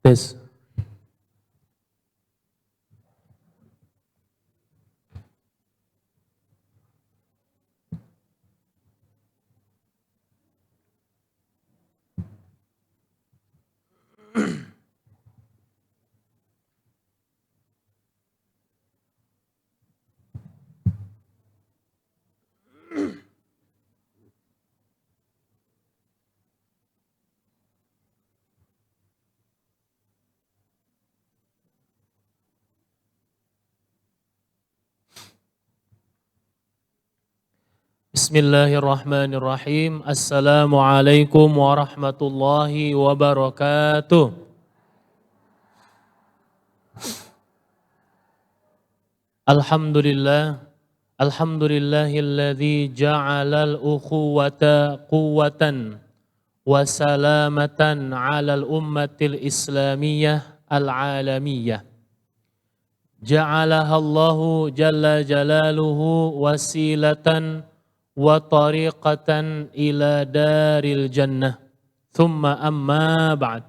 Tes. Bismillahirrahmanirrahim. Assalamualaikum warahmatullahi wabarakatuh. Alhamdulillah. Alhamdulillahilladzi ja'alal ukhuwata quwwatan wa salamatan 'alal ummatil islamiyah al-'alamiyah. Ja'alahallahu jalla jalaluhu wasilatan wa tariqatan ila daril jannah. Thumma amma ba'd.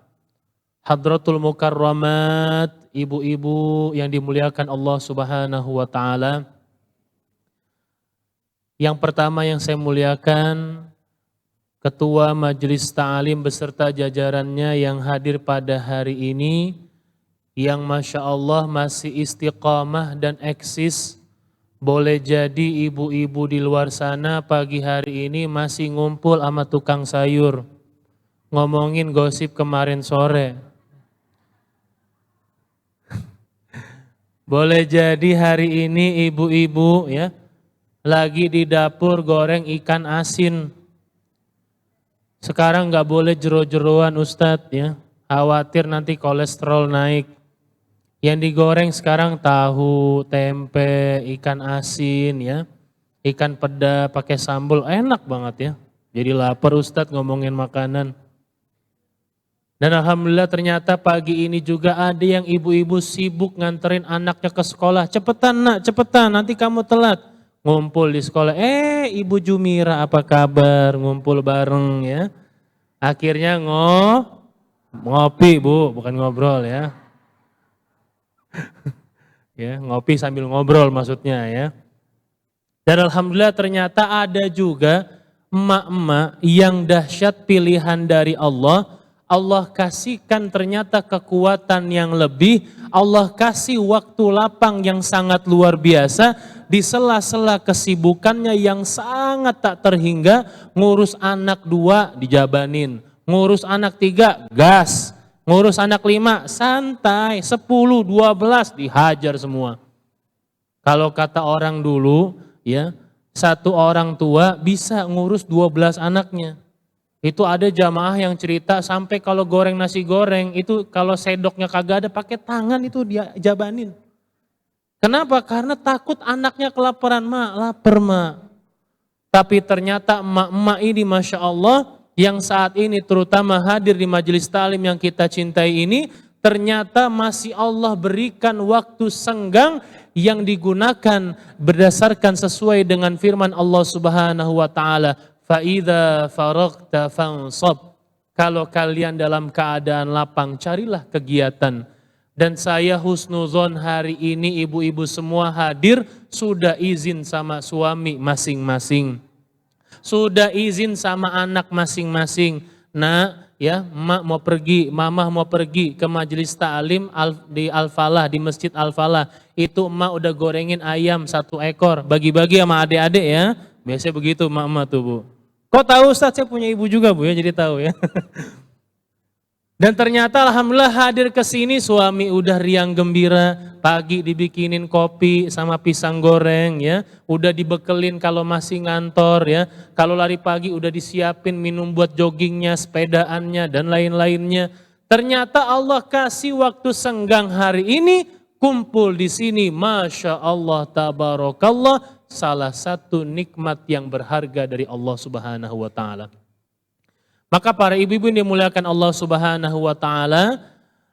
Hadratul mukarramat, ibu-ibu yang dimuliakan Allah Subhanahu wa taala. Yang pertama yang saya muliakan, Ketua Majelis Ta'lim beserta jajarannya yang hadir pada hari ini, yang Masya Allah masih istiqamah dan eksis. Boleh jadi ibu-ibu di luar sana pagi hari ini masih ngumpul sama tukang sayur, ngomongin gosip kemarin sore. Boleh jadi hari ini ibu-ibu ya lagi di dapur goreng ikan asin. Sekarang nggak boleh jero-jeroan Ustadz ya, khawatir nanti kolesterol naik. Yang digoreng sekarang tahu, tempe, ikan asin ya, ikan peda pakai sambal, enak banget ya. Jadi lapar Ustadz ngomongin makanan. Dan alhamdulillah ternyata pagi ini juga ada yang ibu-ibu sibuk nganterin anaknya ke sekolah. Cepetan nak, cepetan, nanti kamu telat. Ngumpul di sekolah, Ibu Jumira apa kabar, ngumpul bareng ya. Akhirnya ngopi Bu, bukan ngobrol ya. Ya, ngopi sambil ngobrol maksudnya ya. Dan alhamdulillah ternyata ada juga emak-emak yang dahsyat pilihan dari Allah. Allah kasihkan ternyata kekuatan yang lebih, Allah kasih waktu lapang yang sangat luar biasa di sela-sela kesibukannya yang sangat tak terhingga. Ngurus anak 2 dijabanin, ngurus anak 3 gas, ngurus anak 5 santai, 10, 12 dihajar semua. Kalau kata orang dulu ya, satu orang tua bisa ngurus 12 anaknya. Itu ada jamaah yang cerita sampai kalau goreng nasi goreng itu kalau sendoknya kagak ada pakai tangan itu dia jabanin. Kenapa? Karena takut anaknya kelaparan, mak, lapar mak. Tapi ternyata emak-emak ini Masya Allah yang saat ini terutama hadir di majelis ta'lim yang kita cintai ini, ternyata masih Allah berikan waktu senggang yang digunakan berdasarkan sesuai dengan firman Allah Subhanahu wa taala, "Fa'idza faragta fansab." Kalau kalian dalam keadaan lapang, carilah kegiatan. Dan saya husnuzon hari ini ibu-ibu semua hadir sudah izin sama suami masing-masing. Sudah izin sama anak masing-masing. Nah, ya, emak mau pergi, mamah mau pergi ke majelis ta'lim di Al-Falah, di Masjid Al-Falah. Itu emak udah gorengin ayam 1 ekor, bagi-bagi sama adik-adik ya. Biasanya begitu emak-emak tuh Bu. Kok tahu Ustaz? Saya punya ibu juga Bu ya, jadi tahu ya. Dan ternyata alhamdulillah hadir ke sini suami udah riang gembira, pagi dibikinin kopi sama pisang goreng ya, udah dibekelin kalau masih ngantor ya, kalau lari pagi udah disiapin minum buat joggingnya, sepedaannya dan lain-lainnya. Ternyata Allah kasih waktu senggang hari ini kumpul di sini, Masya Allah tabarakallah, salah satu nikmat yang berharga dari Allah Subhanahu wa taala. Maka para ibu-ibu yang dimuliakan Allah Subhanahu wa taala,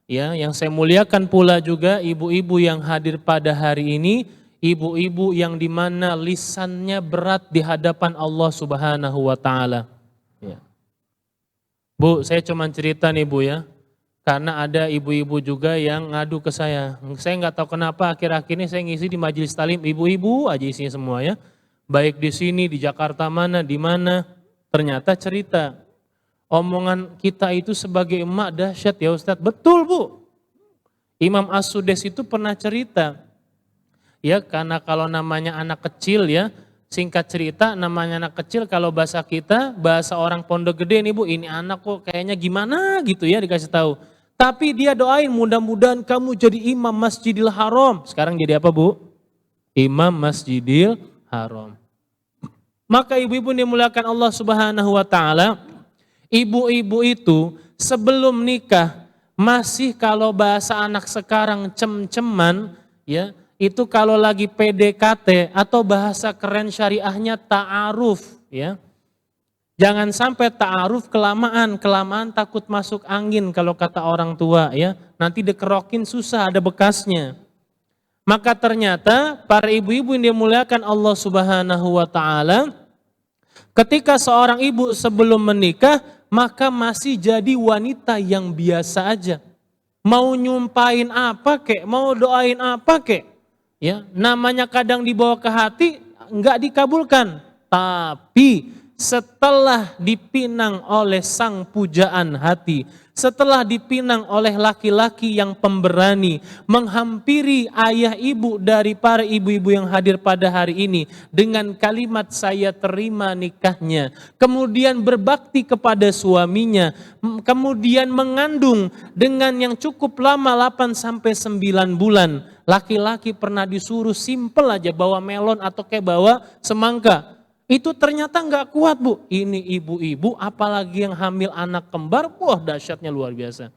ya, yang saya muliakan pula juga ibu-ibu yang hadir pada hari ini, ibu-ibu yang dimana lisannya berat di hadapan Allah Subhanahu wa taala. Ya. Bu, saya cuma cerita nih Bu ya. Karena ada ibu-ibu juga yang ngadu ke saya. Saya nggak tahu kenapa akhir-akhir ini saya ngisi di majelis talim ibu-ibu aja isinya semua ya. Baik di sini, di Jakarta mana, di mana. Ternyata cerita. Omongan kita itu sebagai emak dahsyat ya Ustadz. Betul Bu. Imam As-Sudais itu pernah cerita. Ya karena kalau namanya anak kecil ya. Singkat cerita namanya anak kecil kalau bahasa kita, bahasa orang pondok gede nih Bu. Ini anak kok kayaknya gimana gitu ya dikasih tahu. Tapi dia doain mudah-mudahan kamu jadi imam Masjidil Haram. Sekarang jadi apa Bu? Imam Masjidil Haram. Maka ibu-ibu yang dimuliakan Allah Subhanahu wa taala, ibu-ibu itu sebelum nikah masih kalau bahasa anak sekarang cem-ceman ya, itu kalau lagi PDKT atau bahasa keren syariahnya ta'aruf ya. Jangan sampai ta'aruf kelamaan takut masuk angin kalau kata orang tua ya. Nanti dikerokin susah, ada bekasnya. Maka ternyata para ibu-ibu yang dimuliakan Allah Subhanahu wa taala, ketika seorang ibu sebelum menikah, maka masih jadi wanita yang biasa aja. Mau nyumpain apa kek, mau doain apa kek. Ya, namanya kadang dibawa ke hati enggak dikabulkan. Tapi setelah dipinang oleh sang pujaan hati, setelah dipinang oleh laki-laki yang pemberani, menghampiri ayah ibu dari para ibu-ibu yang hadir pada hari ini dengan kalimat saya terima nikahnya, kemudian berbakti kepada suaminya, kemudian mengandung dengan yang cukup lama 8-9 bulan. Laki-laki pernah disuruh simpel aja bawa melon atau kayak bawa semangka. Itu ternyata nggak kuat Bu. Ini ibu-ibu apalagi yang hamil anak kembar, wah dahsyatnya luar biasa.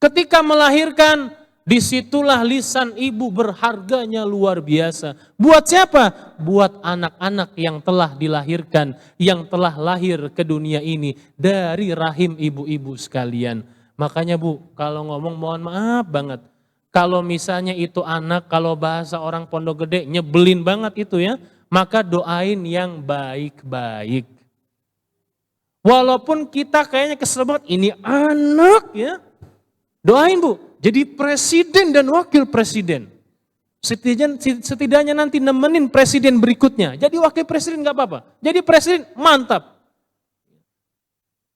Ketika melahirkan, disitulah lisan ibu berharganya luar biasa. Buat siapa? Buat anak-anak yang telah dilahirkan, yang telah lahir ke dunia ini dari rahim ibu-ibu sekalian. Makanya Bu, kalau ngomong mohon maaf banget. Kalau misalnya itu anak, kalau bahasa orang pondok gede, nyebelin banget itu ya. Maka doain yang baik-baik. Walaupun kita kayaknya kesel banget, ini anak ya. Doain Bu, jadi presiden dan wakil presiden. Setidaknya nanti nemenin presiden berikutnya. Jadi wakil presiden gak apa-apa. Jadi presiden mantap.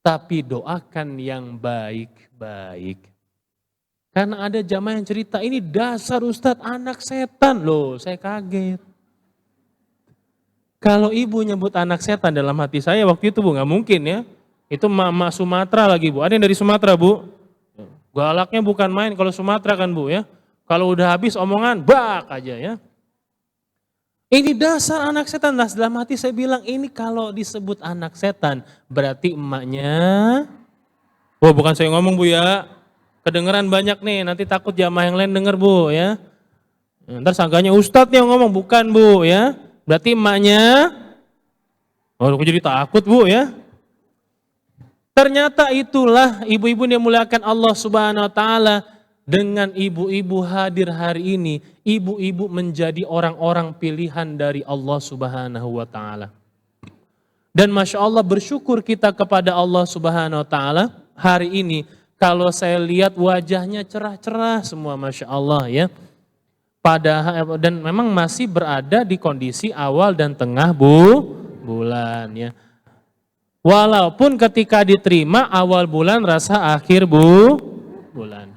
Tapi doakan yang baik-baik. Karena ada jamaah yang cerita, ini dasar Ustadz anak setan. Loh saya kaget. Kalau ibu nyebut anak setan dalam hati saya waktu itu Bu, nggak mungkin ya. Itu mama Sumatera lagi Bu. Ada yang dari Sumatera Bu? Galaknya bukan main kalau Sumatera kan Bu ya. Kalau udah habis omongan, bak aja ya. Ini dasar anak setan. Nah, dalam hati saya bilang ini kalau disebut anak setan berarti emaknya. Oh bukan saya ngomong Bu ya. Kedengeran banyak nih, nanti takut jamaah yang lain denger Bu ya. Ntar sangkanya Ustadz yang ngomong, bukan Bu ya. Berarti emaknya, oh aku jadi takut Bu ya. Ternyata itulah ibu-ibu yang dimuliakan Allah Subhanahu wa taala. Dengan ibu-ibu hadir hari ini, ibu-ibu menjadi orang-orang pilihan dari Allah Subhanahu wa taala. Dan Masya Allah bersyukur kita kepada Allah Subhanahu wa taala hari ini. Kalau saya lihat wajahnya cerah-cerah semua Masya Allah ya. Padahal dan memang masih berada di kondisi awal dan tengah bulan ya. Walaupun ketika diterima awal bulan rasa akhir bulan.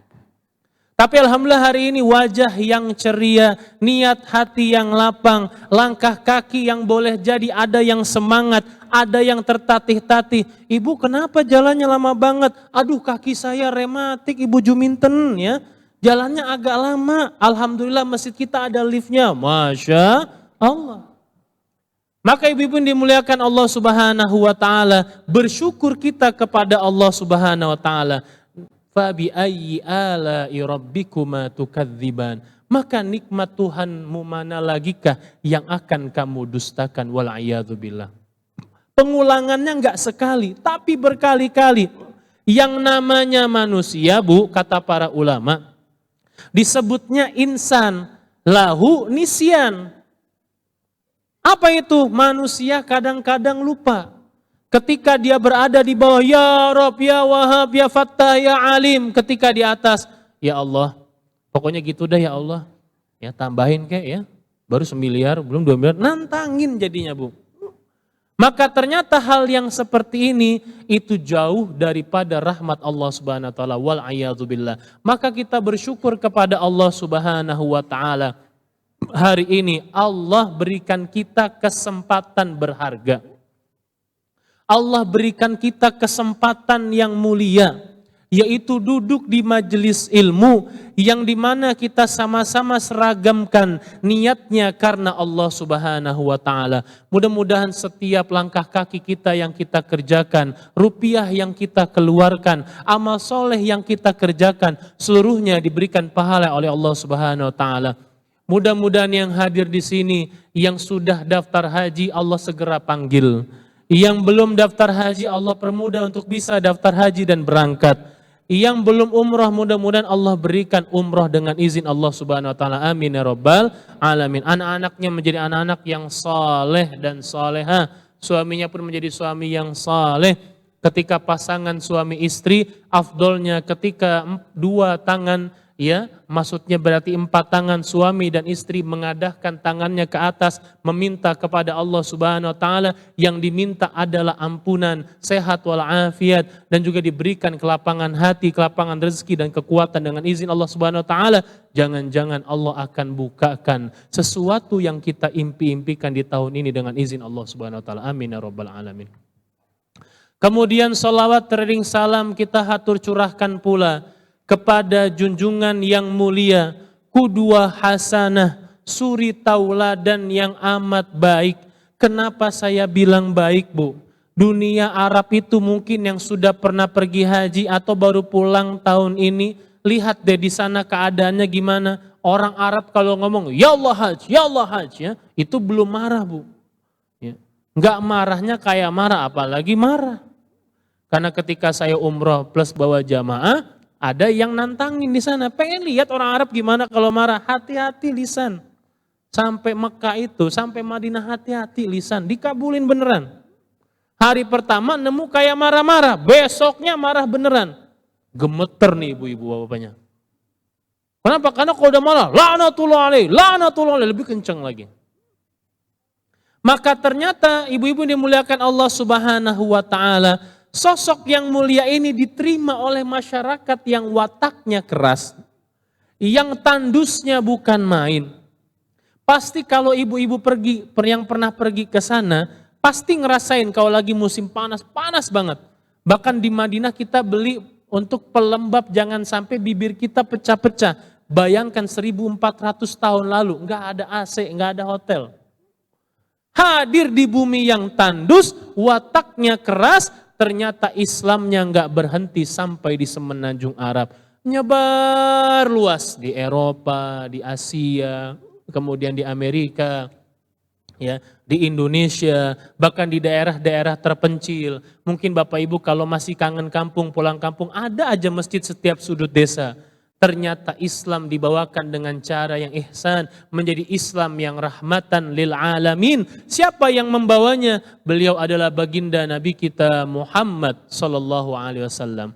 Tapi alhamdulillah hari ini wajah yang ceria, niat hati yang lapang, langkah kaki yang boleh jadi ada yang semangat, ada yang tertatih-tatih. Ibu kenapa jalannya lama banget? Aduh kaki saya rematik Ibu Juminten ya. Jalannya agak lama, alhamdulillah masjid kita ada liftnya, Masya Allah. Maka ibu-ibu yang dimuliakan Allah Subhanahu wa taala, bersyukur kita kepada Allah Subhanahu wa taala. Fabi ayyi ala'i rabbikuma tukadziban. Maka nikmat Tuhanmu mana lagikah yang akan kamu dustakan, wal'iyadzubillah. Pengulangannya enggak sekali, tapi berkali-kali. Yang namanya manusia Bu, kata para ulama, disebutnya insan, lahu nisyan. Apa itu? Manusia kadang-kadang lupa. Ketika dia berada di bawah, ya Rob, ya Wahab, ya Fattah, ya Alim. Ketika di atas, ya Allah, pokoknya gitu dah ya Allah. Ya tambahin kek ya, baru 1 miliar, belum 2 miliar, nantangin jadinya Bu. Maka ternyata hal yang seperti ini itu jauh daripada rahmat Allah Subhanahu wa taala, wal a'yadzubillah. Maka kita bersyukur kepada Allah Subhanahu wa taala. Hari ini Allah berikan kita kesempatan berharga. Allah berikan kita kesempatan yang mulia, yaitu duduk di majelis ilmu yang dimana kita sama-sama seragamkan niatnya karena Allah Subhanahu wa taala. Mudah-mudahan setiap langkah kaki kita yang kita kerjakan, rupiah yang kita keluarkan, amal soleh yang kita kerjakan, seluruhnya diberikan pahala oleh Allah Subhanahu wa taala. Mudah-mudahan yang hadir di sini, yang sudah daftar haji Allah segera panggil. Yang belum daftar haji Allah permudah untuk bisa daftar haji dan berangkat. Yang belum umrah mudah-mudahan Allah berikan umrah dengan izin Allah Subhanahu wa taala. Amin ya rabbal alamin. Anak-anaknya menjadi anak-anak yang saleh dan saleha. Suaminya pun menjadi suami yang saleh. Ketika pasangan suami istri, afdolnya ketika 2 tangan, ya, maksudnya berarti 4 tangan suami dan istri mengadahkan tangannya ke atas meminta kepada Allah Subhanahu wa taala, yang diminta adalah ampunan, sehat walafiat, dan juga diberikan kelapangan hati, kelapangan rezeki dan kekuatan dengan izin Allah Subhanahu wa taala. Jangan-jangan Allah akan bukakan sesuatu yang kita impi-impikan di tahun ini dengan izin Allah Subhanahu wa taala. Amin ya rabbal alamin. Kemudian salawat tering salam kita hatur curahkan pula kepada junjungan yang mulia, qudwah hasanah, suri tauladan yang amat baik. Kenapa saya bilang baik Bu? Dunia Arab itu mungkin yang sudah pernah pergi haji atau baru pulang tahun ini, lihat deh di sana keadaannya gimana. Orang Arab kalau ngomong, ya Allah haji, ya Allah haji, ya, itu belum marah Bu. Ya. Nggak marahnya kayak marah, apalagi marah. Karena ketika saya umroh plus bawa jamaah, ada yang nantangin di sana, pengen lihat orang Arab gimana kalau marah. Hati-hati lisan. Sampai Mekah itu, sampai Madinah hati-hati lisan. Dikabulin beneran. Hari pertama nemu kayak marah-marah, besoknya marah beneran. Gemeter nih ibu-ibu bapaknya. Kenapa? Karena kalau udah marah, la'natullah alaih, lebih kencang lagi. Maka ternyata ibu-ibu dimuliakan Allah Subhanahu wa taala, sosok yang mulia ini diterima oleh masyarakat yang wataknya keras, yang tandusnya bukan main. Pasti kalau ibu-ibu pergi, yang pernah pergi ke sana, pasti ngerasain kalau lagi musim panas, panas banget. Bahkan di Madinah kita beli untuk pelembab jangan sampai bibir kita pecah-pecah. Bayangkan 1400 tahun lalu, nggak ada AC, nggak ada hotel. Hadir di bumi yang tandus, wataknya keras, ternyata Islamnya nggak berhenti sampai di semenanjung Arab. Nyebar luas di Eropa, di Asia, kemudian di Amerika, ya, di Indonesia, bahkan di daerah-daerah terpencil. Mungkin Bapak Ibu kalau masih kangen kampung, pulang kampung, ada aja masjid setiap sudut desa. Ternyata Islam dibawakan dengan cara yang ihsan, menjadi Islam yang rahmatan lil alamin. Siapa yang membawanya? Beliau adalah baginda Nabi kita Muhammad sallallahu alaihi wasallam.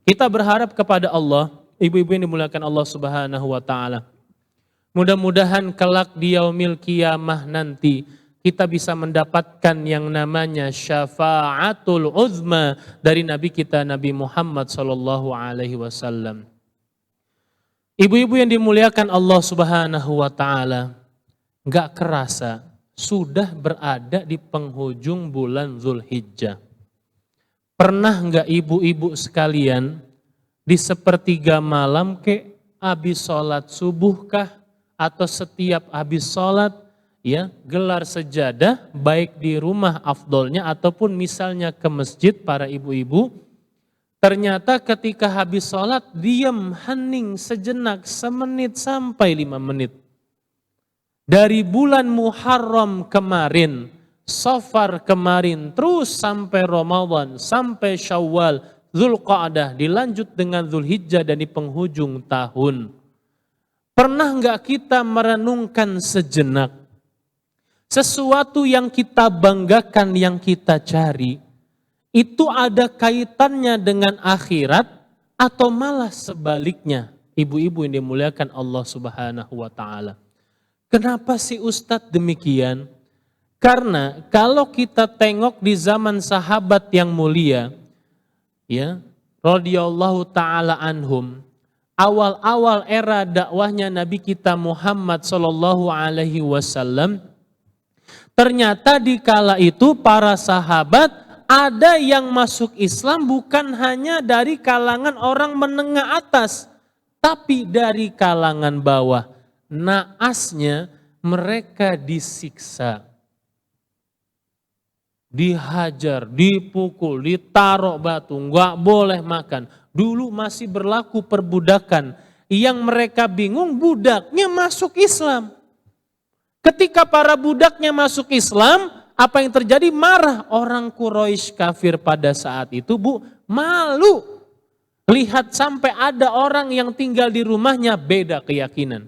Kita berharap kepada Allah, ibu-ibu yang dimuliakan Allah Subhanahu wa taala. Mudah-mudahan kelak di yaumil qiyamah nanti kita bisa mendapatkan yang namanya syafaatul uzma dari Nabi kita Nabi Muhammad sallallahu alaihi wasallam. Ibu-ibu yang dimuliakan Allah Subhanahu wa taala, enggak kerasa sudah berada di penghujung bulan Zulhijjah. Pernah enggak ibu-ibu sekalian di sepertiga malam habis sholat subuhkah atau setiap habis sholat, ya, gelar sejadah baik di rumah afdolnya ataupun misalnya ke masjid para ibu-ibu, ternyata ketika habis sholat diam hening sejenak, semenit sampai 5 menit. Dari bulan Muharram kemarin, Safar kemarin, terus sampai Ramadan, sampai Syawal, Dzulqa'dah, dilanjut dengan Dzulhijjah dan di penghujung tahun. Pernah enggak kita merenungkan sejenak? Sesuatu yang kita banggakan, yang kita cari, itu ada kaitannya dengan akhirat atau malah sebaliknya. Ibu-ibu yang dimuliakan Allah Subhanahu wa taala. Kenapa sih Ustadz demikian? Karena kalau kita tengok di zaman sahabat yang mulia, ya, radhiyallahu taala anhum, awal-awal era dakwahnya Nabi kita Muhammad sallallahu alaihi wasallam, ternyata di kala itu para sahabat ada yang masuk Islam bukan hanya dari kalangan orang menengah atas, tapi dari kalangan bawah. Naasnya mereka disiksa, dihajar, dipukul, ditaruh batu, nggak boleh makan. Dulu masih berlaku perbudakan. Yang mereka bingung, budaknya masuk Islam. Ketika para budaknya masuk Islam, apa yang terjadi? Marah orang Quraisy kafir pada saat itu, Bu, malu. Lihat sampai ada orang yang tinggal di rumahnya beda keyakinan.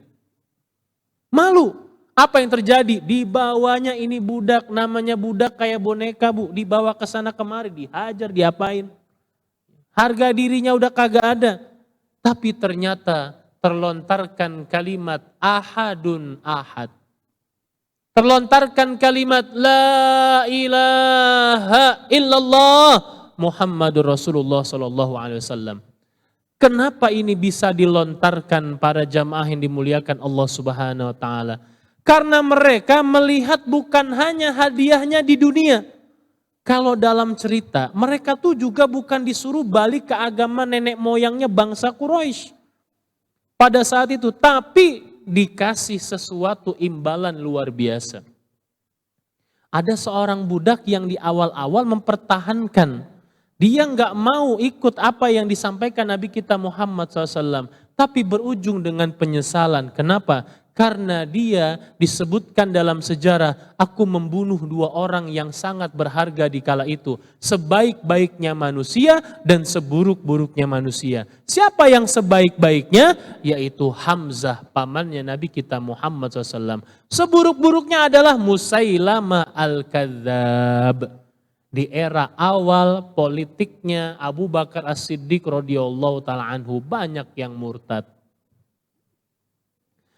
Malu. Apa yang terjadi? Dibawanya ini budak, namanya budak kayak boneka, Bu. Dibawa ke sana kemari, dihajar, diapain. Harga dirinya udah kagak ada. Tapi ternyata terlontarkan kalimat ahadun ahad. Terlontarkan kalimat la ilaha illallah Muhammadur Rasulullah sallallahu alaihi wasallam. Kenapa ini bisa dilontarkan para jamaah yang dimuliakan Allah Subhanahu wa taala? Karena mereka melihat bukan hanya hadiahnya di dunia. Kalau dalam cerita, mereka tuh juga bukan disuruh balik ke agama nenek moyangnya bangsa Quraisy pada saat itu, tapi dikasih sesuatu imbalan luar biasa. Ada seorang budak yang di awal-awal mempertahankan. Dia nggak mau ikut apa yang disampaikan Nabi kita Muhammad SAW. Tapi berujung dengan penyesalan. Kenapa? Karena dia disebutkan dalam sejarah, aku membunuh 2 orang yang sangat berharga di kala itu. Sebaik-baiknya manusia dan seburuk-buruknya manusia. Siapa yang sebaik-baiknya? Yaitu Hamzah, pamannya Nabi kita Muhammad SAW. Seburuk-buruknya adalah Musailama al-Kadzab. Di era awal politiknya Abu Bakar As-Siddiq radhiyallahu taala anhu, banyak yang murtad.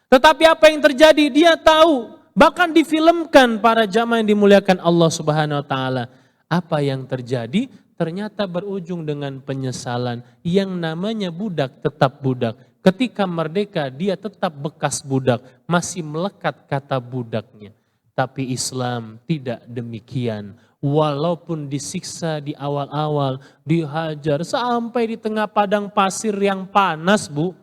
Tetapi apa yang terjadi? Dia tahu, bahkan difilmkan para jamaah yang dimuliakan Allah Subhanahu wa taala. Apa yang terjadi? Ternyata berujung dengan penyesalan. Yang namanya budak tetap budak. Ketika merdeka dia tetap bekas budak, masih melekat kata budaknya. Tapi Islam tidak demikian. Walaupun disiksa di awal-awal, dihajar sampai di tengah padang pasir yang panas, Bu.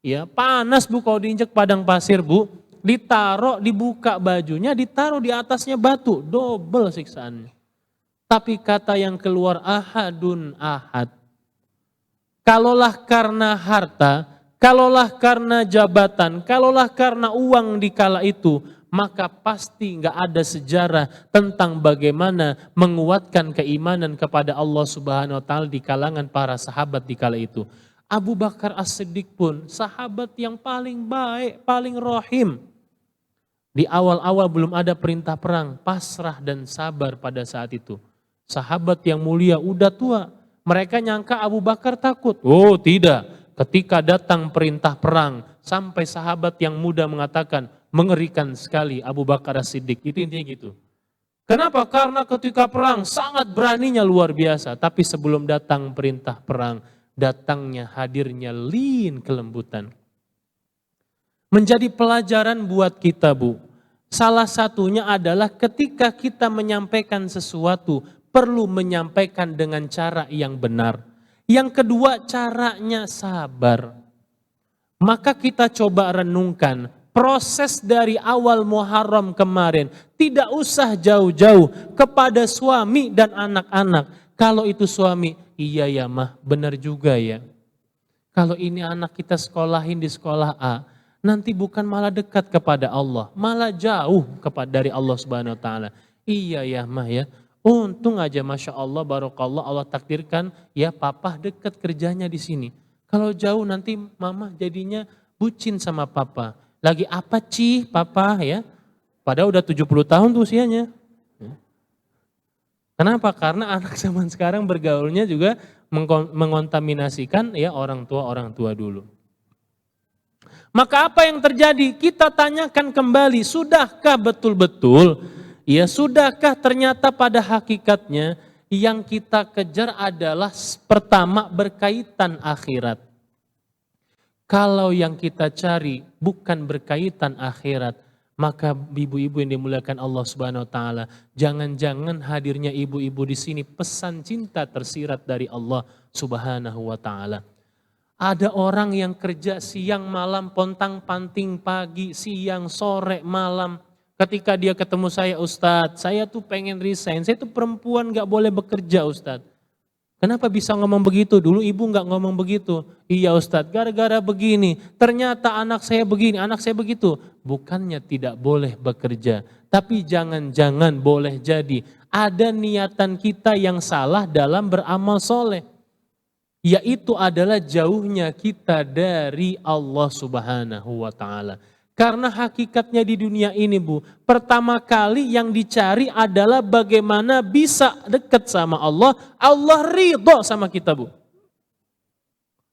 Ya, panas, Bu, kalau diinjak padang pasir, Bu. Ditaruh, dibuka bajunya, ditaruh di atasnya batu, double siksaannya. Tapi kata yang keluar ahadun ahad. Kalaulah karena harta, kalaulah karena jabatan, kalaulah karena uang di kala itu, maka pasti nggak ada sejarah tentang bagaimana menguatkan keimanan kepada Allah Subhanahu wa taala di kalangan para sahabat di kala itu. Abu Bakar As-Siddiq pun sahabat yang paling baik, paling rohim. Di awal-awal belum ada perintah perang, pasrah dan sabar pada saat itu. Sahabat yang mulia udah tua, mereka nyangka Abu Bakar takut. Oh tidak, ketika datang perintah perang, sampai sahabat yang muda mengatakan, mengerikan sekali Abu Bakar As-Siddiq, itu intinya gitu. Kenapa? Karena ketika perang sangat beraninya luar biasa. Tapi sebelum datang perintah perang, datangnya hadirnya lin kelembutan. Menjadi pelajaran buat kita, Bu. Salah satunya adalah ketika kita menyampaikan sesuatu, perlu menyampaikan dengan cara yang benar. Yang kedua, caranya sabar. Maka kita coba renungkan, proses dari awal Muharram kemarin, tidak usah jauh-jauh kepada suami dan anak-anak. Kalau itu suami, iya ya mah, benar juga ya. Kalau ini anak kita sekolahin di sekolah A, nanti bukan malah dekat kepada Allah, malah jauh dari Allah Subhanahu wa taala. Iya ya mah ya. Untung aja Masya Allah, Barokallah, Allah takdirkan ya papa dekat kerjanya di sini. Kalau jauh nanti mama jadinya bucin sama papa. Lagi apa Cih papa ya? Padahal udah 70 tahun tuh usianya. Kenapa? Karena anak zaman sekarang bergaulnya juga mengontaminasikan ya orang tua dulu. Maka apa yang terjadi? Kita tanyakan kembali, sudahkah betul-betul, ya sudahkah ternyata pada hakikatnya yang kita kejar adalah pertama berkaitan akhirat. Kalau yang kita cari bukan berkaitan akhirat, maka ibu-ibu yang dimuliakan Allah Subhanahu wa taala, jangan-jangan hadirnya ibu-ibu di sini pesan cinta tersirat dari Allah Subhanahu wa taala. Ada orang yang kerja siang malam, pontang-panting pagi, siang, sore, malam. Ketika dia ketemu saya, Ustadz, saya tuh pengen resign, saya tuh perempuan gak boleh bekerja Ustadz. Kenapa bisa ngomong begitu? Dulu ibu gak ngomong begitu. Iya Ustadz, gara-gara begini, ternyata anak saya begini, anak saya begitu. Bukannya tidak boleh bekerja, tapi jangan-jangan boleh jadi ada niatan kita yang salah dalam beramal soleh. Yaitu adalah jauhnya kita dari Allah Subhanahu wa taala. Karena hakikatnya di dunia ini Bu, pertama kali yang dicari adalah bagaimana bisa dekat sama Allah, Allah ridho sama kita Bu.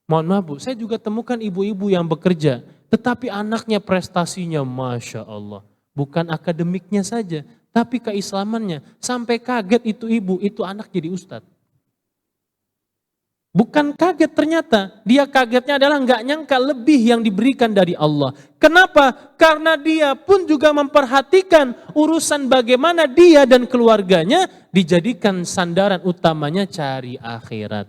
Mohon maaf Bu, saya juga temukan ibu-ibu yang bekerja, tetapi anaknya prestasinya Masya Allah. Bukan akademiknya saja, tapi keislamannya. Sampai kaget itu ibu, itu anak jadi ustadz. Bukan kaget ternyata, dia kagetnya adalah nggak nyangka lebih yang diberikan dari Allah. Kenapa? Karena dia pun juga memperhatikan urusan bagaimana dia dan keluarganya dijadikan sandaran utamanya cari akhirat.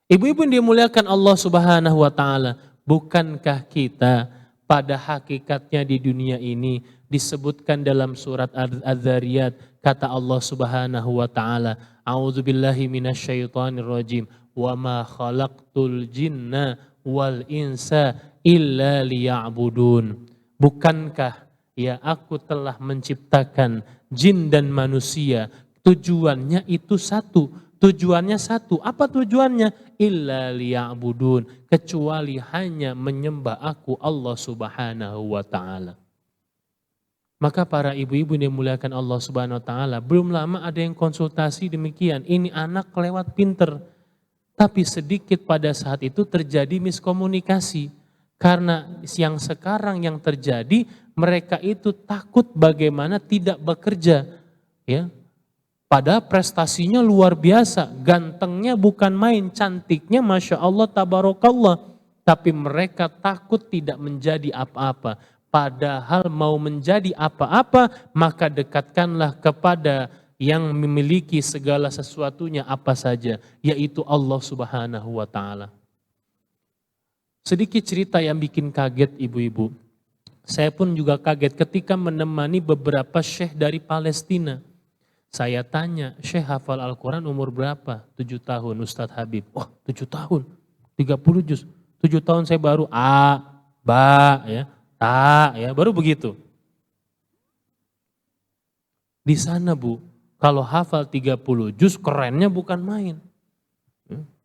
Ibu-ibu yang dimuliakan Allah Subhanahu wa taala, bukankah kita pada hakikatnya di dunia ini disebutkan dalam surat Az-Zariyat kata Allah Subhanahu wa taala, a'udzubillahi minasyaitonir rajim, wa ma khalaqtul jinna wal insa illa liya'budun. Bukankah ya aku telah menciptakan jin dan manusia, tujuannya itu satu. Tujuannya satu. Apa tujuannya? Illa liya'budun. Kecuali hanya menyembah aku Allah Subhanahu wa ta'ala. Maka para ibu-ibu yang dimuliakan Allah Subhanahu wa ta'ala, belum lama ada yang konsultasi demikian. Ini anak kelewat pinter. Tapi sedikit pada saat itu terjadi miskomunikasi. Karena yang sekarang yang terjadi, mereka itu takut bagaimana tidak bekerja. Ya. Padahal prestasinya luar biasa, gantengnya bukan main, cantiknya Masya Allah Tabarakallah. Tapi mereka takut tidak menjadi apa-apa. Padahal mau menjadi apa-apa, maka dekatkanlah kepada yang memiliki segala sesuatunya apa saja, yaitu Allah Subhanahu wa ta'ala. Sedikit cerita yang bikin kaget ibu-ibu. Saya pun juga kaget ketika menemani beberapa syekh dari Palestina. Saya tanya, Syekh hafal Al-Quran umur berapa? 7 tahun Ustadz Habib. Wah 7 tahun, 30 juz. 7 tahun saya baru A, Ba, ya, Ta, ya, baru begitu. Di sana Bu, kalau hafal 30 juz kerennya bukan main.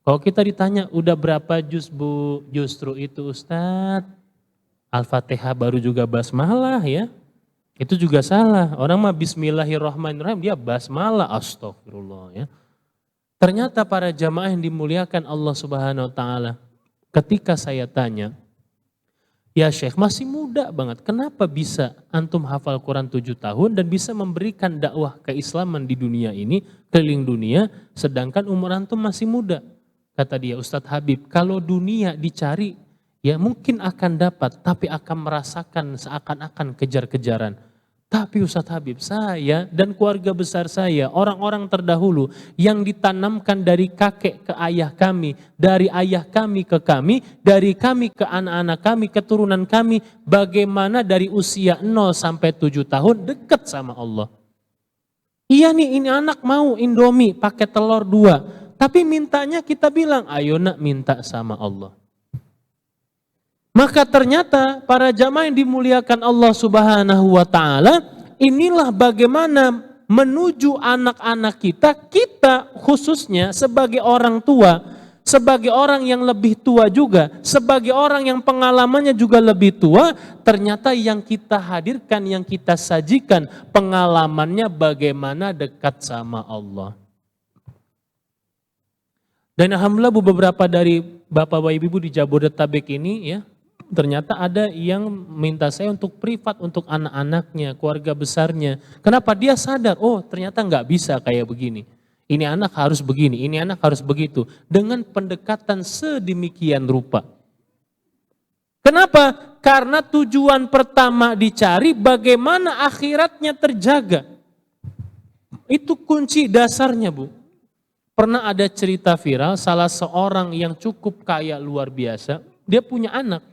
Kalau kita ditanya, udah berapa juz Bu? Justru itu Ustadz, Al-Fatihah baru juga basmalah ya. Itu juga salah. Orang mah bismillahirrahmanirrahim, dia basmalah, astagfirullah ya. Ternyata para jamaah yang dimuliakan Allah Subhanahu wa taala, ketika saya tanya, ya Syekh masih muda banget, kenapa bisa antum hafal Quran 7 tahun dan bisa memberikan dakwah keislaman di dunia ini, keliling dunia, sedangkan umur antum masih muda? Kata dia, Ustadz Habib, kalau dunia dicari, ya mungkin akan dapat, tapi akan merasakan seakan-akan kejar-kejaran. Tapi Ustadz Habib, saya dan keluarga besar saya, orang-orang terdahulu yang ditanamkan dari kakek ke ayah kami, dari ayah kami ke kami, dari kami ke anak-anak kami, keturunan kami, bagaimana dari usia 0 sampai 7 tahun dekat sama Allah. Iya nih, ini anak mau Indomie pakai telur 2, tapi mintanya kita bilang, ayo nak minta sama Allah. Maka ternyata para jamaah yang dimuliakan Allah Subhanahu wa ta'ala, inilah bagaimana menuju anak-anak kita khususnya sebagai orang tua, sebagai orang yang lebih tua juga, sebagai orang yang pengalamannya juga lebih tua, ternyata yang kita hadirkan, yang kita sajikan pengalamannya bagaimana dekat sama Allah. Dan alhamdulillah beberapa dari bapak ibu di Jabodetabek ini ya, ternyata ada yang minta saya untuk privat untuk anak-anaknya, keluarga besarnya. Kenapa? Dia sadar, oh ternyata nggak bisa kayak begini. Ini anak harus begini, ini anak harus begitu. Dengan pendekatan sedemikian rupa. Kenapa? Karena tujuan pertama dicari bagaimana akhiratnya terjaga. Itu kunci dasarnya, Bu. Pernah ada cerita viral, salah seorang yang cukup kaya luar biasa, dia punya anak.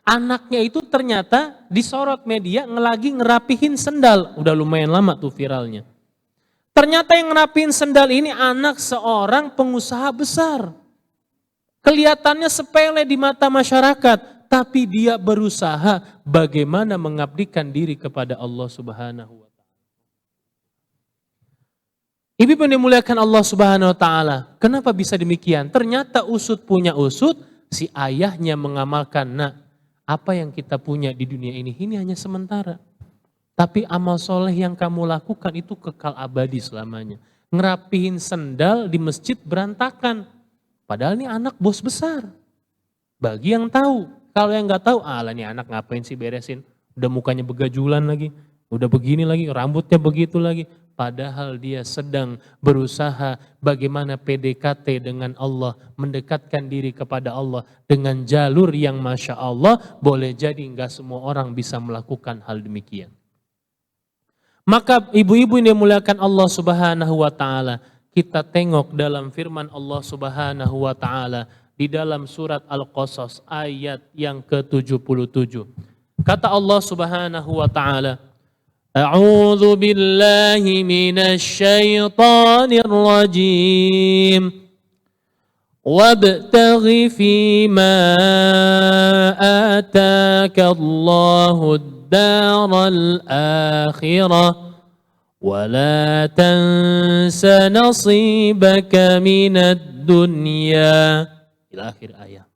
Anaknya itu ternyata disorot media lagi ngerapihin sendal. Udah lumayan lama tuh viralnya. Ternyata yang ngerapihin sendal ini anak seorang pengusaha besar. Kelihatannya sepele di mata masyarakat, tapi dia berusaha bagaimana mengabdikan diri kepada Allah Subhanahu wa taala. Ibu yang dimuliakan Allah Subhanahu wa taala, kenapa bisa demikian? Ternyata usut punya usut, si ayahnya mengamalkan, "Nak, apa yang kita punya di dunia ini hanya sementara. Tapi amal soleh yang kamu lakukan itu kekal abadi selamanya." Ngerapihin sendal di masjid berantakan. Padahal ini anak bos besar. Bagi yang tahu. Kalau yang nggak tahu, alah ini anak ngapain sih beresin. Udah mukanya begajulan lagi. Udah begini lagi, rambutnya begitu lagi. Padahal dia sedang berusaha bagaimana PDKT dengan Allah. Mendekatkan diri kepada Allah dengan jalur yang Masya Allah boleh jadi nggak semua orang bisa melakukan hal demikian. Maka ibu-ibu yang dimuliakan Allah Subhanahu wa taala, kita tengok dalam firman Allah Subhanahu wa taala di dalam surat Al-Qasas ayat yang ke-77. Kata Allah Subhanahu wa taala, A'udzu billahi minasy syaithanir rajim. Wabtaghi fima ataka Allahud daral akhirah wa la tansa nasibaka minad dunya. Ila akhir ayat.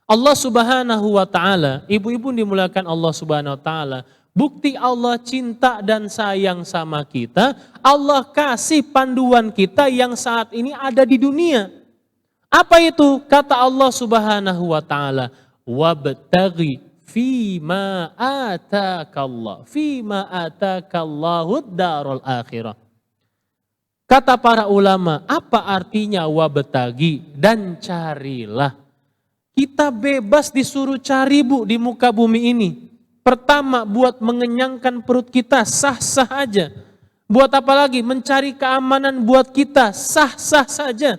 Allah Subhanahu wa taala, ibu-ibu dimuliakan Allah Subhanahu wa taala, bukti Allah cinta dan sayang sama kita, Allah kasih panduan kita yang saat ini ada di dunia. Apa itu? Kata Allah Subhanahu wa taala, wabtaghi fima atakallah, fima atakallahud darul akhirah. Kata para ulama, apa artinya wabtaghi? Dan carilah. Kita bebas disuruh cari, Bu, di muka bumi ini. Pertama, buat mengenyangkan perut kita, sah-sah aja. Buat apa lagi? Mencari keamanan buat kita, sah-sah saja.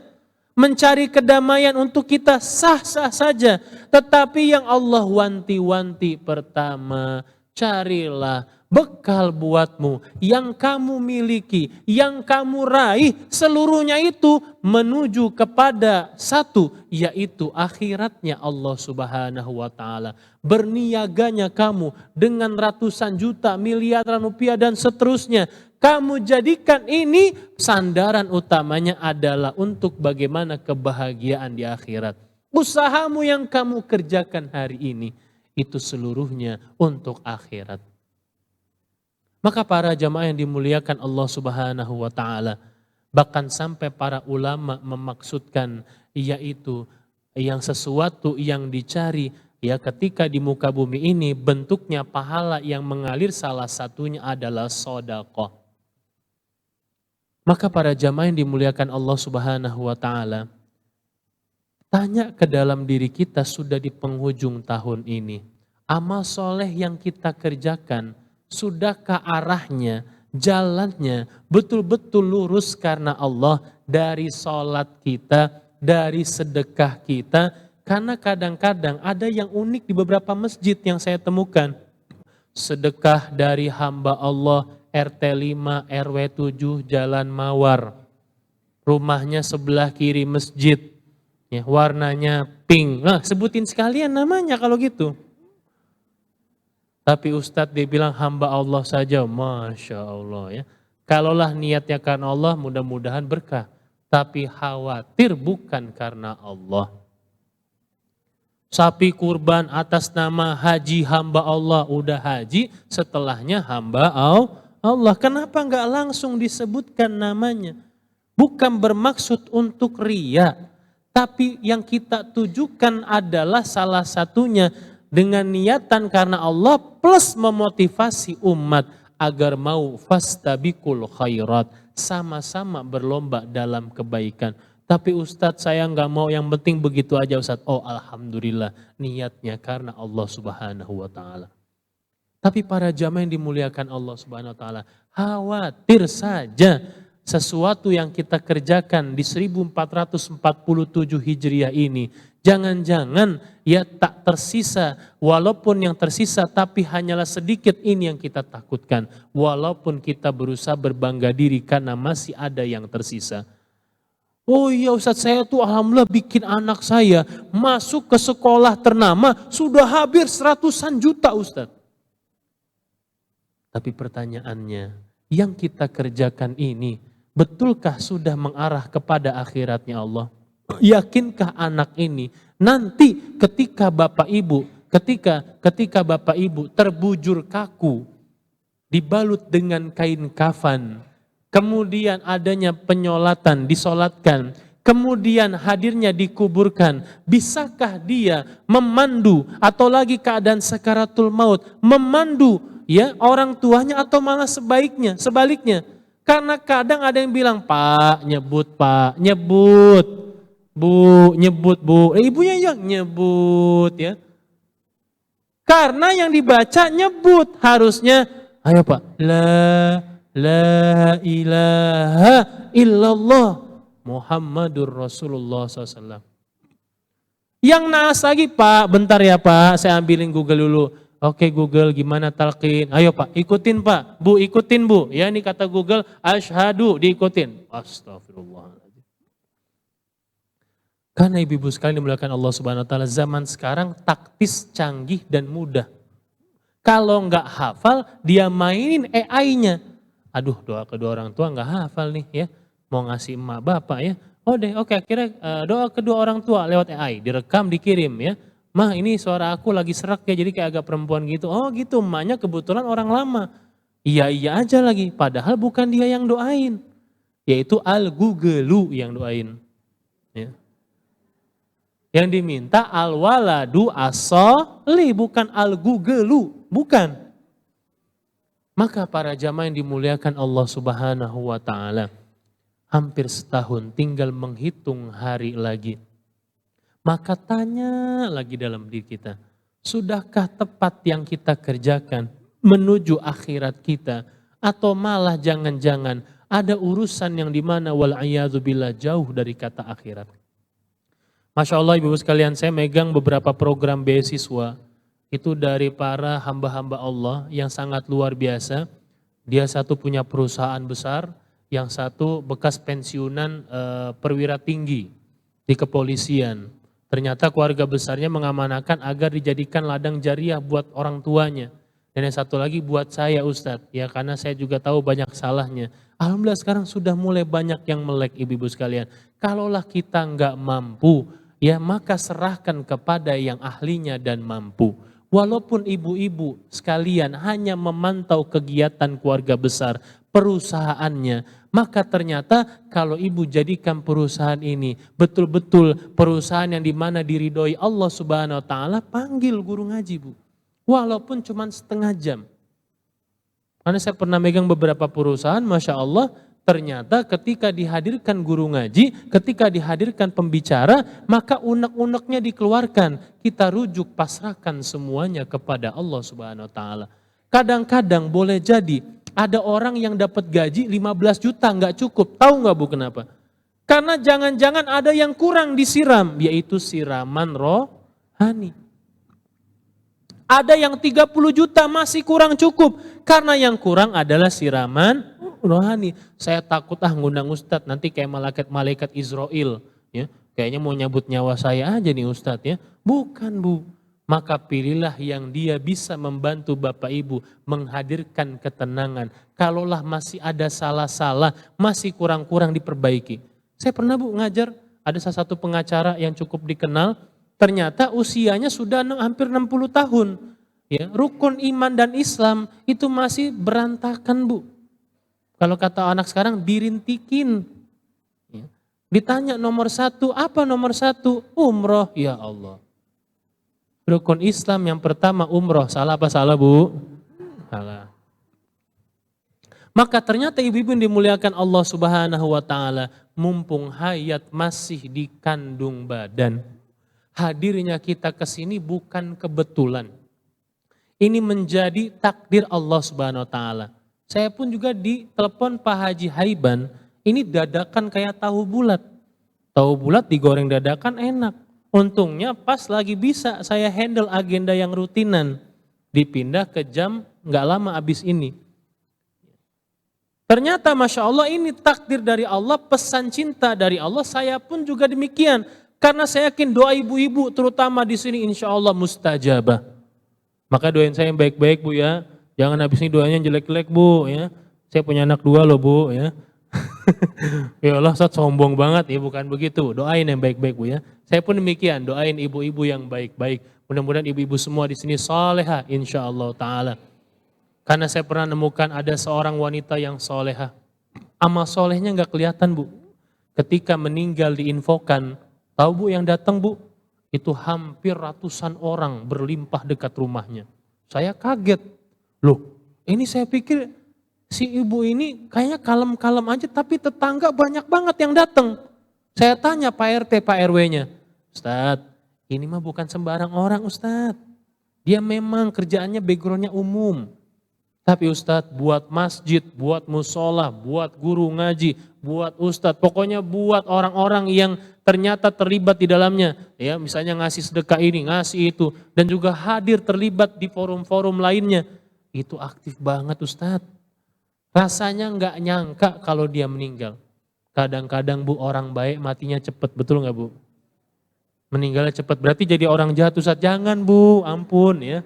Mencari kedamaian untuk kita, sah-sah saja. Tetapi yang Allah wanti-wanti pertama, carilah bekal buatmu yang kamu miliki, yang kamu raih, seluruhnya itu menuju kepada satu, yaitu akhiratnya Allah Subhanahu wa taala. Berniaganya kamu dengan ratusan juta, miliaran rupiah dan seterusnya. Kamu jadikan ini sandaran utamanya adalah untuk bagaimana kebahagiaan di akhirat. Usahamu yang kamu kerjakan hari ini itu seluruhnya untuk akhirat. Maka para jamaah yang dimuliakan Allah Subhanahu wa taala, bahkan sampai para ulama memaksudkan yaitu yang sesuatu yang dicari ya ketika di muka bumi ini bentuknya pahala yang mengalir, salah satunya adalah sedekah. Maka para jamaah yang dimuliakan Allah Subhanahu wa taala, tanya ke dalam diri kita sudah di penghujung tahun ini, amal soleh yang kita kerjakan sudahkah arahnya, jalannya betul-betul lurus karena Allah, dari sholat kita, dari sedekah kita. Karena kadang-kadang ada yang unik di beberapa masjid yang saya temukan. Sedekah dari hamba Allah RT 5 RW 7 Jalan Mawar. Rumahnya sebelah kiri masjid. Ya, warnanya pink. Nah, sebutin sekalian namanya kalau gitu. Tapi Ustadz dia bilang hamba Allah saja, Masya Allah ya. Kalaulah niatnya karena Allah mudah-mudahan berkah. tapi khawatir bukan karena Allah. Sapi kurban atas nama haji hamba Allah, udah haji, setelahnya hamba Allah. Kenapa enggak langsung disebutkan namanya? Bukan bermaksud untuk riya, tapi yang kita tujukan adalah salah satunya dengan niatan karena Allah plus memotivasi umat agar mau fastabiqul khairat, sama-sama berlomba dalam kebaikan. Tapi Ustadz saya nggak mau, yang penting begitu aja Ustadz. Oh alhamdulillah niatnya karena Allah subhanahu wa ta'ala. Tapi para jamaah yang dimuliakan Allah subhanahu wa ta'ala, khawatir saja sesuatu yang kita kerjakan di 1447 Hijriah ini, jangan-jangan ya tak tersisa, walaupun yang tersisa tapi hanyalah sedikit, ini yang kita takutkan. Walaupun kita berusaha berbangga diri karena masih ada yang tersisa. Oh iya Ustadz, saya tuh alhamdulillah bikin anak saya masuk ke sekolah ternama, sudah hampir ratusan juta Ustadz. Tapi pertanyaannya, yang kita kerjakan ini, betulkah sudah mengarah kepada akhiratnya Allah? Yakinkah anak ini nanti ketika Bapak Ibu, ketika Bapak Ibu terbujur kaku, dibalut dengan kain kafan, kemudian adanya penyolatan, disolatkan, kemudian hadirnya dikuburkan, bisakah dia memandu atau lagi keadaan sakaratul maut, memandu ya orang tuanya atau malah sebaliknya? Karena kadang ada yang bilang, Pak nyebut, Bu nyebut, Bu. Ibunya yang nyebut ya. Karena yang dibaca nyebut, harusnya ayo Pak, La ilaha illallah Muhammadur Rasulullah SAW. Yang naas lagi, Pak, bentar ya Pak, saya ambilin Google dulu. Oke Google, gimana talqin? Ayo Pak, ikutin Pak. Bu, ikutin Bu. Ya ini kata Google, asyhadu, diikutin. Astagfirullahaladzim. Karena ibu-ibu sekalian dimuliakan Allah Subhanahu wa taala, zaman sekarang taktis, canggih dan mudah. Kalau enggak hafal, dia mainin AI-nya. Aduh, doa kedua orang tua enggak hafal nih ya. Mau ngasih emak bapak ya. Oh deh, oke, akhirnya doa kedua orang tua lewat AI, direkam, dikirim ya. Mah ini suara aku lagi serak ya, jadi kayak agak perempuan gitu. Oh gitu, emaknya kebetulan orang lama. Iya aja lagi, padahal bukan dia yang doain. Yaitu Al-Googleu yang doain. Ya. Yang diminta Al-Waladu As-Sholih, bukan Al-Googleu, bukan. Maka para jamaah yang dimuliakan Allah Subhanahu wa ta'ala, hampir setahun tinggal menghitung hari lagi. Maka tanya lagi dalam diri kita, sudahkah tepat yang kita kerjakan menuju akhirat kita? Atau malah jangan-jangan ada urusan yang dimana wal'iyadzubillah jauh dari kata akhirat. Masya Allah ibu sekalian, saya megang beberapa program beasiswa. Itu dari para hamba-hamba Allah yang sangat luar biasa. Dia satu punya perusahaan besar, yang satu bekas pensiunan perwira tinggi di kepolisian. Ternyata keluarga besarnya mengamanakan agar dijadikan ladang jariah buat orang tuanya. Dan yang satu lagi buat saya Ustadz, ya karena saya juga tahu banyak salahnya. Alhamdulillah sekarang sudah mulai banyak yang melek ibu-ibu sekalian. Kalaulah kita nggak mampu, ya maka serahkan kepada yang ahlinya dan mampu. Walaupun ibu-ibu sekalian hanya memantau kegiatan keluarga besar, perusahaannya, maka ternyata kalau ibu jadikan perusahaan ini betul-betul perusahaan yang dimana diridhoi Allah Subhanahu wa ta'ala, panggil guru ngaji Bu. Walaupun cuma setengah jam. Karena saya pernah megang beberapa perusahaan, Masya Allah, ternyata ketika dihadirkan guru ngaji, ketika dihadirkan pembicara, maka unek-uneknya dikeluarkan. Kita rujuk, pasrahkan semuanya kepada Allah Subhanahu wa ta'ala. Kadang-kadang boleh jadi ada orang yang dapat gaji 15 juta nggak cukup. Tahu nggak Bu kenapa? Karena jangan-jangan ada yang kurang disiram, yaitu siraman rohani. Ada yang 30 juta masih kurang cukup, karena yang kurang adalah siraman rohani. Saya takut ngundang Ustadz, nanti kayak malaikat Israel. Ya, kayaknya mau nyabut nyawa saya aja nih Ustadz ya. Bukan Bu. Maka pilihlah yang dia bisa membantu Bapak Ibu menghadirkan ketenangan. Kalaulah masih ada salah-salah, masih kurang-kurang diperbaiki. Saya pernah Bu ngajar, ada salah satu pengacara yang cukup dikenal, ternyata usianya sudah hampir 60 tahun. Ya, rukun iman dan Islam itu masih berantakan Bu. Kalau kata anak sekarang dirintikin. Ya. Ditanya nomor satu, apa nomor satu? Umroh, ya Allah. Rukun Islam yang pertama umroh, salah apa salah Bu? Salah. Maka ternyata ibu-ibu yang dimuliakan Allah Subhanahu wa taala, mumpung hayat masih di kandung badan, hadirnya kita ke sini bukan kebetulan. Ini menjadi takdir Allah Subhanahu wa taala. Saya pun juga ditelepon Pak Haji Haiban, ini dadakan kayak tahu bulat. Tahu bulat digoreng dadakan enak. Untungnya pas lagi bisa saya handle agenda yang rutinan. Dipindah ke jam nggak lama abis ini. Ternyata Masya Allah ini takdir dari Allah, pesan cinta dari Allah, saya pun juga demikian. Karena saya yakin doa ibu-ibu terutama di sini insya Allah mustajabah. Maka doain saya yang baik-baik Bu ya, jangan habis ini doanya jelek-jelek Bu ya. Saya punya anak 2 loh Bu ya. Ya Allah Ustaz sombong banget ya, bukan begitu. Doain yang baik-baik Bu ya. Saya pun demikian, doain ibu-ibu yang baik-baik. Mudah-mudahan ibu-ibu semua di sini salehah insya Allah Ta'ala. Karena saya pernah nemukan ada seorang wanita yang solehah. Amal solehnya nggak kelihatan Bu. Ketika meninggal diinfokan, tahu Bu yang datang Bu? Itu hampir ratusan orang berlimpah dekat rumahnya. Saya kaget. Loh ini saya pikir si ibu ini kayaknya kalem-kalem aja, tapi tetangga banyak banget yang datang. Saya tanya Pak RT, Pak RW-nya. Ustadz, ini mah bukan sembarang orang Ustadz. Dia memang kerjaannya backgroundnya umum. Tapi Ustadz buat masjid, buat musola, buat guru ngaji, buat Ustadz, pokoknya buat orang-orang yang ternyata terlibat di dalamnya. Ya, misalnya ngasih sedekah ini, ngasih itu, dan juga hadir terlibat di forum-forum lainnya. Itu aktif banget Ustadz. Rasanya nggak nyangka kalau dia meninggal. Kadang-kadang Bu orang baik matinya cepat, betul nggak Bu? Meninggalnya cepat, berarti jadi orang jahat Ustadz. Jangan Bu, ampun ya.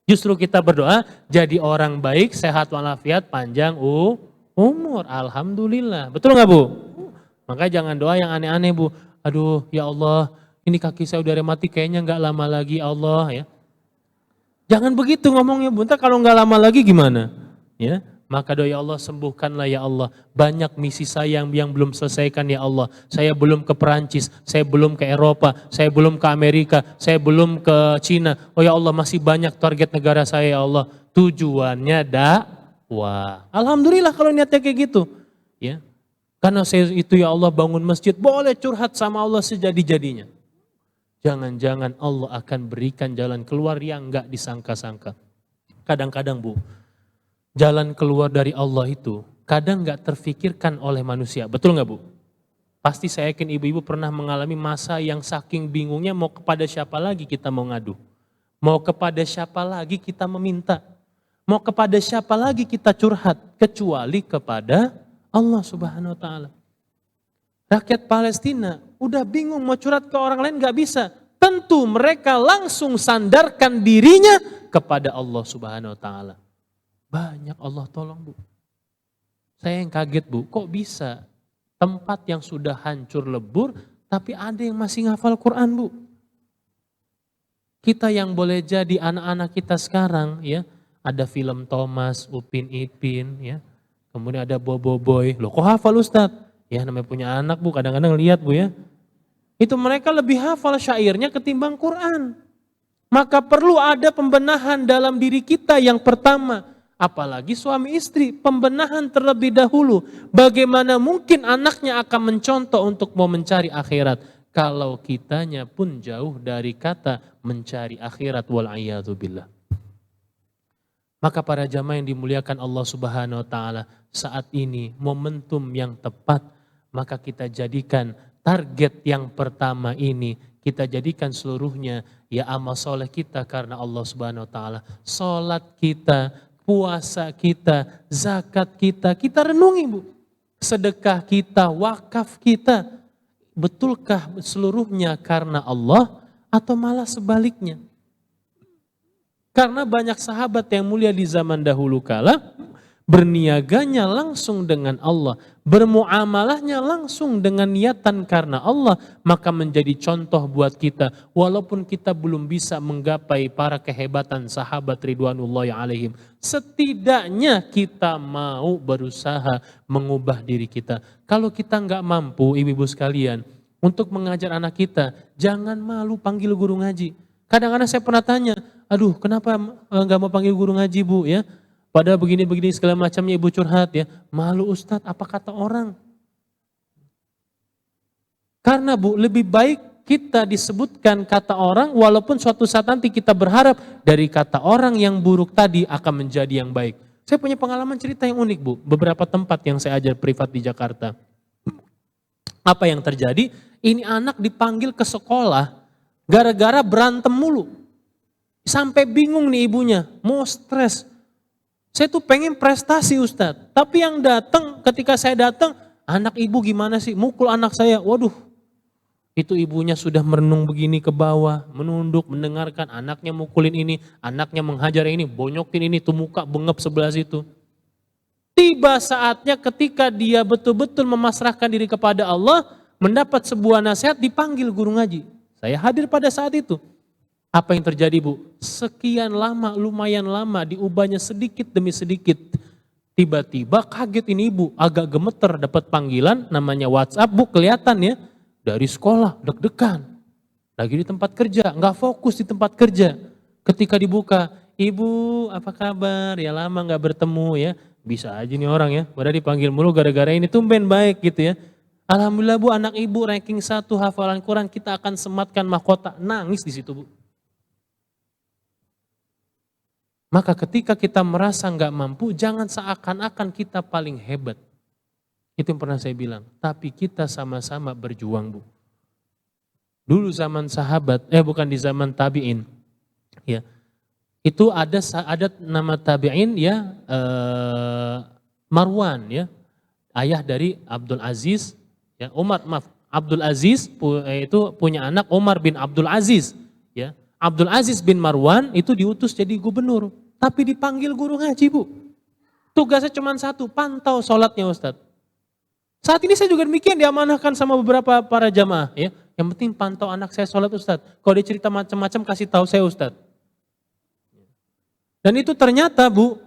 Justru kita berdoa jadi orang baik, sehat walafiat, panjang umur. Alhamdulillah. Betul nggak Bu? Maka jangan doa yang aneh-aneh Bu. Aduh ya Allah, ini kaki saya udah rematik kayaknya nggak lama lagi Allah ya. Jangan begitu ngomongnya Bu. Ntar kalau nggak lama lagi gimana? Ya. Maka doa ya Allah sembuhkanlah ya Allah. Banyak misi saya yang belum selesaikan ya Allah. Saya belum ke Perancis, saya belum ke Eropa, saya belum ke Amerika, saya belum ke Cina. Oh ya Allah masih banyak target negara saya ya Allah. Tujuannya dakwah. Alhamdulillah kalau niatnya kayak gitu. Ya. Karena saya itu ya Allah bangun masjid, boleh curhat sama Allah sejadi-jadinya. Jangan-jangan Allah akan berikan jalan keluar yang enggak disangka-sangka. Kadang-kadang Bu, jalan keluar dari Allah itu kadang nggak terfikirkan oleh manusia. Betul nggak Bu? Pasti saya yakin ibu-ibu pernah mengalami masa yang saking bingungnya mau kepada siapa lagi kita mau ngadu. Mau kepada siapa lagi kita meminta. Mau kepada siapa lagi kita curhat. Kecuali kepada Allah Subhanahu wa ta'ala. Rakyat Palestina udah bingung mau curhat ke orang lain nggak bisa. Tentu mereka langsung sandarkan dirinya kepada Allah Subhanahu wa ta'ala. Banyak Allah tolong Bu. Saya yang kaget Bu, kok bisa tempat yang sudah hancur lebur tapi ada yang masih ngafal Quran Bu. Kita yang boleh jadi anak-anak kita sekarang ya, ada film Thomas, Upin Ipin ya. Kemudian ada Bobo Boy. Loh kok hafal Ustadz? Ya namanya punya anak Bu, kadang-kadang lihat Bu ya. Itu mereka lebih hafal syairnya ketimbang Quran. Maka perlu ada pembenahan dalam diri kita yang pertama. Apalagi suami istri, pembenahan terlebih dahulu. Bagaimana mungkin anaknya akan mencontoh untuk mau mencari akhirat. Kalau kitanya pun jauh dari kata mencari akhirat wal'iyadzubillah. Maka para jamaah yang dimuliakan Allah Subhanahu wa ta'ala, saat ini momentum yang tepat, maka kita jadikan target yang pertama ini, kita jadikan seluruhnya ya amal soleh kita karena Allah Subhanahu wa ta'ala. Salat kita, puasa kita, zakat kita renungi Bu. Sedekah kita, wakaf kita, betulkah seluruhnya karena Allah atau malah sebaliknya? Karena banyak sahabat yang mulia di zaman dahulu kala berniaganya langsung dengan Allah, bermuamalahnya langsung dengan niatan karena Allah, maka menjadi contoh buat kita. Walaupun kita belum bisa menggapai para kehebatan sahabat ridwanullahi alaihim, setidaknya kita mau berusaha mengubah diri kita. Kalau kita nggak mampu, ibu-ibu sekalian, untuk mengajar anak kita, jangan malu panggil guru ngaji. Kadang-kadang saya pernah tanya, aduh kenapa nggak mau panggil guru ngaji bu ya? Padahal begini-begini segala macamnya ibu curhat ya. Malu Ustadz, apa kata orang? Karena bu, lebih baik kita disebutkan kata orang walaupun suatu saat nanti kita berharap dari kata orang yang buruk tadi akan menjadi yang baik. Saya punya pengalaman cerita yang unik bu. Beberapa tempat yang saya ajar privat di Jakarta. Apa yang terjadi? Ini anak dipanggil ke sekolah gara-gara berantem mulu. Sampai bingung nih ibunya, mau stres. Saya tuh pengen prestasi Ustadz, tapi yang datang ketika saya datang, anak ibu gimana sih, mukul anak saya, waduh. Itu ibunya sudah merenung begini ke bawah, menunduk, mendengarkan anaknya mukulin ini, anaknya menghajar ini, bonyokin ini, tuh muka bengep sebelah situ. Tiba saatnya ketika dia betul-betul memasrahkan diri kepada Allah, mendapat sebuah nasihat, dipanggil guru ngaji. Saya hadir pada saat itu. Apa yang terjadi bu? Sekian lama, lumayan lama, diubahnya sedikit demi sedikit. Tiba-tiba kaget ini ibu, agak gemeter dapat panggilan namanya WhatsApp, bu kelihatan ya. Dari sekolah, deg-degan. Lagi di tempat kerja, nggak fokus di tempat kerja. Ketika dibuka, ibu apa kabar? Ya lama nggak bertemu ya. Bisa aja nih orang ya, padahal dipanggil mulu gara-gara ini tumben baik gitu ya. Alhamdulillah bu, anak ibu ranking 1 hafalan Quran, kita akan sematkan mahkota. Nangis di situ bu. Maka ketika kita merasa nggak mampu, jangan seakan-akan kita paling hebat. Itu yang pernah saya bilang. Tapi kita sama-sama berjuang bu. Dulu zaman sahabat, bukan di zaman tabi'in. Ya, itu ada nama tabi'in ya, Marwan ya, ayah dari Abdul Aziz. Ya, Abdul Aziz itu punya anak Umar bin Abdul Aziz. Ya. Abdul Aziz bin Marwan itu diutus jadi gubernur. Tapi dipanggil guru ngaji bu. Tugasnya cuma satu, pantau sholatnya Ustadz. Saat ini saya juga demikian diamanahkan sama beberapa para jamaah. Ya. Yang penting pantau anak saya sholat Ustadz. Kalau dia cerita macam-macam kasih tahu saya Ustadz. Dan itu ternyata bu,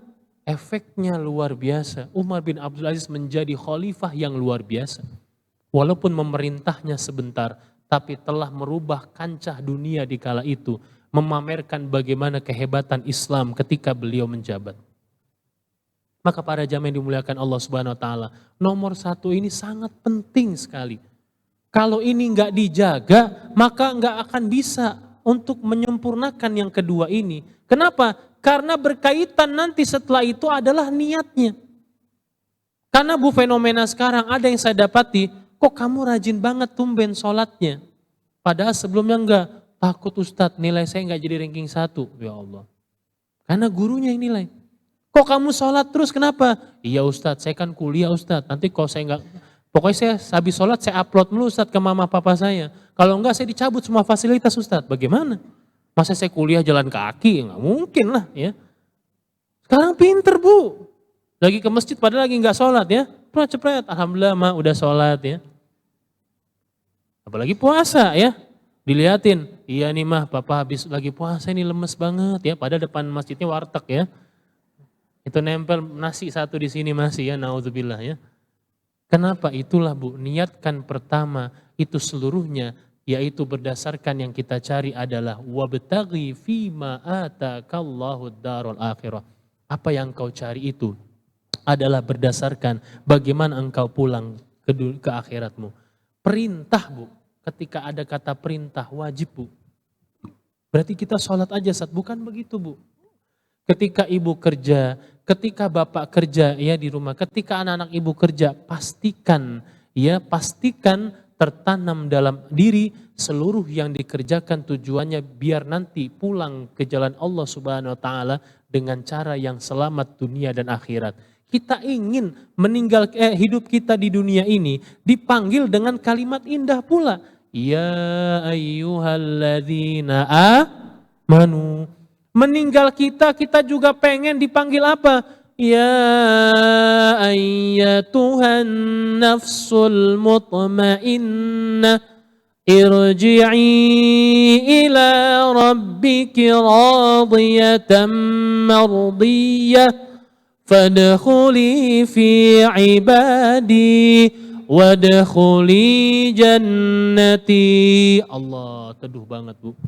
efeknya luar biasa. Umar bin Abdul Aziz menjadi khalifah yang luar biasa. Walaupun memerintahnya sebentar, tapi telah merubah kancah dunia di kala itu, memamerkan bagaimana kehebatan Islam ketika beliau menjabat. Maka para jamaah yang dimuliakan Allah Subhanahu wa taala, nomor 1 ini sangat penting sekali. Kalau ini enggak dijaga, maka enggak akan bisa untuk menyempurnakan yang kedua ini. Kenapa? Karena berkaitan nanti setelah itu adalah niatnya. Karena bu, fenomena sekarang ada yang saya dapati, kok kamu rajin banget tumben sholatnya. Padahal sebelumnya enggak, takut Ustadz nilai saya enggak jadi ranking 1. Ya Allah. Karena gurunya yang nilai. Kok kamu sholat terus kenapa? Iya Ustadz, saya kan kuliah Ustadz. Nanti kalau saya enggak, pokoknya saya habis sholat saya upload dulu Ustadz ke mama papa saya. Kalau enggak saya dicabut semua fasilitas Ustadz. Bagaimana? Masa saya kuliah jalan kaki? Enggak mungkin lah ya. Sekarang pinter bu. Lagi ke masjid padahal lagi enggak sholat ya. Cepret, alhamdulillah mah udah sholat ya. Apalagi puasa ya, dilihatin, iya nih mah papa habis lagi puasa ini lemes banget ya, padahal depan masjidnya warteg ya. Itu nempel nasi satu di sini masih ya, naudzubillah ya. Kenapa? Itulah bu, niatkan pertama itu seluruhnya, yaitu berdasarkan yang kita cari adalah wabtaghi fima atakallahu darul akhirah. Apa yang kau cari itu adalah berdasarkan bagaimana engkau pulang ke akhiratmu. Perintah bu, ketika ada kata perintah wajib bu. Berarti kita sholat aja saat, bukan begitu bu. Ketika ibu kerja, ketika bapak kerja ya di rumah, ketika anak-anak ibu kerja, pastikan tertanam dalam diri seluruh yang dikerjakan tujuannya biar nanti pulang ke jalan Allah Subhanahu wa taala dengan cara yang selamat dunia dan akhirat. Kita ingin hidup kita di dunia ini dipanggil dengan kalimat indah pula. Ya ayyuhalladzina amanu. Meninggal kita juga pengen dipanggil apa? Ya ayyatuhan nafsul mutmainnah irji'i ila rabbiki radiyatan mardiyah fadkhuli fi ibadi wadkhuli jannati. Allah, teduh banget Bu.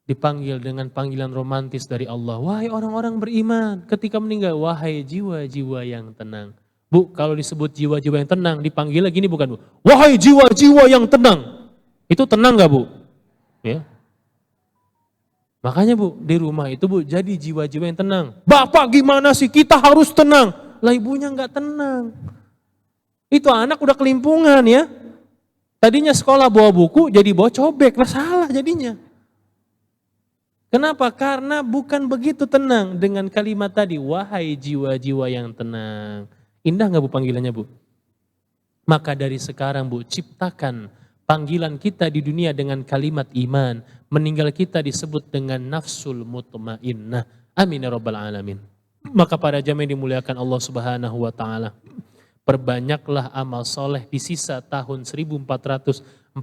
Dipanggil dengan panggilan romantis dari Allah. Wahai orang-orang beriman, ketika meninggal, wahai jiwa-jiwa yang tenang. Bu, kalau disebut jiwa-jiwa yang tenang, dipanggil lagi ini bukan Bu. Wahai jiwa-jiwa yang tenang. Itu tenang gak Bu? Ya. Makanya Bu, di rumah itu Bu, jadi jiwa-jiwa yang tenang. Bapak gimana sih, kita harus tenang. Lah ibunya gak tenang. Itu anak udah kelimpungan ya. Tadinya sekolah bawa buku, jadi bawa cobek. Lah salah jadinya. Kenapa? Karena bukan begitu tenang dengan kalimat tadi. Wahai jiwa-jiwa yang tenang. Indah gak Bu panggilannya Bu? Maka dari sekarang Bu, ciptakan panggilan kita di dunia dengan kalimat iman. Meninggal kita disebut dengan nafsul mutmainnah. Amin ya rabbal alamin. Maka para jamaah dimuliakan Allah Subhanahu wa taala. Perbanyaklah amal soleh di sisa tahun 1447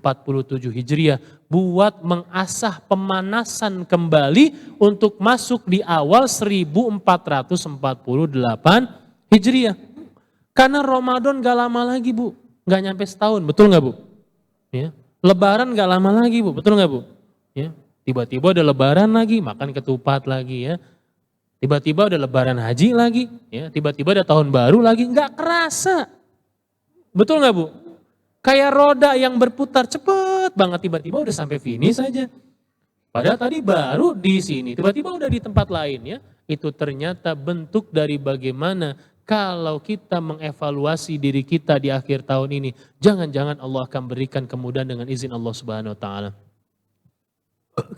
Hijriah buat mengasah pemanasan kembali untuk masuk di awal 1448 Hijriah. Karena Ramadan gak lama lagi Bu, gak nyampe setahun, betul gak Bu? Ya. Lebaran gak lama lagi Bu, betul gak Bu? Ya. Tiba-tiba ada lebaran lagi, makan ketupat lagi ya. Tiba-tiba ada lebaran haji lagi, ya. Tiba-tiba ada tahun baru lagi, nggak kerasa. Betul nggak Bu? Kayak roda yang berputar cepet banget, tiba-tiba udah sampai finish saja. Padahal tadi baru di sini, tiba-tiba udah di tempat lain ya. Itu ternyata bentuk dari bagaimana kalau kita mengevaluasi diri kita di akhir tahun ini, jangan-jangan Allah akan berikan kemudahan dengan izin Allah Subhanahu wa taala.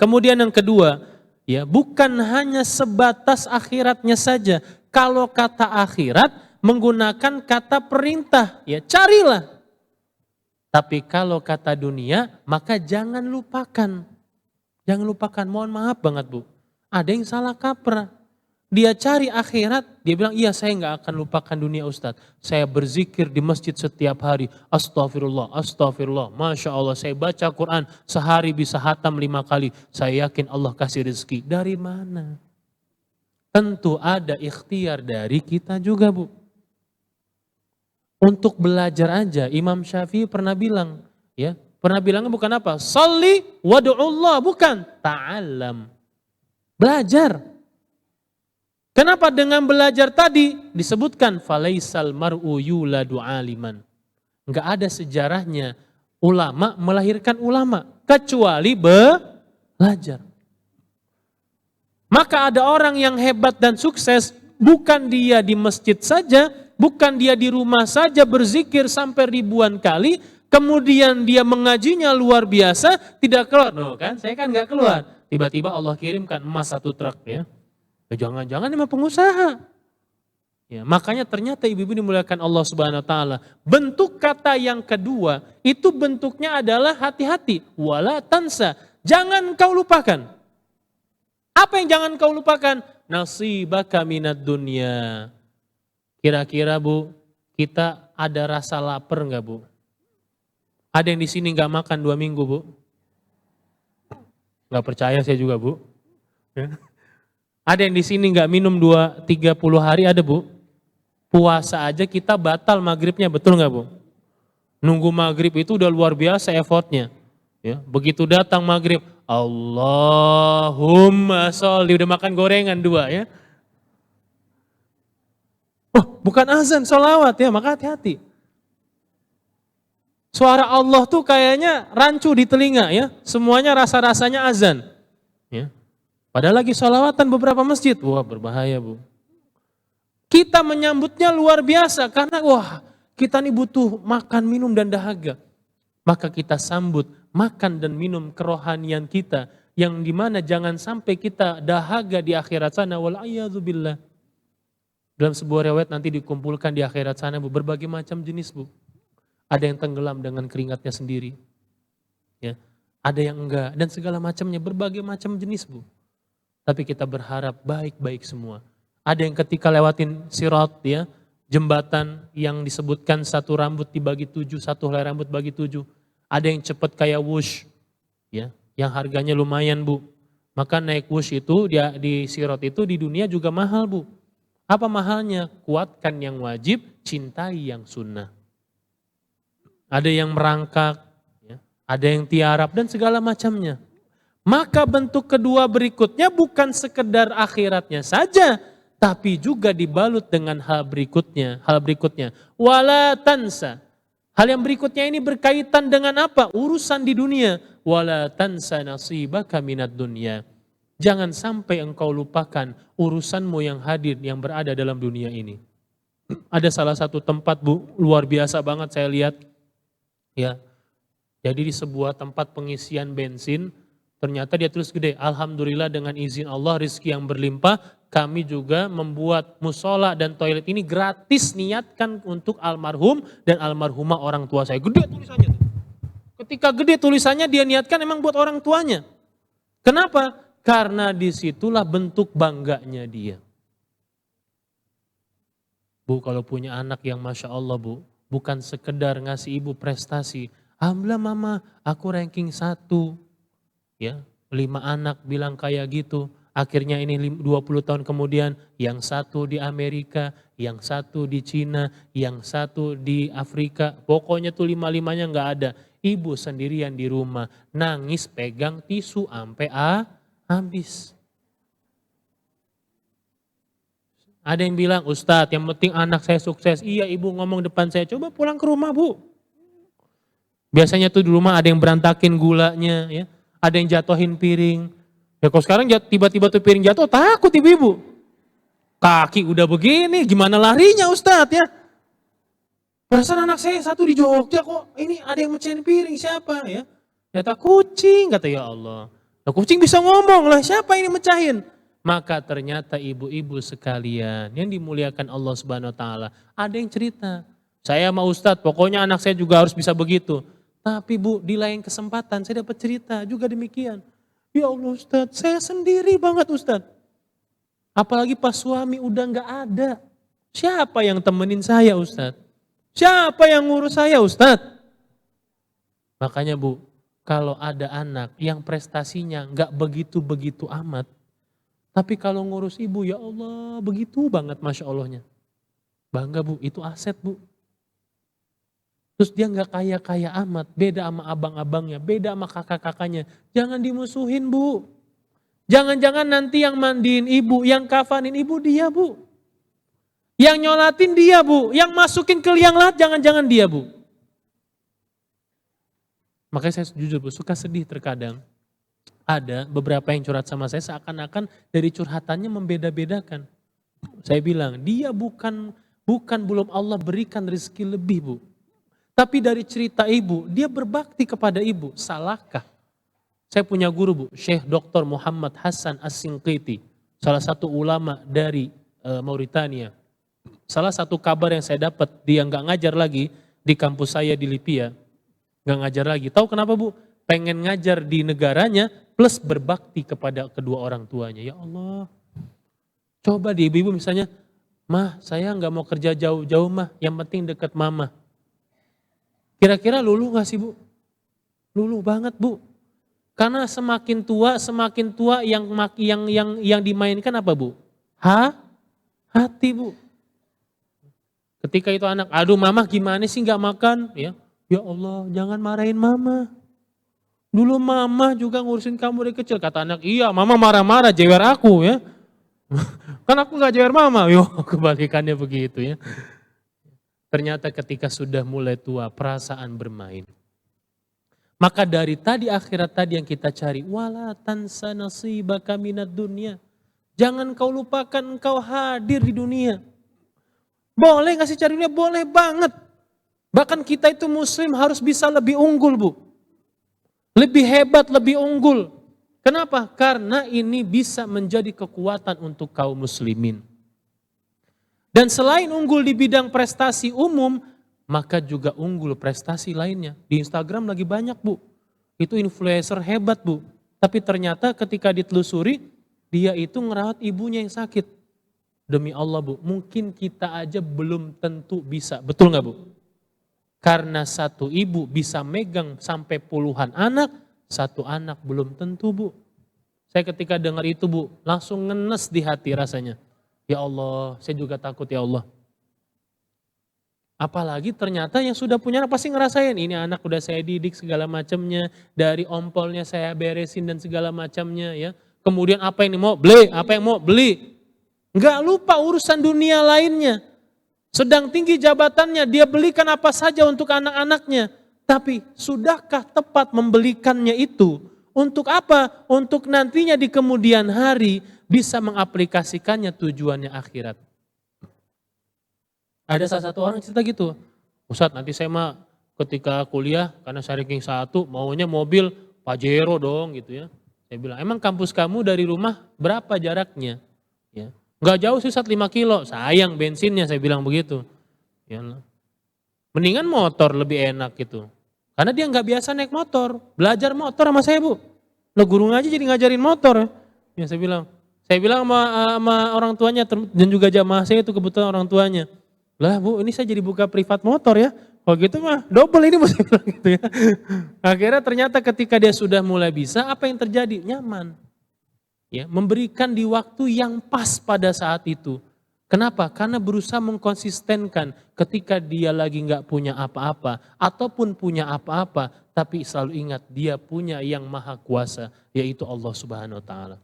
Kemudian yang kedua, ya, bukan hanya sebatas akhiratnya saja. Kalau kata akhirat menggunakan kata perintah, ya carilah. Tapi kalau kata dunia, maka jangan lupakan. Jangan lupakan, mohon maaf banget Bu. Ada yang salah kaprah. Dia cari akhirat, dia bilang, iya saya nggak akan lupakan dunia Ustadz. Saya berzikir di masjid setiap hari. Astagfirullah, astagfirullah. Masya Allah, saya baca Quran sehari bisa hatam 5 kali. Saya yakin Allah kasih rezeki. Dari mana? Tentu ada ikhtiar dari kita juga Bu. Untuk belajar aja, Imam Syafi'i pernah bilang, ya, pernah bilangnya bukan apa? Sholli wadu'ullah, bukan. Ta'alam. Belajar. Kenapa dengan belajar tadi disebutkan falaisal mar'u yuladu aliman. Enggak ada sejarahnya ulama melahirkan ulama kecuali belajar. Maka ada orang yang hebat dan sukses bukan dia di masjid saja, bukan dia di rumah saja berzikir sampai ribuan kali, kemudian dia mengajinya luar biasa, tidak keluar. No, kan? Saya kan enggak keluar. Tiba-tiba Allah kirimkan emas 1 truk ya. Jangan-jangan emang pengusaha. Ya, makanya ternyata ibu-ibu dimuliakan Allah Subhanahu wa taala. Bentuk kata yang kedua itu bentuknya adalah hati-hati, wala tansa. Jangan kau lupakan. Apa yang jangan kau lupakan? Nasibaka minad dunya. Kira-kira Bu, kita ada rasa lapar enggak Bu? Ada yang di sini enggak makan 2 minggu Bu? Enggak percaya saya juga Bu. Ya. Ada yang di sini nggak minum 2-30 hari ada Bu? Puasa aja kita batal maghribnya, betul nggak Bu? Nunggu maghrib itu udah luar biasa effortnya. Ya, begitu datang maghrib, Allahumma sholli, udah makan gorengan 2 ya. Oh bukan azan, sholawat ya, maka hati-hati. Suara Allah tuh kayaknya rancu di telinga ya, semuanya rasa-rasanya azan. Ya. Padahal lagi sholawatan beberapa masjid, wah berbahaya Bu. Kita menyambutnya luar biasa karena wah kita nih butuh makan, minum dan dahaga. Maka kita sambut makan dan minum kerohanian kita yang dimana jangan sampai kita dahaga di akhirat sana. Wal'iyadzubillah. Dalam sebuah riwayat nanti dikumpulkan di akhirat sana Bu, berbagai macam jenis Bu. Ada yang tenggelam dengan keringatnya sendiri. Ya, ada yang enggak dan segala macamnya, berbagai macam jenis Bu. Tapi kita berharap baik-baik semua. Ada yang ketika lewatin sirat ya, jembatan yang disebutkan satu rambut dibagi 7, satu helai rambut bagi 7. Ada yang cepat kayak wush, ya, yang harganya lumayan Bu. Maka naik wush itu di sirat itu di dunia juga mahal Bu. Apa mahalnya? Kuatkan yang wajib, cintai yang sunnah. Ada yang merangkak, ya, ada yang tiarap dan segala macamnya. Maka bentuk kedua berikutnya bukan sekedar akhiratnya saja, tapi juga dibalut dengan hal berikutnya. Wala tansa. Hal yang berikutnya ini berkaitan dengan apa? Urusan di dunia. Wala tansa nasibaka minad dunya. Jangan sampai engkau lupakan urusanmu yang hadir, yang berada dalam dunia ini. Ada salah satu tempat Bu, luar biasa banget saya lihat. Ya, jadi di sebuah tempat pengisian bensin, ternyata dia tulis gede, Alhamdulillah dengan izin Allah rezeki yang berlimpah, kami juga membuat musola dan toilet ini gratis niatkan untuk almarhum dan almarhumah orang tua saya. Gede tulisannya tuh. Ketika gede tulisannya dia niatkan emang buat orang tuanya. Kenapa? Karena disitulah bentuk bangganya dia. Bu, kalau punya anak yang Masya Allah Bu, bukan sekedar ngasih ibu prestasi. Alhamdulillah mama, aku ranking 1. Ya, 5 anak bilang kayak gitu. Akhirnya ini 20 tahun kemudian, yang 1 di Amerika, yang 1 di Cina, yang 1 di Afrika. Pokoknya tuh 5-5-nya gak ada. Ibu sendirian di rumah, nangis pegang tisu sampai habis. Ada yang bilang, Ustadz yang penting anak saya sukses. Iya ibu ngomong depan saya, coba pulang ke rumah Bu. Biasanya tuh di rumah ada yang berantakin gulanya, ya, ada yang jatuhin piring. Ya kalau sekarang tiba-tiba tuh piring jatuh, takut ibu-ibu. Kaki udah begini, gimana larinya Ustadz ya. Perasaan anak saya 1 di Jogja kok, ini ada yang mecahin piring, siapa ya. Ternyata kucing, kata ya Allah. Nah, kucing bisa ngomong lah, siapa ini mecahin? Maka ternyata ibu-ibu sekalian yang dimuliakan Allah Subhanahu wa taala, ada yang cerita, saya sama Ustadz, pokoknya anak saya juga harus bisa begitu. Tapi Bu, di lain kesempatan saya dapat cerita juga demikian. Ya Allah Ustadz, saya sendiri banget Ustadz. Apalagi pas suami udah gak ada. Siapa yang temenin saya Ustadz? Siapa yang ngurus saya Ustadz? Makanya Bu, kalau ada anak yang prestasinya gak begitu-begitu amat, tapi kalau ngurus ibu, ya Allah, begitu banget Masya Allahnya. Bangga Bu, itu aset Bu. Terus dia gak kaya-kaya amat, beda sama abang-abangnya, beda sama kakak-kakaknya. Jangan dimusuhin Bu. Jangan-jangan nanti yang mandiin ibu, yang kafanin ibu dia Bu. Yang nyolatin dia Bu, yang masukin ke liang lahat jangan-jangan dia Bu. Makanya saya jujur Bu, suka sedih terkadang. Ada beberapa yang curhat sama saya seakan-akan dari curhatannya membeda-bedakan. Saya bilang, dia bukan belum Allah berikan rezeki lebih Bu. Tapi dari cerita ibu, dia berbakti kepada ibu. Salahkah? Saya punya guru Bu, Syekh Dr. Muhammad Hasan As-Sinqiti. Salah satu ulama dari Mauritania. Salah satu kabar yang saya dapat, dia nggak ngajar lagi di kampus saya di Lipia. Nggak ngajar lagi. Tahu kenapa Bu? Pengen ngajar di negaranya plus berbakti kepada kedua orang tuanya. Ya Allah. Coba di ibu-ibu misalnya, Mah saya nggak mau kerja jauh-jauh mah, yang penting deket mama. Kira-kira luluh gak sih Bu? Luluh banget Bu. Karena semakin tua yang dimainkan apa Bu? Hati Bu. Ketika itu anak, aduh mama gimana sih gak makan? Ya Allah jangan marahin mama. Dulu mama juga ngurusin kamu dari kecil. Kata anak, iya mama marah-marah jewer aku ya. Kan aku gak jewer mama. Yo kebalikannya begitu ya. Ternyata ketika sudah mulai tua perasaan bermain. Maka dari tadi akhirat tadi yang kita cari. Wala tansa nasibaka minad dunya. Jangan kau lupakan engkau hadir di dunia. Boleh gak sih cari dunia? Boleh banget. Bahkan kita itu muslim harus bisa lebih unggul Bu. Lebih hebat, lebih unggul. Kenapa? Karena ini bisa menjadi kekuatan untuk kaum muslimin. Dan selain unggul di bidang prestasi umum, maka juga unggul prestasi lainnya. Di Instagram lagi banyak Bu. Itu influencer hebat Bu. Tapi ternyata ketika ditelusuri, dia itu ngerawat ibunya yang sakit. demi Allah Bu, mungkin kita aja belum tentu bisa. Betul nggak Bu? Karena satu ibu bisa megang sampai puluhan anak, satu anak belum tentu Bu. Saya ketika dengar itu Bu, langsung ngenes di hati rasanya. Ya Allah, saya juga takut ya Allah. Apalagi ternyata yang sudah punya anak pasti ngerasain, ini anak udah saya didik segala macamnya, dari ompolnya saya beresin dan segala macamnya ya. Kemudian apa yang mau beli, apa yang mau beli. Enggak lupa urusan dunia lainnya. Sedang tinggi jabatannya, dia belikan apa saja untuk anak-anaknya. Tapi sudahkah tepat membelikannya itu? Untuk apa? Untuk nantinya di kemudian hari bisa mengaplikasikannya tujuannya akhirat. Ada salah satu orang cerita gitu. Ustadz nanti saya mah ketika kuliah karena saya ranking 1 maunya mobil Pajero dong gitu ya. Saya bilang emang kampus kamu dari rumah berapa jaraknya? Ya. Nggak jauh sih 5 kilo, sayang bensinnya saya bilang begitu. Ya. Mendingan motor lebih enak gitu. Karena dia nggak biasa naik motor, belajar motor sama saya Bu. Lo guru ngaji jadi ngajarin motor. Ya saya bilang sama orang tuanya dan juga jamaah saya itu kebetulan orang tuanya. Lah Bu ini saya jadi buka privat motor ya. Kalau gitu mah double ini saya bilang gitu ya. Akhirnya ternyata ketika dia sudah mulai bisa apa yang terjadi? Nyaman. Ya, memberikan di waktu yang pas pada saat itu. Kenapa? Karena berusaha mengkonsistenkan ketika dia lagi nggak punya apa-apa ataupun punya apa-apa, tapi selalu ingat dia punya yang maha kuasa, yaitu Allah Subhanahu wa taala.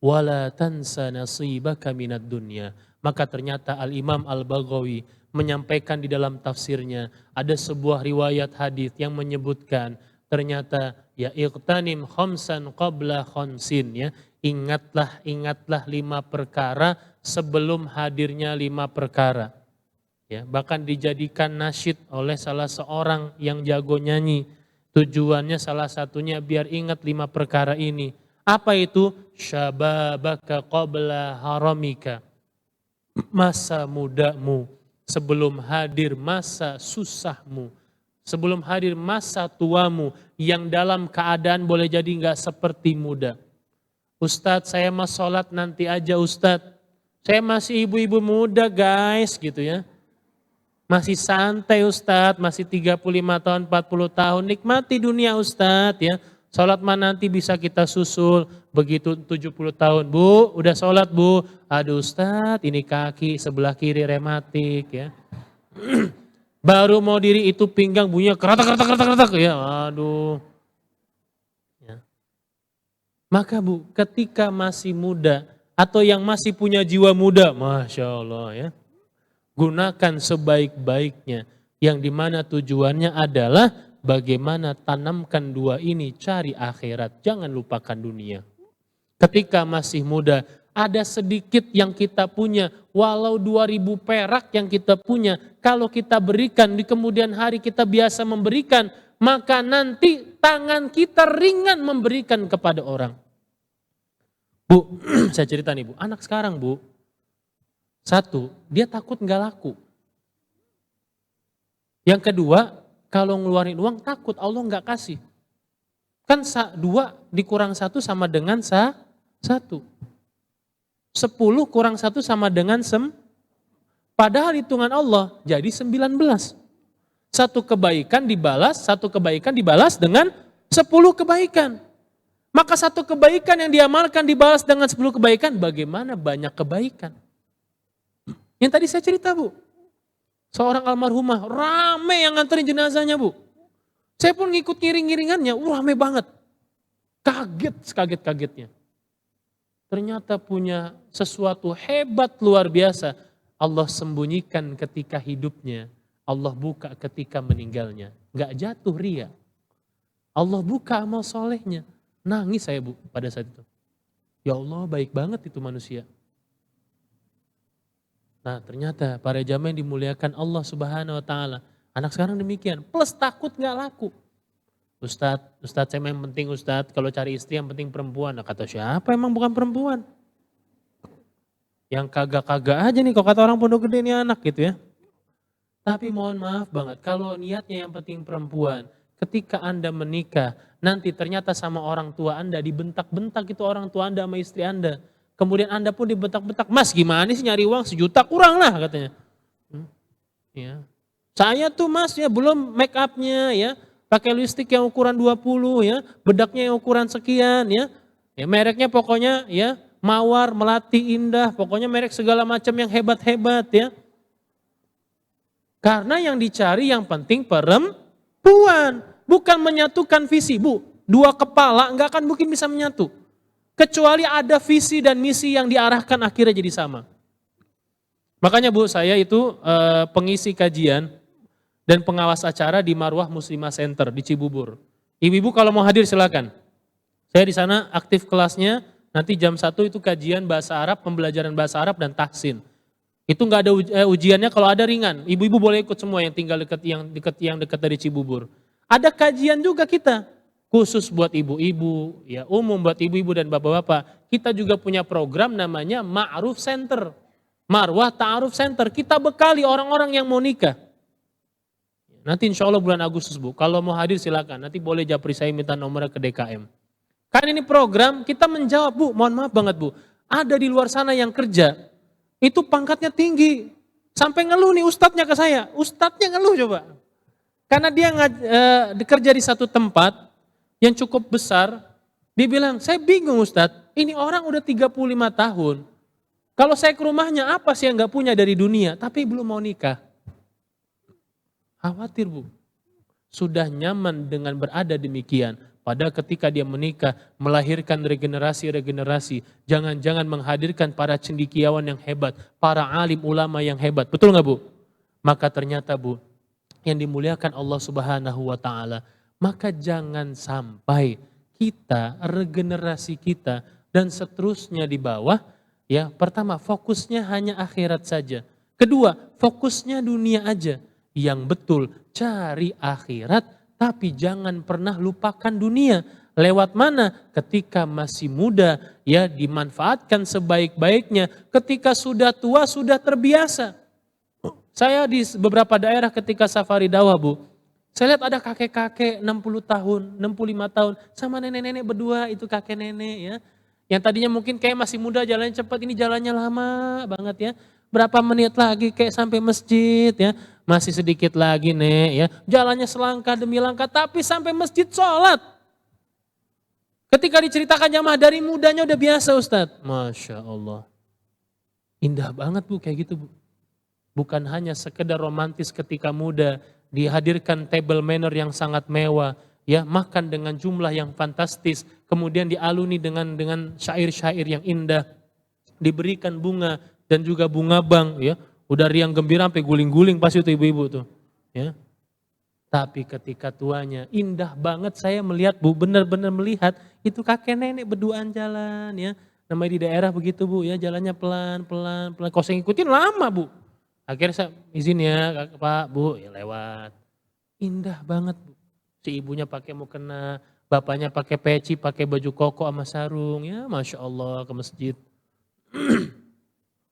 Wala tansa nasibaka minad dunya. Maka ternyata Al-Imam Al-Baghawi menyampaikan di dalam tafsirnya ada sebuah riwayat hadis yang menyebutkan ternyata ya iqtanim khamsan qabla khamsin ya. Ingatlah 5 perkara sebelum hadirnya 5 perkara. Ya, bahkan dijadikan nasyid oleh salah seorang yang jago nyanyi. Tujuannya salah satunya biar ingat 5 perkara ini. Apa itu? Syababaka qabla haramika. Masa mudamu sebelum hadir masa susahmu. Sebelum hadir masa tuamu yang dalam keadaan boleh jadi enggak seperti muda. Ustadz saya mah sholat nanti aja Ustadz. Saya masih ibu-ibu muda guys gitu ya. Masih santai Ustadz, masih 35 tahun, 40 tahun. Nikmati dunia Ustadz ya. Sholat mah nanti bisa kita susul. Begitu 70 tahun. Bu, udah sholat Bu. Aduh Ustadz, ini kaki sebelah kiri rematik ya. Baru mau diri itu pinggang bunyinya keratak ya. Aduh. Ya. Maka Bu, ketika masih muda atau yang masih punya jiwa muda, Masya Allah ya. Gunakan sebaik-baiknya. Yang dimana tujuannya adalah bagaimana tanamkan dua ini, cari akhirat. Jangan lupakan dunia. Ketika masih muda, ada sedikit yang kita punya. Walau 2000 perak yang kita punya. Kalau kita berikan, di kemudian hari kita biasa memberikan. Maka nanti tangan kita ringan memberikan kepada orang. Bu, saya cerita nih Bu, anak sekarang Bu. Satu, dia takut nggak laku. Yang kedua, kalau ngeluarin uang takut Allah nggak kasih. Kan 2 dikurang 1 sama dengan 1. 10 kurang 1 sama dengan padahal hitungan Allah jadi 19. Satu kebaikan dibalas dengan 10 kebaikan. Maka satu kebaikan yang diamalkan dibalas dengan 10 kebaikan, bagaimana banyak kebaikan. Yang tadi saya cerita Bu, seorang almarhumah rame yang nganterin jenazahnya Bu. Saya pun ngikut ngiring-ngiringannya, rame banget. Kaget-kagetnya. Ternyata punya sesuatu hebat luar biasa. Allah sembunyikan ketika hidupnya. Allah buka ketika meninggalnya. Gak jatuh ria. Allah buka amal solehnya. Nangis saya Bu pada saat itu. Ya Allah baik banget itu manusia. Nah ternyata para jamaah yang dimuliakan Allah Subhanahu wa taala. Anak sekarang demikian. Plus takut gak laku. Ustadz saya yang penting Ustadz kalau cari istri yang penting perempuan. Nah, kata siapa emang bukan perempuan? Yang kagak-kagak aja nih kalau kata orang pondok gede nih anak gitu ya. Tapi mohon maaf banget kalau niatnya yang penting perempuan. Ketika Anda menikah nanti ternyata sama orang tua Anda dibentak-bentak itu orang tua Anda sama istri Anda. Kemudian Anda pun dibentak-bentak, Mas gimana sih nyari uang 1 juta kurang lah katanya. Ya. Saya tuh Mas ya belum make upnya ya, pakai lipstik yang ukuran 20 ya, bedaknya yang ukuran sekian ya. Ya mereknya pokoknya ya Mawar, Melati, Indah, pokoknya merek segala macam yang hebat-hebat ya. Karena yang dicari yang penting perempuan, bukan menyatukan visi, Bu. Dua kepala nggak akan mungkin bisa menyatu. Kecuali ada visi dan misi yang diarahkan akhirnya jadi sama. Makanya Bu, saya itu pengisi kajian dan pengawas acara di Marwah Muslimah Center di Cibubur. Ibu-ibu kalau mau hadir silakan. Saya di sana aktif kelasnya, nanti jam 1 itu kajian bahasa Arab, pembelajaran bahasa Arab dan tahsin. Itu nggak ada ujiannya, kalau ada ringan. Ibu-ibu boleh ikut semua yang tinggal dekat dari Cibubur. Ada kajian juga kita, khusus buat ibu-ibu, ya umum buat ibu-ibu dan bapak-bapak. Kita juga punya program namanya Ma'ruf Center, Marwah Ta'aruf Center. Kita bekali orang-orang yang mau nikah. Nanti insya Allah bulan Agustus Bu, kalau mau hadir silakan. Nanti boleh japri saya minta nomornya ke DKM. Karena ini program kita menjawab Bu, mohon maaf banget Bu. Ada di luar sana yang kerja, itu pangkatnya tinggi. Sampai ngeluh nih ustadznya ke saya. Ustadznya ngeluh coba. Karena dia kerja di satu tempat yang cukup besar. Dia bilang, saya bingung Ustadz. Ini orang udah 35 tahun. Kalau saya ke rumahnya apa sih yang gak punya dari dunia. Tapi belum mau nikah. Khawatir Bu. Sudah nyaman dengan berada demikian. Padahal ketika dia menikah, melahirkan regenerasi-regenerasi. Jangan-jangan menghadirkan para cendekiawan yang hebat. Para alim ulama yang hebat. Betul gak Bu? Maka ternyata Bu, yang dimuliakan Allah Subhanahu wa Ta'ala. Maka jangan sampai kita, regenerasi kita, dan seterusnya di bawah. Ya, pertama, fokusnya hanya akhirat saja. Kedua, fokusnya dunia aja. Yang betul, cari akhirat. Tapi jangan pernah lupakan dunia. Lewat mana? Ketika masih muda, ya dimanfaatkan sebaik-baiknya. Ketika sudah tua, sudah terbiasa. Saya di beberapa daerah ketika safari dakwah Bu, saya lihat ada kakek-kakek 60 tahun, 65 tahun, sama nenek-nenek berdua, itu kakek nenek ya. Yang tadinya mungkin kayak masih muda jalannya cepat, ini jalannya lama banget ya. Berapa menit lagi kayak sampai masjid ya. Masih sedikit lagi nek ya. Jalannya selangkah demi langkah tapi sampai masjid sholat. Ketika diceritakan jamaah dari mudanya udah biasa Ustadz. Masya Allah. Indah banget Bu kayak gitu Bu. Bukan hanya sekedar romantis ketika muda. Dihadirkan table manner yang sangat mewah. Ya, makan dengan jumlah yang fantastis. Kemudian dialuni dengan syair-syair yang indah. Diberikan bunga dan juga bunga bang ya. Udah riang gembira sampai guling-guling pas itu ibu-ibu tuh. Ya. Tapi ketika tuanya indah banget saya melihat Bu, benar-benar melihat itu kakek nenek berduaan jalan ya. Namanya di daerah begitu Bu ya, jalannya pelan-pelan. Kalau saya ngikutin lama Bu. Akhirnya saya izin ya Pak Bu, ya lewat. Indah banget Bu. Si ibunya pakai mukena, bapaknya pakai peci, pakai baju koko sama sarung ya, Masya Allah ke masjid.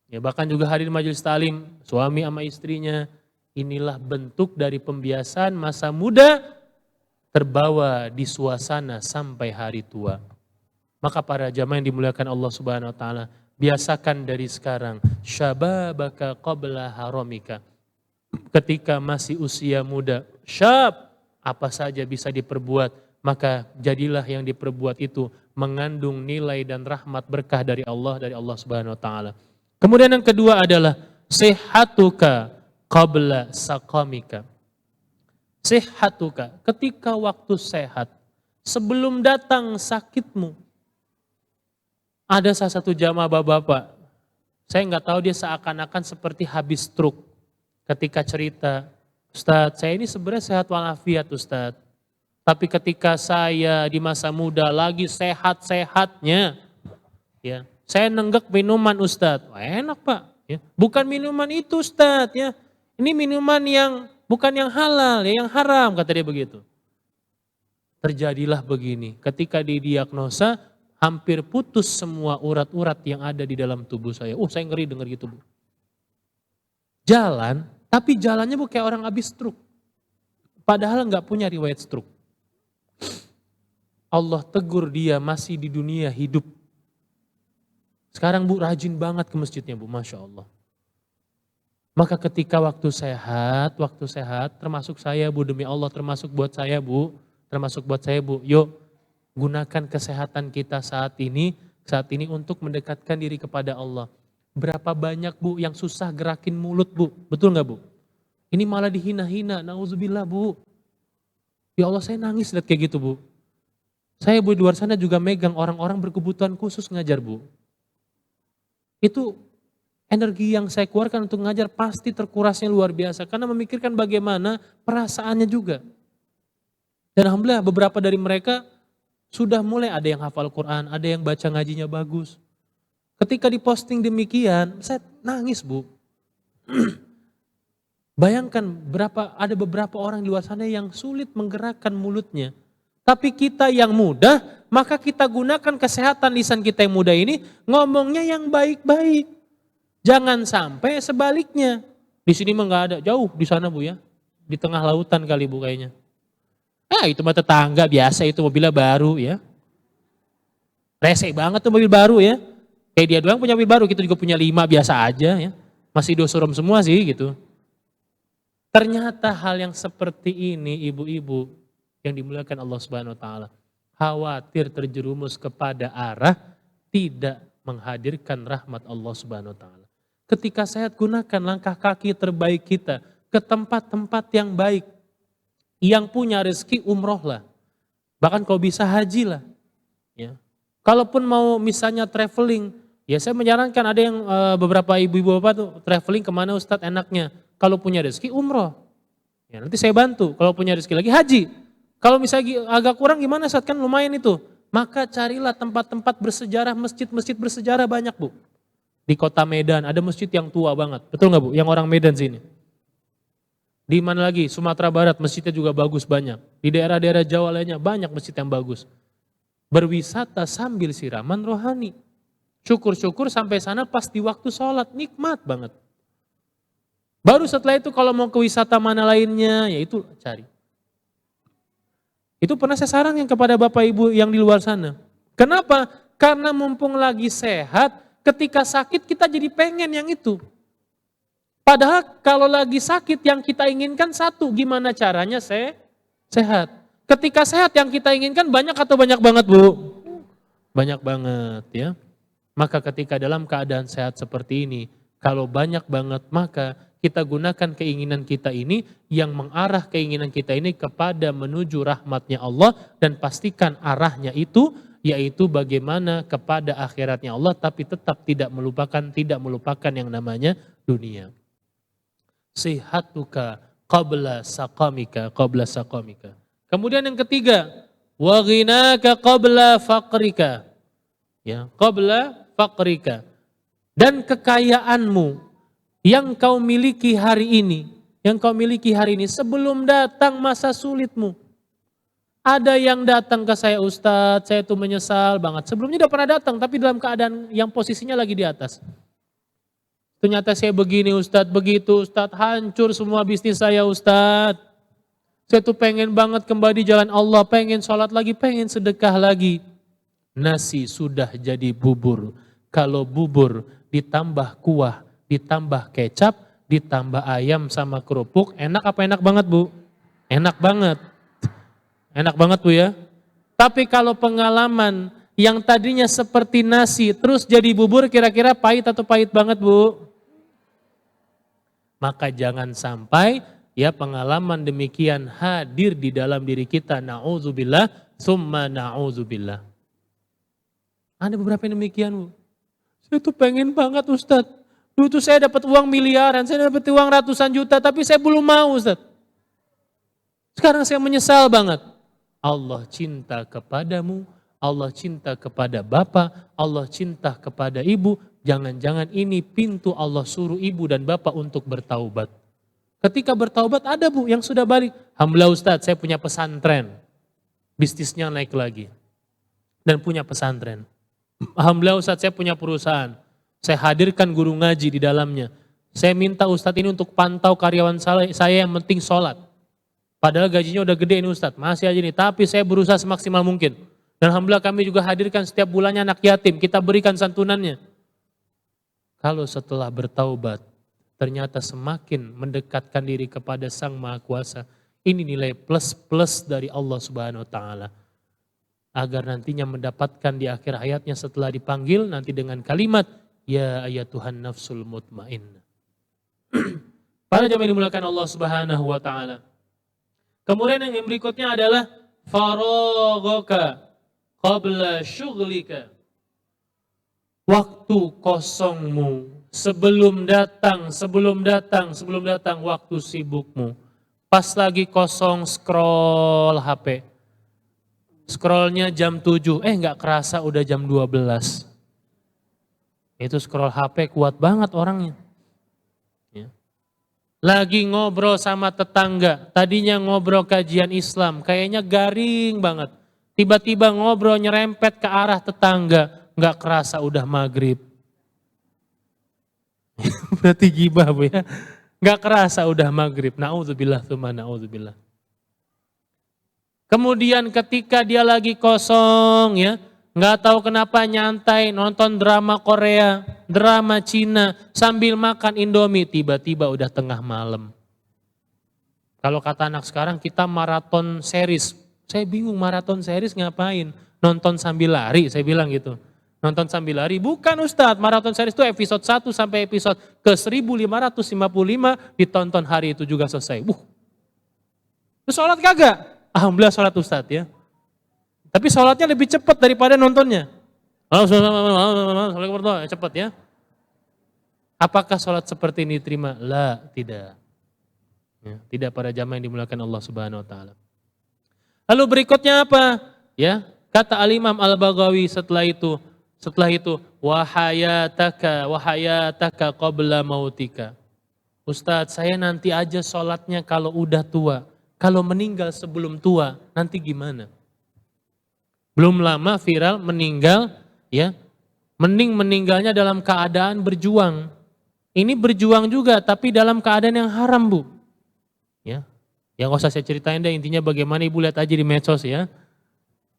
Ya bahkan juga hadir majelis talim, suami sama istrinya. Inilah bentuk dari pembiasaan masa muda terbawa di suasana sampai hari tua. Maka para jamaah yang dimuliakan Allah Subhanahu wa taala, biasakan dari sekarang syababaka qabla haramika. Ketika masih usia muda, syab, apa saja bisa diperbuat, maka jadilah yang diperbuat itu mengandung nilai dan rahmat berkah dari Allah Subhanahu wa taala. Kemudian yang kedua adalah sihatuka qabla saqamika. Sihatuka, ketika waktu sehat, sebelum datang sakitmu. Ada salah satu jamaah bapak-bapak, saya nggak tahu dia seakan-akan seperti habis stroke. Ketika cerita, Ustadz saya ini sebenarnya sehat walafiat Ustadz. Tapi ketika saya di masa muda lagi sehat-sehatnya, ya, saya nenggak minuman Ustadz. Wah, enak Pak. Ya. Bukan minuman itu Ustadz ya. Ini minuman yang bukan yang halal, ya, yang haram kata dia begitu. Terjadilah begini. Ketika didiagnosa hampir putus semua urat-urat yang ada di dalam tubuh saya. Saya ngeri dengar gitu Bu. Jalan, tapi jalannya Bu kayak orang habis stroke. Padahal nggak punya riwayat stroke. Allah tegur dia masih di dunia hidup. Sekarang Bu rajin banget ke masjidnya Bu, Masya Allah. Maka ketika waktu sehat, termasuk saya Bu, demi Allah termasuk buat saya Bu, yuk gunakan kesehatan kita saat ini untuk mendekatkan diri kepada Allah. Berapa banyak Bu yang susah gerakin mulut Bu, betul nggak Bu? Ini malah dihina-hina, nauzubillah Bu. Ya Allah saya nangis lihat kayak gitu Bu. Saya Bu di luar sana juga megang orang-orang berkebutuhan khusus ngajar Bu. Itu energi yang saya keluarkan untuk ngajar pasti terkurasnya luar biasa. Karena memikirkan bagaimana perasaannya juga. Dan alhamdulillah beberapa dari mereka sudah mulai ada yang hafal Quran, ada yang baca ngajinya bagus. Ketika diposting demikian, saya nangis Bu. Bayangkan ada beberapa orang di luar sana yang sulit menggerakkan mulutnya. Tapi kita yang mudah, maka kita gunakan kesehatan lisan kita yang mudah ini, ngomongnya yang baik-baik. Jangan sampai sebaliknya. Di sini mah nggak ada, jauh di sana Bu ya. Di tengah lautan kali Bu kayaknya. Itu mah tetangga biasa, itu mobilnya baru ya. Rese banget tuh mobil baru ya. Kayak dia doang punya mobil baru, kita juga punya 5 biasa aja ya. Masih dosorom semua sih gitu. Ternyata hal yang seperti ini ibu-ibu yang dimuliakan Allah Subhanahu wa taala, khawatir terjerumus kepada arah tidak menghadirkan rahmat Allah Subhanahu wa taala. Ketika sehat, gunakan langkah kaki terbaik kita ke tempat-tempat yang baik. Yang punya rezeki umrohlah. Bahkan kalau bisa hajilah. Ya. Kalaupun mau misalnya traveling, ya saya menyarankan ada yang beberapa ibu-ibu bapak tuh traveling kemana Ustadz enaknya. Kalau punya rezeki umroh. Ya, nanti saya bantu. Kalau punya rezeki lagi haji. Kalau misalnya agak kurang gimana Ustadz, kan lumayan itu. Maka carilah tempat-tempat bersejarah, masjid-masjid bersejarah banyak Bu. Di kota Medan ada masjid yang tua banget, betul nggak Bu? Yang orang Medan sini. Di mana lagi? Sumatera Barat masjidnya juga bagus banyak. Di daerah-daerah Jawa lainnya banyak masjid yang bagus. Berwisata sambil siraman rohani. Syukur-syukur sampai sana pas di waktu sholat, nikmat banget. Baru setelah itu kalau mau ke wisata mana lainnya, ya itu cari. Itu pernah saya sarankan kepada Bapak Ibu yang di luar sana. Kenapa? Karena mumpung lagi sehat, ketika sakit kita jadi pengen yang itu. Padahal kalau lagi sakit yang kita inginkan satu, gimana caranya sehat. Ketika sehat yang kita inginkan banyak atau banyak banget Bu? Banyak banget ya. Maka ketika dalam keadaan sehat seperti ini, kalau banyak banget maka kita gunakan keinginan kita ini yang mengarah keinginan kita ini kepada menuju rahmatnya Allah dan pastikan arahnya itu yaitu bagaimana kepada akhiratnya Allah tapi tetap tidak melupakan yang namanya dunia. Sihatuka qabla saqamika. Kemudian yang ketiga, wa ghinaka qabla faqrika. Ya, qabla faqrika. Dan kekayaanmu yang kau miliki hari ini, sebelum datang masa sulitmu. Ada yang datang ke saya, Ustadz, saya tuh menyesal banget. Sebelumnya udah pernah datang, tapi dalam keadaan yang posisinya lagi di atas. Ternyata saya begini Ustadz, begitu Ustadz, hancur semua bisnis saya Ustadz. Saya tuh pengen banget kembali di jalan Allah, pengen sholat lagi, pengen sedekah lagi. Nasi sudah jadi bubur. Kalau bubur ditambah kuah, ditambah kecap, ditambah ayam sama kerupuk, enak apa enak banget Bu? Enak banget. Enak banget Bu ya. Tapi kalau pengalaman yang tadinya seperti nasi terus jadi bubur kira-kira pahit atau pahit banget Bu? Maka jangan sampai ya pengalaman demikian hadir di dalam diri kita. Na'udzubillah, summa na'udzubillah. Ada beberapa yang demikian Bu. Saya tuh pengen banget Ustadz. Dulu tuh saya dapat uang miliaran, saya dapat uang ratusan juta tapi saya belum mau Ustadz. Sekarang saya menyesal banget. Allah cinta kepadamu, Allah cinta kepada bapak, Allah cinta kepada ibu. Jangan-jangan ini pintu Allah suruh ibu dan bapak untuk bertaubat. Ketika bertaubat ada Bu yang sudah balik. Alhamdulillah Ustadz saya punya pesantren. Bisnisnya naik lagi. Dan punya pesantren. Alhamdulillah Ustadz saya punya perusahaan. Saya hadirkan guru ngaji di dalamnya. Saya minta Ustadz ini untuk pantau karyawan saya yang penting sholat. Padahal gajinya udah gede ini Ustadz, masih aja nih. Tapi saya berusaha semaksimal mungkin. Dan alhamdulillah kami juga hadirkan setiap bulannya anak yatim, kita berikan santunannya. kalau setelah bertaubat ternyata semakin mendekatkan diri kepada Sang Maha Kuasa, ini nilai plus-plus dari Allah Subhanahu wa taala. Agar nantinya mendapatkan di akhir hayatnya setelah dipanggil nanti dengan kalimat ya ayatuhan nafsul mutmainnah. Para jamaah yang dimuliakan Allah Subhanahu wa taala. Kemudian yang berikutnya adalah faraghaka qabla syughlika. Waktu kosongmu sebelum datang waktu sibukmu. Pas lagi kosong scroll HP. Scrollnya jam 7, nggak kerasa udah jam 12. Itu scroll HP kuat banget orangnya. Ya. Lagi ngobrol sama tetangga, tadinya ngobrol kajian Islam, kayaknya garing banget. Tiba-tiba ngobrol nyerempet ke arah tetangga, nggak kerasa udah maghrib. Berarti gibah Bu ya. Nggak kerasa udah maghrib. Na'udzubillah tsumma na'udzubillah. Kemudian ketika dia lagi kosong ya, nggak tahu kenapa nyantai nonton drama Korea, drama Cina sambil makan Indomie, tiba-tiba udah tengah malam. Kalau kata anak sekarang kita maraton series. Saya bingung maraton series ngapain? Nonton sambil lari, saya bilang gitu. Nonton sambil lari, bukan Ustadz, maraton series itu episode 1 sampai episode ke 1555 ditonton hari itu juga selesai. Terus sholat kagak? Alhamdulillah sholat Ustadz ya. Tapi sholatnya lebih cepat daripada nontonnya. Cepat ya. Apakah sholat seperti ini diterima? La, tidak. Ya, tidak para jamaah yang dimuliakan Allah Subhanahu wa taala. Lalu berikutnya apa? Ya, kata Al-Imam Al-Baghawi setelah itu wahayataka qabla mautika. Ustadz, saya nanti aja sholatnya kalau udah tua. Kalau meninggal sebelum tua, nanti gimana? Belum lama viral meninggal, ya, mending meninggalnya dalam keadaan berjuang. Ini berjuang juga, tapi dalam keadaan yang haram Bu. Ya, yang gak usah saya ceritain deh, intinya bagaimana Ibu lihat aja di medsos ya.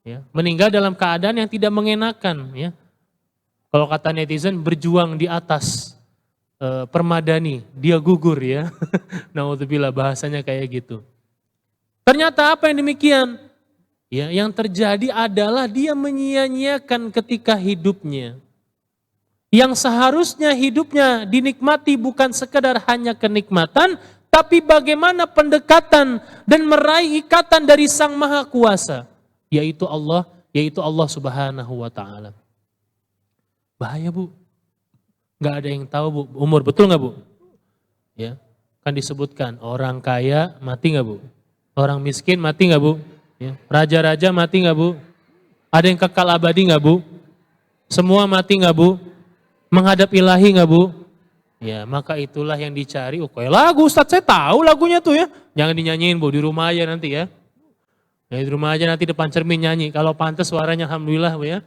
Ya, meninggal dalam keadaan yang tidak mengenakan. Ya, kalau kata netizen berjuang di atas permadani, dia gugur ya. Naudzubillah bahasanya kayak gitu. Ternyata apa yang demikian? Ya, yang terjadi adalah dia menyia-nyiakan ketika hidupnya. Yang seharusnya hidupnya dinikmati bukan sekedar hanya kenikmatan, tapi bagaimana pendekatan dan meraih ikatan dari Sang Maha Kuasa, yaitu Allah Subhanahu wa taala. Bahaya Bu. Nggak ada yang tahu Bu, umur betul nggak Bu? Ya, kan disebutkan orang kaya mati nggak Bu? Orang miskin mati nggak Bu? Ya. Raja-raja mati nggak Bu? Ada yang kekal abadi nggak Bu? Semua mati nggak Bu? Menghadap ilahi nggak Bu? Ya, maka itulah yang dicari. Kayak lagu Ustadz, saya tahu lagunya tuh ya. Jangan dinyanyiin Bu, di rumah aja nanti ya. Ya di rumah aja nanti depan cermin nyanyi. Kalau pantas suaranya alhamdulillah Bu ya.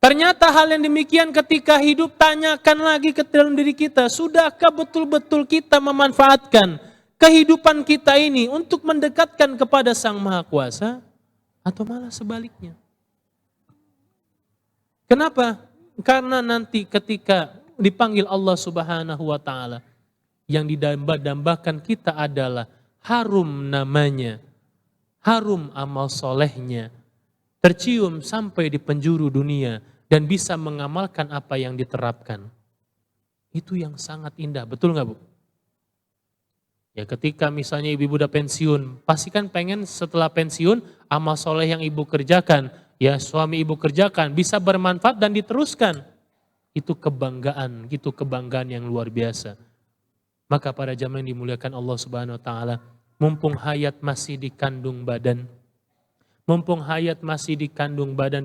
Ternyata hal yang demikian ketika hidup, tanyakan lagi ke dalam diri kita. Sudahkah betul-betul kita memanfaatkan kehidupan kita ini untuk mendekatkan kepada Sang Maha Kuasa, atau malah sebaliknya? Kenapa? Karena nanti ketika dipanggil Allah Subhanahu wa taala, yang didamba-dambakan kita adalah harum namanya, harum amal solehnya, tercium sampai di penjuru dunia dan bisa mengamalkan apa yang diterapkan. Itu yang sangat indah, betul nggak Bu? Ya, ketika misalnya ibu-ibu udah pensiun, pasti kan pengen setelah pensiun amal soleh yang ibu kerjakan, ya suami ibu kerjakan, bisa bermanfaat dan diteruskan. Itu kebanggaan yang luar biasa. Maka para jamaah yang dimuliakan Allah Subhanahu wa taala, mumpung hayat masih dikandung badan,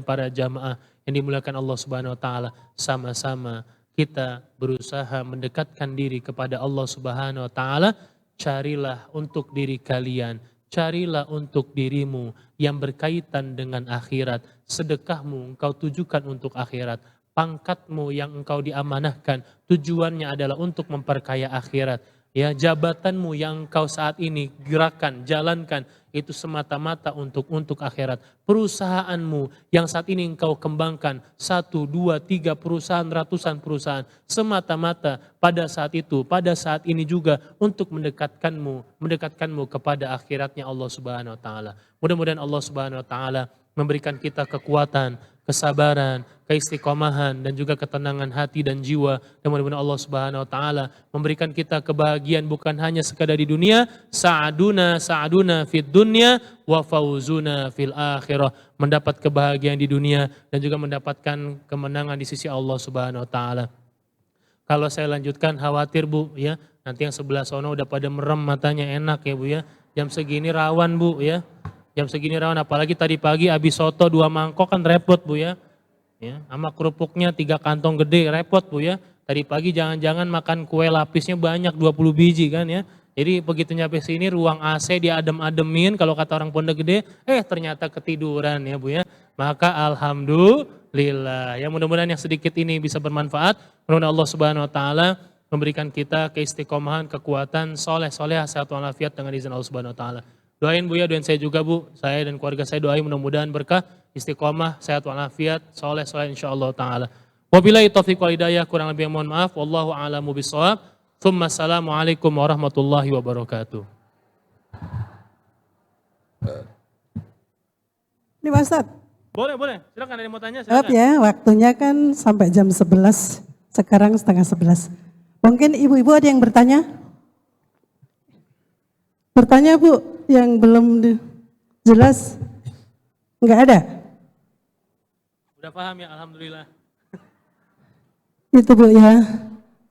para jamaah yang dimuliakan Allah Subhanahu wa taala, sama-sama kita berusaha mendekatkan diri kepada Allah Subhanahu wa taala. Carilah untuk diri kalian, carilah untuk dirimu yang berkaitan dengan akhirat. Sedekahmu engkau tujukan untuk akhirat. Pangkatmu yang engkau diamanahkan tujuannya adalah untuk memperkaya akhirat. Ya, jabatanmu yang engkau saat ini gerakan, jalankan itu semata-mata untuk akhirat. Perusahaanmu yang saat ini engkau kembangkan 1, 2, 3 perusahaan, ratusan perusahaan semata-mata pada saat itu, pada saat ini juga untuk mendekatkanmu kepada akhiratnya Allah Subhanahu wa taala. Mudah-mudahan Allah Subhanahu wa taala memberikan kita kekuatan, kesabaran, keistiqomahan dan juga ketenangan hati dan jiwa. Dan mudah-mudahan Allah Subhanahu wa taala memberikan kita kebahagiaan bukan hanya sekadar di dunia, sa'aduna fid dunya wa fauzuna fil akhirah. Mendapat kebahagiaan di dunia dan juga mendapatkan kemenangan di sisi Allah Subhanahu wa taala. Kalau saya lanjutkan khawatir Bu ya, nanti yang sebelah sono udah pada merem matanya, enak ya Bu ya. Jam segini rawan Bu ya. Jam segini rawan, apalagi tadi pagi habis soto 2 mangkok kan repot Bu ya. Ya, sama kerupuknya 3 kantong gede repot Bu ya. Tadi pagi jangan-jangan makan kue lapisnya banyak 20 biji kan ya. Jadi begitu nyampe sini ruang AC diadem-ademin kalau kata orang Pondok Gede, ternyata ketiduran ya Bu ya. Maka alhamdulillah. Ya mudah-mudahan yang sedikit ini bisa bermanfaat. Mudah-mudahan Allah Subhanahu wa taala memberikan kita keistiqomahan, kekuatan, soleh-soleh, sehat walafiat dengan izin Allah Subhanahu wa taala. Doain Bu ya, doain saya juga Bu. Saya dan keluarga saya doain mudah-mudahan berkah, istiqomah, sehat walafiat, soleh-soleh insyaallah taala. Wabillahi taufiq wal hidayah, kurang lebih mohon maaf. Wallahu a'lamu bishawab. Tsumma assalamualaikum warahmatullahi wabarakatuh. Ini Pak Ustadz. Boleh. Silakan ada yang mau tanya, Maaf silakan. ya, waktunya kan sampai jam 11, sekarang setengah 11. Mungkin ibu-ibu ada yang bertanya? Bertanya Bu, yang belum jelas? Enggak ada? Udah paham ya, alhamdulillah. Itu Bu ya,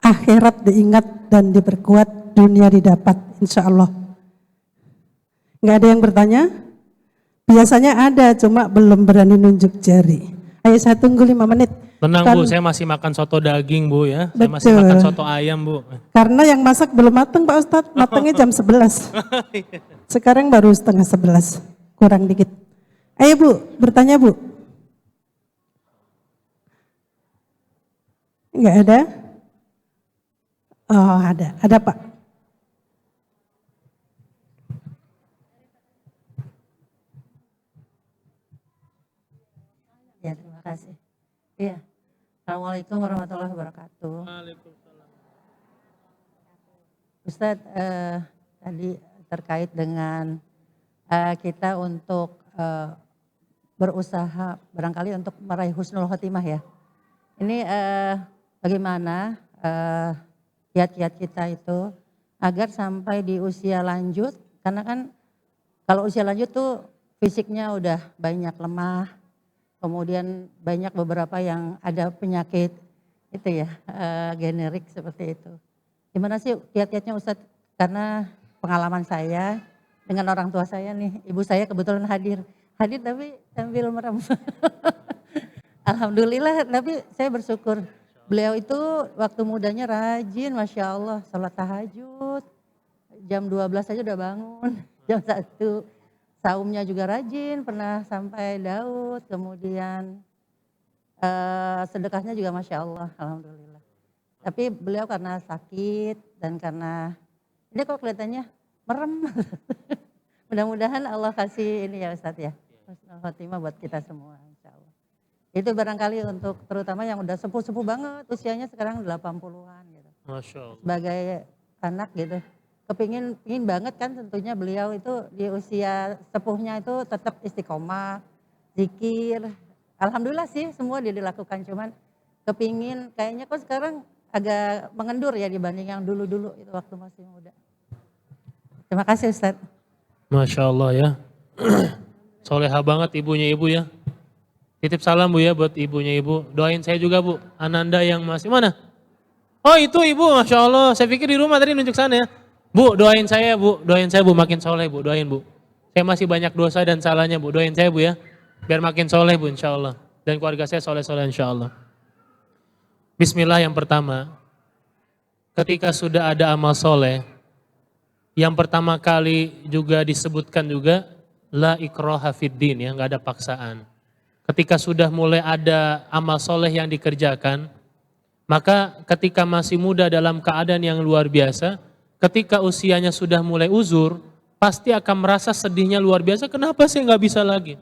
akhirat diingat dan diperkuat, dunia didapat insya Allah. Enggak ada yang bertanya? Biasanya ada, cuma belum berani nunjuk jari. Ayo saya tunggu 5 menit. Tenang Bu, saya masih makan soto daging Bu ya. Saya masih Betul. makan soto ayam Bu. Karena yang masak belum mateng Pak Ustadz, matengnya jam 11. Sekarang baru setengah 11, kurang dikit. Ayo Bu, bertanya Bu. Enggak ada? Oh ada Pak. Ya, terima kasih. Iya. Assalamualaikum warahmatullahi wabarakatuh. Waalaikumsalam. Ustadz, tadi terkait dengan kita untuk berusaha barangkali untuk meraih husnul khotimah ya. Ini bagaimana kiat-kiat kita itu agar sampai di usia lanjut, karena kan kalau usia lanjut tuh fisiknya udah banyak lemah, kemudian banyak beberapa yang ada penyakit itu ya, generik seperti itu. Gimana sih kiat-kiatnya Ustadz? Karena pengalaman saya dengan orang tua saya nih, ibu saya kebetulan hadir tapi sambil merem. Alhamdulillah, tapi saya bersyukur. Beliau itu waktu mudanya rajin, Masya Allah, sholat tahajud. Jam 12 aja udah bangun, jam 1. Saumnya juga rajin, pernah sampai Daud, kemudian sedekahnya juga Masya Allah, Alhamdulillah. Tapi beliau karena sakit dan karena, ini kok kelihatannya merem. Mudah-mudahan Allah kasih ini ya Ustadz ya, husnul khotimah buat kita semua Insya Allah. Itu barangkali untuk terutama yang udah sepuh-sepuh banget, usianya sekarang 80-an gitu. Masya Allah. Sebagai anak gitu. Kepingin banget kan tentunya beliau itu di usia sepuhnya itu tetap istiqomah, zikir. Alhamdulillah sih semua dia dilakukan, cuman kepingin kayaknya kok sekarang agak mengendur ya dibanding yang dulu-dulu itu waktu masih muda. Terima kasih Ustadz. Masya Allah ya. Soleha banget ibunya ibu ya. Titip salam Bu ya buat ibunya ibu. Doain saya juga Bu. Ananda yang masih mana? Oh itu ibu, Masya Allah. Saya pikir di rumah tadi nunjuk sana ya. Bu doain saya Bu. Doain saya Bu makin soleh Bu. Doain Bu. Saya masih banyak dosa dan salahnya Bu. Doain saya Bu ya. Biar makin soleh Bu insya Allah. Dan keluarga saya soleh-soleh insya Allah. Bismillah yang pertama. Ketika sudah ada amal soleh. Yang pertama kali juga disebutkan juga. La ikraha fid din ya. Gak ada paksaan. Ketika sudah mulai ada amal soleh yang dikerjakan, maka ketika masih muda dalam keadaan yang luar biasa, ketika usianya sudah mulai uzur, pasti akan merasa sedihnya luar biasa, kenapa saya nggak bisa lagi?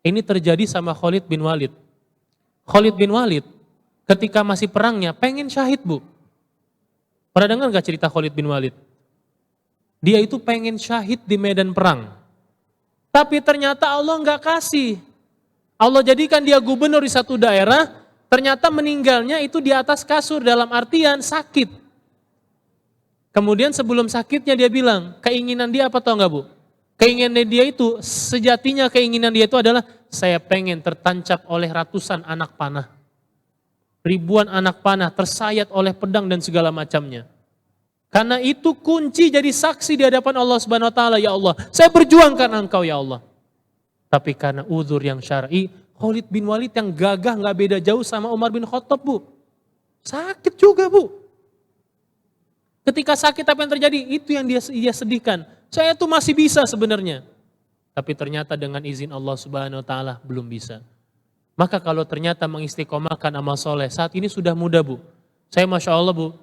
Ini terjadi sama Khalid bin Walid. Khalid bin Walid ketika masih perangnya pengen syahid, Bu. Pernah dengar nggak cerita Khalid bin Walid? Dia itu pengen syahid di medan perang. Tapi ternyata Allah nggak kasih. Allah jadikan dia gubernur di satu daerah, ternyata meninggalnya itu di atas kasur, dalam artian sakit. Kemudian sebelum sakitnya dia bilang, keinginan dia apa tau nggak, Bu? Keinginan dia itu, sejatinya keinginan dia itu adalah, saya pengen tertancap oleh ratusan anak panah. Ribuan anak panah tersayat oleh pedang dan segala macamnya. Karena itu kunci jadi saksi di hadapan Allah Subhanahu wa taala, ya Allah, saya berjuang karena Engkau ya Allah. Tapi karena uzur yang syar'i, Khalid bin Walid yang gagah nggak beda jauh sama Umar bin Khattab, Bu. Sakit juga, Bu. Ketika sakit apa yang terjadi? Itu yang dia sedihkan. Saya tuh masih bisa sebenarnya. Tapi ternyata dengan izin Allah Subhanahu wa taala belum bisa. Maka kalau ternyata mengistiqomahkan amal soleh, saat ini sudah mudah, Bu. Saya Masya Allah, Bu,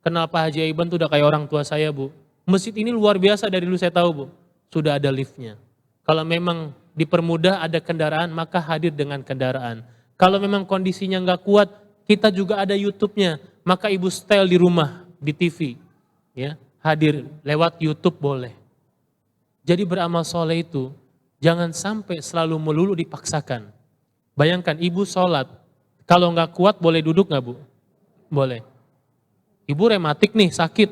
kenal Pak Haji Aiban tuh udah kayak orang tua saya, Bu. Masjid ini luar biasa dari dulu saya tahu, Bu. Sudah ada liftnya. Kalau memang dipermudah ada kendaraan, maka hadir dengan kendaraan. Kalau memang kondisinya nggak kuat, kita juga ada YouTube-nya. Maka ibu setel di rumah, di TV. Ya, hadir lewat YouTube boleh. Jadi beramal soleh itu, jangan sampai selalu melulu dipaksakan. Bayangkan ibu sholat, kalau nggak kuat boleh duduk nggak, Bu? Boleh. Ibu rematik nih, sakit.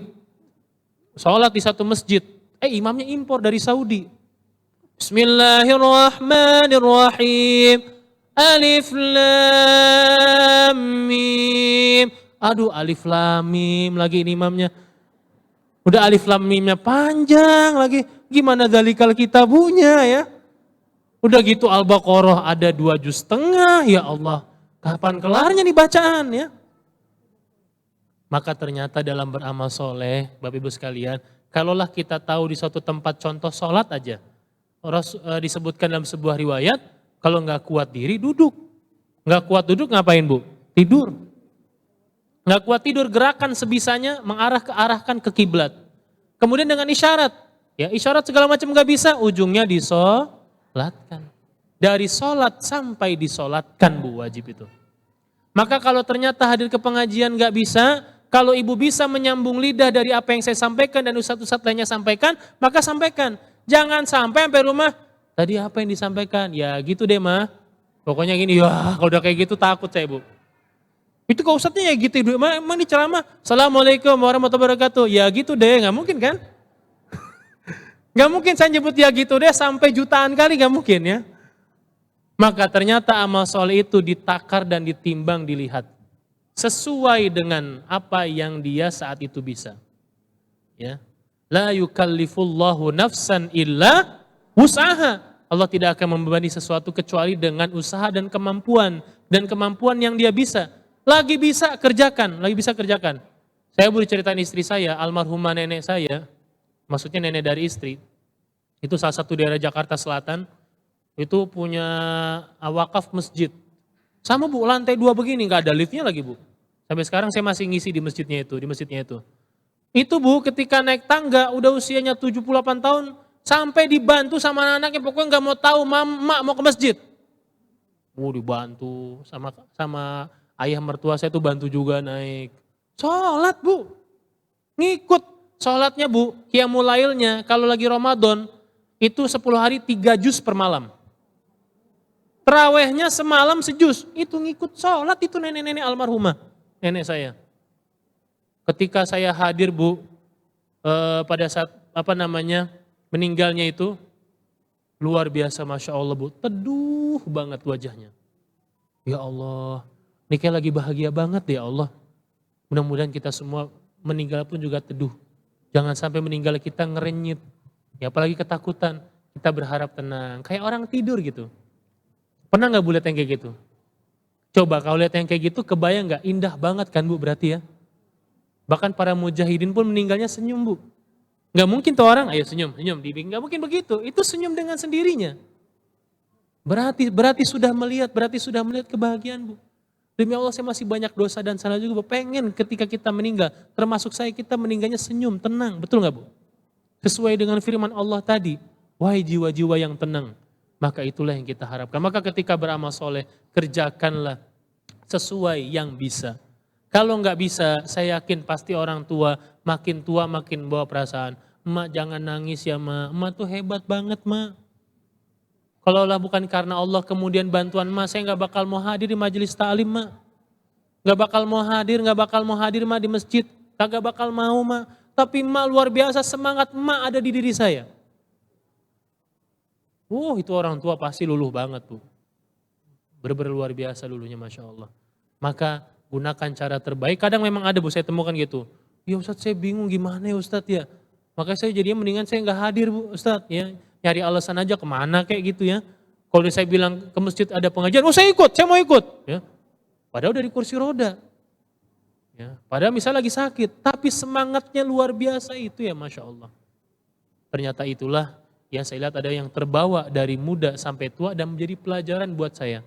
Sholat di satu masjid, imamnya impor dari Saudi. Bismillahirrahmanirrahim. Alif lam mim. Aduh, alif lam mim lagi ini imamnya. Udah alif lam mimnya panjang lagi. Gimana dalikal kitabunya ya? Udah gitu Al-Baqarah ada 2 juz setengah, ya Allah. Kapan kelarnya nih bacaan ya? Maka ternyata dalam beramal soleh, Bapak Ibu sekalian, kalaulah kita tahu di suatu tempat contoh sholat aja. Disebutkan dalam sebuah riwayat, kalau nggak kuat diri duduk. Nggak kuat duduk ngapain, Bu? Tidur. Nggak kuat tidur, gerakan sebisanya arahkan ke kiblat. Kemudian dengan isyarat, ya isyarat segala macam nggak bisa, ujungnya disolatkan. Dari solat sampai disolatkan, Bu, wajib itu. Maka kalau ternyata hadir ke pengajian nggak bisa, kalau ibu bisa menyambung lidah dari apa yang saya sampaikan dan ustadz-ustadz lainnya sampaikan, maka sampaikan. Jangan sampai rumah, tadi apa yang disampaikan? Ya gitu deh, mah. Pokoknya gini, ya kalau udah kayak gitu takut saya, Bu. Itu kok ustadznya ya gitu, emang di ceramah, Assalamualaikum warahmatullahi wabarakatuh. Ya gitu deh, nggak mungkin kan? Nggak mungkin saya nyebut ya gitu deh sampai jutaan kali, nggak mungkin ya. Maka ternyata amal soleh itu ditakar dan ditimbang, dilihat. Sesuai dengan apa yang dia saat itu bisa. Ya. La yukallifullahu nafsan illa wus'aha. Allah tidak akan membebani sesuatu kecuali dengan usaha dan kemampuan. Dan kemampuan yang dia bisa. Lagi bisa kerjakan, lagi bisa kerjakan. Saya boleh ceritain istri saya, almarhumah nenek saya. Maksudnya nenek dari istri. Itu salah satu daerah Jakarta Selatan. Itu punya wakaf masjid. Sama, Bu, lantai 2 begini, nggak ada liftnya lagi, Bu. Sampai sekarang saya masih ngisi di masjidnya itu, Itu, Bu, ketika naik tangga udah usianya 78 tahun sampai dibantu sama anak-anaknya, pokoknya nggak mau tahu, Mak mau ke masjid. Dibantu sama ayah mertua saya tuh bantu juga naik. Sholat, Bu. Ngikut sholatnya, Bu. Qiyamul lailnya kalau lagi Ramadan itu 10 hari 3 juz per malam. Terawihnya semalam sejuz. Itu ngikut sholat itu nenek-nenek almarhumah. Nenek saya. Ketika saya hadir, Bu, pada saat meninggalnya itu, luar biasa, Masya Allah, Bu. Teduh banget wajahnya. Ya Allah, ini kayak lagi bahagia banget ya Allah. Mudah-mudahan kita semua meninggal pun juga teduh. Jangan sampai meninggal kita ngerenyit. Ya apalagi ketakutan. Kita berharap tenang. Kayak orang tidur gitu. Pernah gak Bu lihat yang kayak gitu? Coba kalau lihat yang kayak gitu, kebayang gak? Indah banget kan, Bu, berarti ya? Bahkan para mujahidin pun meninggalnya senyum, Bu. Gak mungkin tuh orang, ayo senyum, gak mungkin begitu. Itu senyum dengan sendirinya. Berarti sudah melihat kebahagiaan, Bu. Demi Allah saya masih banyak dosa dan salah juga Bu. Pengen ketika kita meninggal, termasuk saya, kita meninggalnya senyum, tenang. Betul nggak Bu? Sesuai dengan firman Allah tadi, wahai jiwa-jiwa yang tenang, maka itulah yang kita harapkan. Maka ketika beramal soleh, kerjakanlah sesuai yang bisa. Kalau nggak bisa, saya yakin pasti orang tua makin bawa perasaan. Emak jangan nangis ya emak, emak tuh hebat banget emak. Kalaulah bukan karena Allah kemudian bantuan emak, saya nggak bakal mau hadir di majelis ta'lim emak. Nggak bakal mau hadir emak di masjid, kagak bakal mau emak. Tapi emak luar biasa, semangat emak ada di diri saya. Itu orang tua pasti luluh banget tuh. Bener-bener luar biasa luluhnya Masya Allah. Maka gunakan cara terbaik. Kadang memang ada Bu, saya temukan gitu. Ya Ustadz saya bingung gimana ya Ustadz ya. Maka saya jadinya mendingan saya nggak hadir Bu Ustadz ya. Nyari alasan aja kemana kayak gitu ya. Kalau saya bilang ke masjid ada pengajian, saya ikut, saya mau ikut. Ya. Padahal dari kursi roda. Ya. Padahal misalnya lagi sakit. Tapi semangatnya luar biasa itu ya Masya Allah. Ternyata itulah yang saya lihat ada yang terbawa dari muda sampai tua dan menjadi pelajaran buat saya.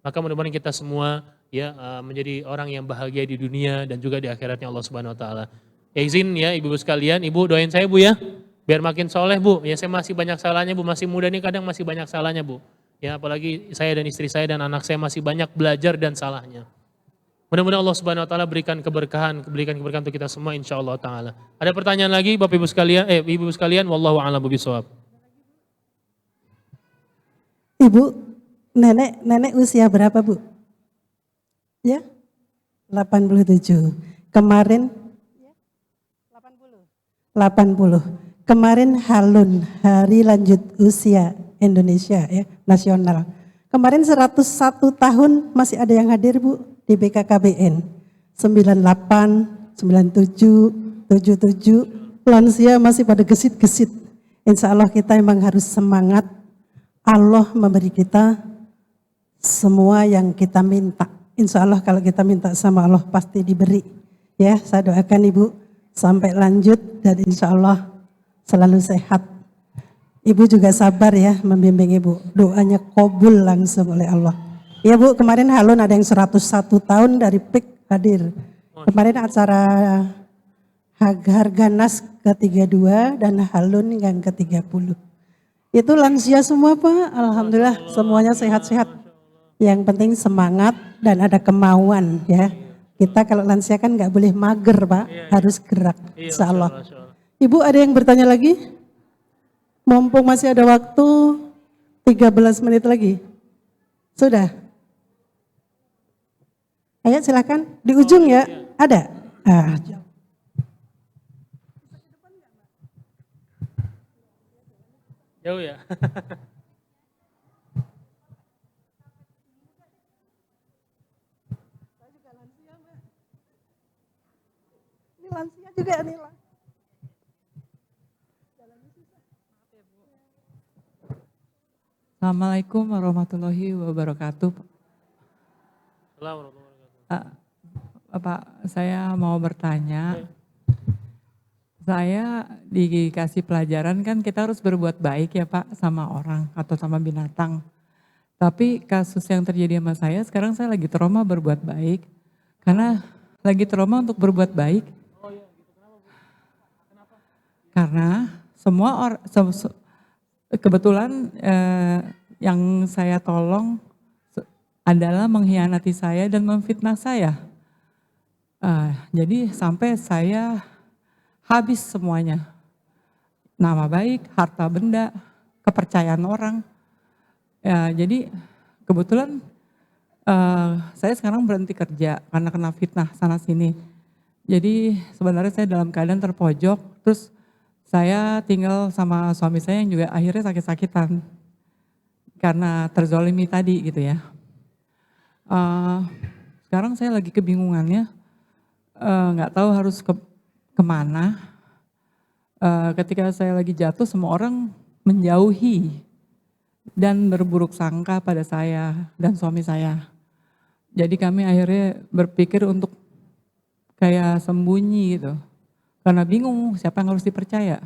Maka mudah-mudahan kita semua ya menjadi orang yang bahagia di dunia dan juga di akhiratnya Allah Subhanahu wa taala. Ya izin ya ibu-ibu sekalian, ibu doain saya Bu ya. Biar makin soleh Bu. Ya saya masih banyak salahnya Bu, masih muda nih kadang masih banyak salahnya Bu. Ya apalagi saya dan istri saya dan anak saya masih banyak belajar dan salahnya. Mudah-mudahan Allah Subhanahu wa taala berikan keberkahan untuk kita semua insyaallah taala. Ada pertanyaan lagi Bapak Ibu sekalian, ibu-ibu sekalian, wallahu a'lam bishawab. Ibu, nenek usia berapa Bu? Ya, 87. Kemarin 80. Kemarin Halun, Hari Lanjut Usia Indonesia ya, nasional. Kemarin 101 tahun masih ada yang hadir Bu di BKKBN. 98, 97, 77, lansia masih pada gesit-gesit. Insya Allah kita memang harus semangat. Allah memberi kita semua yang kita minta. Insya Allah kalau kita minta sama Allah pasti diberi. Ya, saya doakan Ibu sampai lanjut dan insya Allah selalu sehat. Ibu juga sabar ya membimbing Ibu. Doanya kabul langsung oleh Allah. Ya Bu, kemarin Halun ada yang 101 tahun dari PIK hadir. Kemarin acara Harganas ke-32 dan Halun yang ke-30. Itu lansia semua Pak, alhamdulillah semuanya sehat-sehat. Yang penting semangat dan ada kemauan ya. Kita kalau lansia kan nggak boleh mager Pak, harus gerak insya Allah. Ibu ada yang bertanya lagi? Mumpung masih ada waktu 13 menit lagi. Sudah? Ayo silakan, di ujung ya, ada? Jauh ya. Ini lansia juga nih. Assalamualaikum warahmatullahi wabarakatuh. Assalamualaikum warahmatullahi wabarakatuh. Pak, saya mau bertanya. Saya dikasih pelajaran kan kita harus berbuat baik ya Pak sama orang atau sama binatang. Tapi kasus yang terjadi sama saya, sekarang saya lagi trauma berbuat baik. Karena lagi trauma untuk berbuat baik. Karena semua orang, kebetulan yang saya tolong adalah mengkhianati saya dan memfitnah saya. Jadi sampai saya habis semuanya. Nama baik, harta benda, kepercayaan orang. Ya, jadi kebetulan saya sekarang berhenti kerja karena kena fitnah sana sini. Jadi sebenarnya saya dalam keadaan terpojok, terus saya tinggal sama suami saya yang juga akhirnya sakit-sakitan karena terzolimi tadi gitu ya. Sekarang saya lagi kebingungannya, nggak tahu harus kemana. Ketika saya lagi jatuh, semua orang menjauhi dan berburuk sangka pada saya dan suami saya. Jadi kami akhirnya berpikir untuk kayak sembunyi gitu. Karena bingung siapa yang harus dipercaya.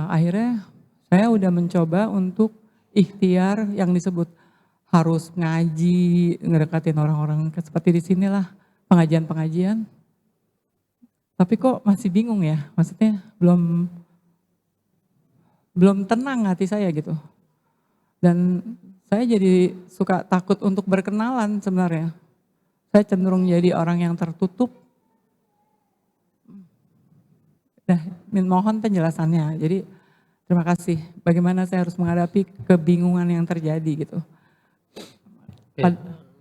Akhirnya saya udah mencoba untuk ikhtiar yang disebut harus ngaji, ngedekatin orang-orang seperti di sinilah, pengajian-pengajian. Tapi kok masih bingung ya, maksudnya belum tenang hati saya gitu. Dan saya jadi suka takut untuk berkenalan sebenarnya. Saya cenderung jadi orang yang tertutup. Mohon penjelasannya. Jadi terima kasih. Bagaimana saya harus menghadapi kebingungan yang terjadi gitu.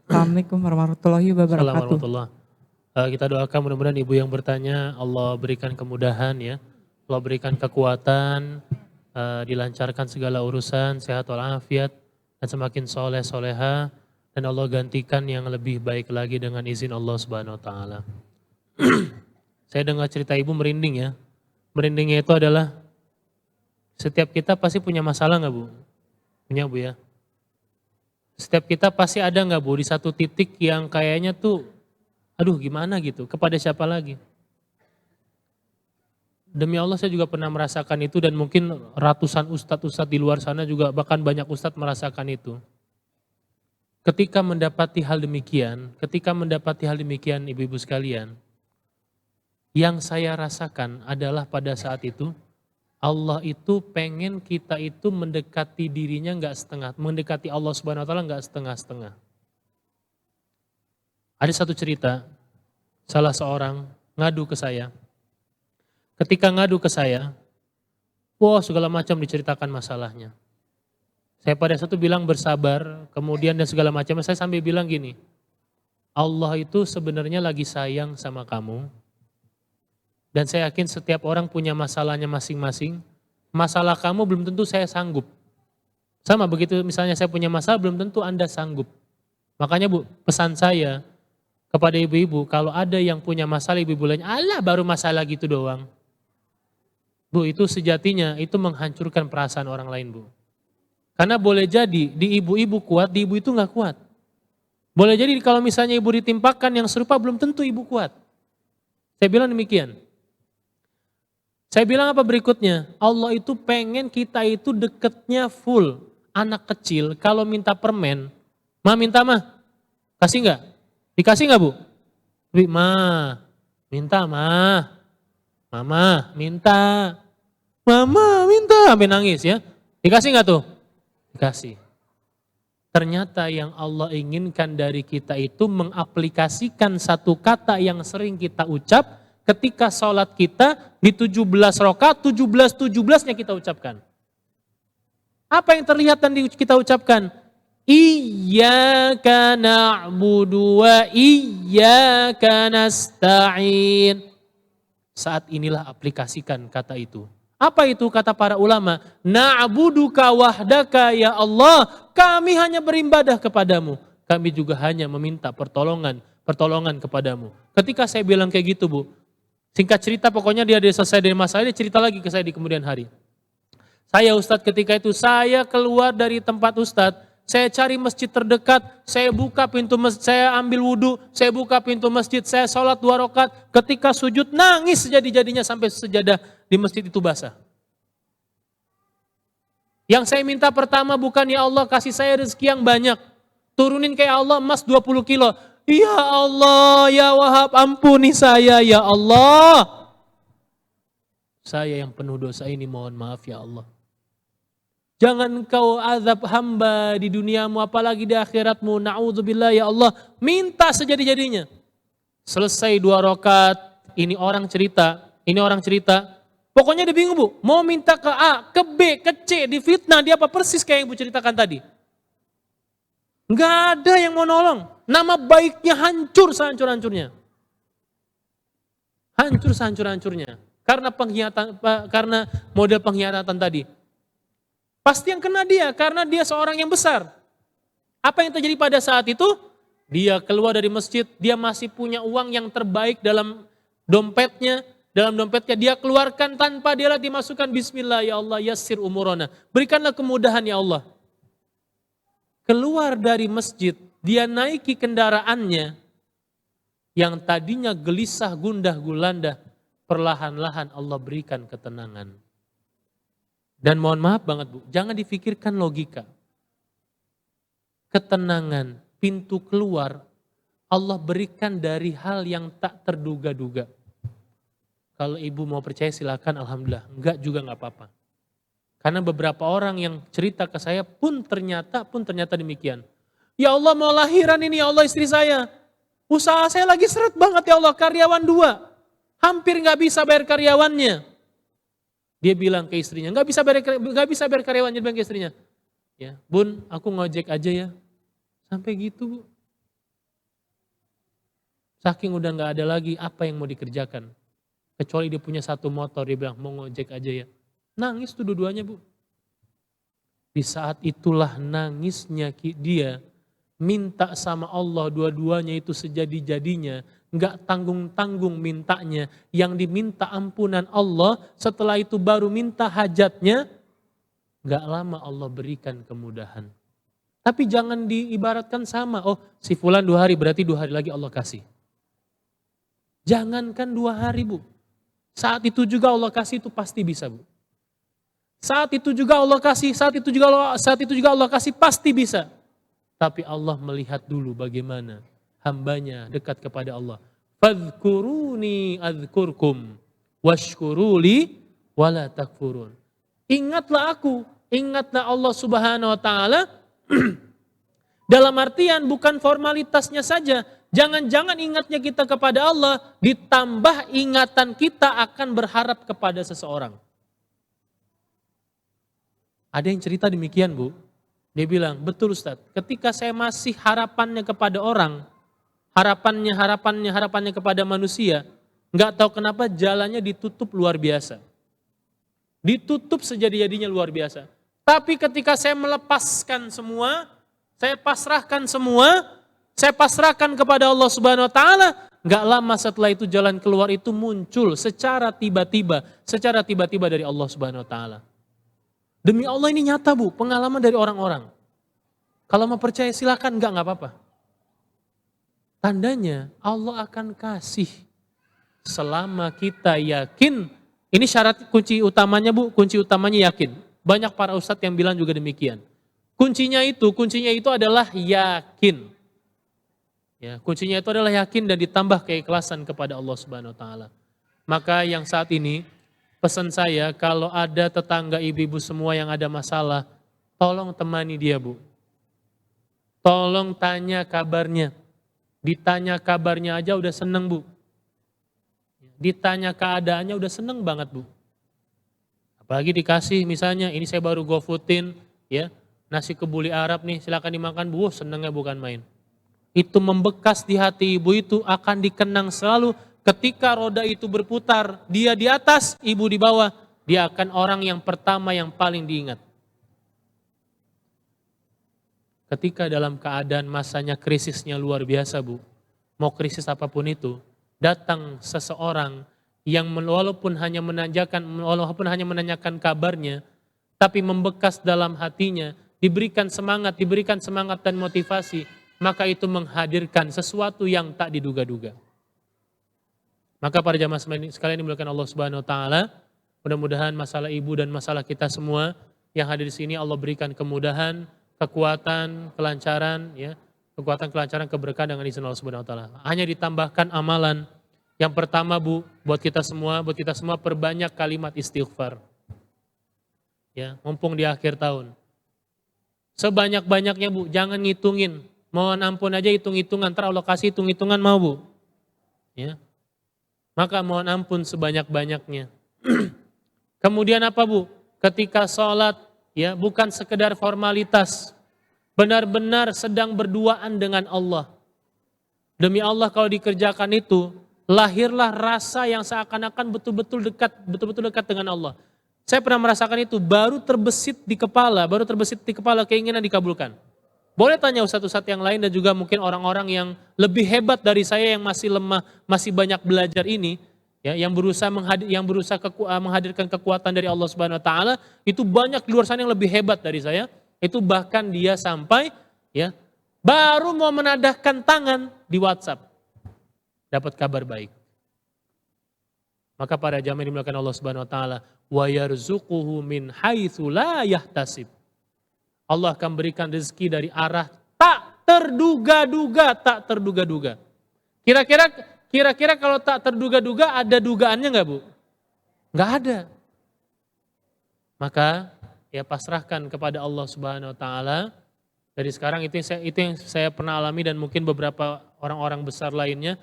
Assalamualaikum warahmatullahi wabarakatuh. Kita doakan mudah-mudahan ibu yang bertanya Allah berikan kemudahan ya. Allah berikan kekuatan, dilancarkan segala urusan, sehat walafiat, dan semakin soleh soleha, dan Allah gantikan yang lebih baik lagi dengan izin Allah Subhanahu Wa Taala. Saya dengar cerita ibu merinding ya. Merindingnya itu adalah setiap kita pasti punya masalah nggak bu? Punya bu ya. Setiap kita pasti ada nggak bu di satu titik yang kayaknya tuh, aduh gimana gitu, kepada siapa lagi? Demi Allah saya juga pernah merasakan itu dan mungkin ratusan ustadz-ustadz di luar sana juga bahkan banyak ustadz merasakan itu. Ketika mendapati hal demikian ibu-ibu sekalian, yang saya rasakan adalah pada saat itu Allah itu pengen kita itu mendekati dirinya nggak setengah, mendekati Allah Subhanahu Wa Taala nggak setengah-setengah. Ada satu cerita, salah seorang ngadu ke saya. Ketika ngadu ke saya, wah segala macam diceritakan masalahnya. Saya pada satu bilang bersabar, kemudian dan segala macam, saya sambil bilang gini, Allah itu sebenarnya lagi sayang sama kamu. Dan saya yakin setiap orang punya masalahnya masing-masing. Masalah kamu belum tentu saya sanggup. Sama begitu misalnya saya punya masalah belum tentu Anda sanggup. Makanya bu, pesan saya kepada ibu-ibu, kalau ada yang punya masalah ibu-ibu lain, alah baru masalah gitu doang. Bu itu sejatinya itu menghancurkan perasaan orang lain bu. Karena boleh jadi di ibu-ibu kuat, di ibu itu nggak kuat. Boleh jadi kalau misalnya ibu ditimpakan yang serupa belum tentu ibu kuat. Saya bilang demikian. Saya bilang apa berikutnya? Allah itu pengen kita itu deketnya full. Anak kecil kalau minta permen, minta kasih nggak? Dikasih nggak bu? Minta mama minta, sampai nangis ya. Dikasih nggak tuh? Dikasih. Ternyata yang Allah inginkan dari kita itu mengaplikasikan satu kata yang sering kita ucap ketika sholat kita di 17 rakaat, 17-17-nya kita ucapkan. Apa yang terlihat dan kita ucapkan? Iyyaka na'budu wa iyyaka nasta'in. Saat inilah aplikasikan kata itu. Apa itu kata para ulama? Na'buduka wahdaka ya Allah, kami hanya beribadah kepadamu. Kami juga hanya meminta pertolongan kepadamu. Ketika saya bilang kayak gitu bu, singkat cerita pokoknya dia selesai dari masalah, dia cerita lagi ke saya di kemudian hari. Saya Ustadz ketika itu, saya keluar dari tempat Ustadz, saya cari masjid terdekat, saya buka pintu masjid, saya ambil wudhu, saya buka pintu masjid, saya sholat 2 rakaat, ketika sujud nangis sejadi-jadinya sampai sejadah di masjid itu basah. Yang saya minta pertama bukan ya Allah kasih saya rezeki yang banyak, turunin kayak Allah emas 20 kilo. Ya Allah, ya Wahab ampuni saya ya Allah. Saya yang penuh dosa ini mohon maaf ya Allah. Jangan engkau azab hamba di duniamu apalagi di akhiratmu. Na'udzubillah ya Allah. Minta sejadi-jadinya. Selesai 2 rakaat, ini orang cerita. Pokoknya dia bingung bu, mau minta ke A, ke B, ke C, difitnah, dia apa persis kayak yang ibu ceritakan tadi. Enggak ada yang mau nolong. Nama baiknya hancur sehancur-hancurnya. Hancur sehancur-hancurnya. Karena model pengkhianatan tadi. Pasti yang kena dia, karena dia seorang yang besar. Apa yang terjadi pada saat itu? Dia keluar dari masjid, dia masih punya uang yang terbaik dalam dompetnya. Dalam dompetnya dia keluarkan tanpa dia dimasukkan bismillah ya Allah yassir umurona. Berikanlah kemudahan ya Allah. Keluar dari masjid, dia naiki kendaraannya yang tadinya gelisah gundah gulanda, perlahan-lahan Allah berikan ketenangan. Dan mohon maaf banget bu, jangan difikirkan logika. ketenangan, pintu keluar Allah berikan dari hal yang tak terduga-duga. Kalau ibu mau percaya silakan, alhamdulillah. Enggak juga enggak apa-apa. Karena beberapa orang yang cerita ke saya pun ternyata demikian. Ya Allah mau lahiran ini ya Allah istri saya. Usaha saya lagi seret banget ya Allah, karyawan 2. Hampir nggak bisa bayar karyawannya. Dia bilang ke istrinya, nggak bisa bayar karyawannya, dia bilang ke istrinya. Ya, Bun, aku ngojek aja ya. Sampai gitu, Bu. Saking udah nggak ada lagi apa yang mau dikerjakan. Kecuali dia punya 1 motor, dia bilang mau ngojek aja ya. Nangis tuh dua-duanya, Bu. Di saat itulah nangisnya dia minta sama Allah, dua-duanya itu sejadi-jadinya, nggak tanggung-tanggung mintanya, yang diminta ampunan Allah, setelah itu baru minta hajatnya, nggak lama Allah berikan kemudahan. Tapi jangan diibaratkan sama, oh si fulan 2 hari berarti 2 hari lagi Allah kasih. Jangankan 2 hari, Bu. Saat itu juga Allah kasih, itu pasti bisa, Bu. Saat itu juga Allah kasih, saat itu juga Allah kasih pasti bisa. Tapi Allah melihat dulu bagaimana hambanya dekat kepada Allah. Fadhkuruni adzkurkum washkuruli wala takfurun. Ingatlah aku, ingatlah Allah Subhanahu wa taala. Dalam artian bukan formalitasnya saja. Jangan-jangan ingatnya kita kepada Allah ditambah ingatan kita akan berharap kepada seseorang. Ada yang cerita demikian, Bu. Dia bilang, betul Ustadz, ketika saya masih harapannya kepada orang, harapannya kepada manusia, nggak tahu kenapa jalannya ditutup luar biasa. Ditutup sejadi-jadinya luar biasa. Tapi ketika saya melepaskan semua, saya pasrahkan kepada Allah Subhanahu wa taala, nggak lama setelah itu jalan keluar itu muncul secara tiba-tiba dari Allah Subhanahu wa taala. Demi Allah ini nyata, Bu, pengalaman dari orang-orang. Kalau mau percaya silakan, enggak apa-apa. Tandanya Allah akan kasih selama kita yakin. Ini syarat kunci utamanya, Bu, kunci utamanya yakin. Banyak para ustadz yang bilang juga demikian. Kuncinya itu adalah yakin. Ya, kuncinya itu adalah yakin dan ditambah keikhlasan kepada Allah Subhanahu wa taala. Maka yang saat ini pesan saya, kalau ada tetangga ibu-ibu semua yang ada masalah, tolong temani dia, Bu. Tolong tanya kabarnya. Ditanya kabarnya aja udah seneng, Bu. Ditanya keadaannya udah seneng banget, Bu. Apalagi dikasih misalnya, ini saya baru GoFoodin, ya, nasi kebuli Arab nih, silakan dimakan, Bu. Senengnya bukan main. Itu membekas di hati ibu itu, akan dikenang selalu. Ketika roda itu berputar, dia di atas, ibu di bawah, dia akan orang yang pertama yang paling diingat. Ketika dalam keadaan masanya krisisnya luar biasa, Bu, mau krisis apapun itu, datang seseorang yang walaupun hanya menanyakan kabarnya, tapi membekas dalam hatinya, diberikan semangat dan motivasi, maka itu menghadirkan sesuatu yang tak diduga-duga. Maka para jamaah sekalian dimuliakan Allah Subhanahu wa taala, mudah-mudahan masalah ibu dan masalah kita semua yang hadir di sini Allah berikan kemudahan, kekuatan, kelancaran, ya, keberkahan dengan izin Allah Subhanahu wa taala. Hanya ditambahkan amalan. Yang pertama, Bu, buat kita semua perbanyak kalimat istighfar. Ya, mumpung di akhir tahun. Sebanyak-banyaknya, Bu, jangan ngitungin. Mohon ampun aja hitung-hitungan, ntar Allah kasih hitung-hitungan mau, Bu. Ya. Maka mohon ampun sebanyak-banyaknya. Kemudian apa, Bu? Ketika sholat, ya, bukan sekedar formalitas. Benar-benar sedang berduaan dengan Allah. Demi Allah kalau dikerjakan itu, lahirlah rasa yang seakan-akan betul-betul dekat dengan Allah. Saya pernah merasakan itu, baru terbesit di kepala keinginan dikabulkan. Boleh tanya ustadz-ustadz yang lain dan juga mungkin orang-orang yang lebih hebat dari saya yang masih lemah, masih banyak belajar ini, ya, yang berusaha menghadirkan kekuatan dari Allah Subhanahu wa taala, itu banyak di luar sana yang lebih hebat dari saya. Itu bahkan dia sampai, ya, baru mau menadahkan tangan di WhatsApp dapat kabar baik. Maka para jamaah dimuliakan Allah Subhanahu wa taala, wa yarzuquhu min haitsu la yahtasib. Allah akan berikan rezeki dari arah terduga-duga, tak terduga-duga. Kira-kira kalau tak terduga-duga ada dugaannya nggak Bu? Nggak ada. Maka ya pasrahkan kepada Allah Subhanahu Wa Taala. Dari sekarang itu yang saya pernah alami dan mungkin beberapa orang-orang besar lainnya.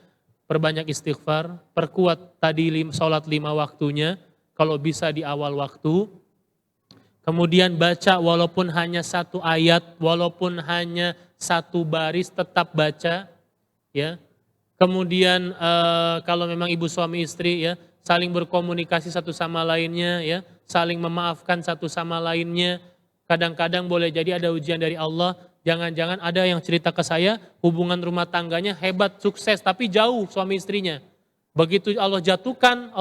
Perbanyak istighfar, perkuat tadi sholat 5 waktunya, kalau bisa di awal waktu. Kemudian baca walaupun hanya 1 ayat, walaupun hanya 1 baris tetap baca, ya. Kemudian kalau memang ibu suami istri ya saling berkomunikasi satu sama lainnya ya, saling memaafkan satu sama lainnya. Kadang-kadang boleh jadi ada ujian dari Allah. Jangan-jangan ada yang cerita ke saya hubungan rumah tangganya hebat, sukses tapi jauh suami istrinya. Begitu Allah jatuhkan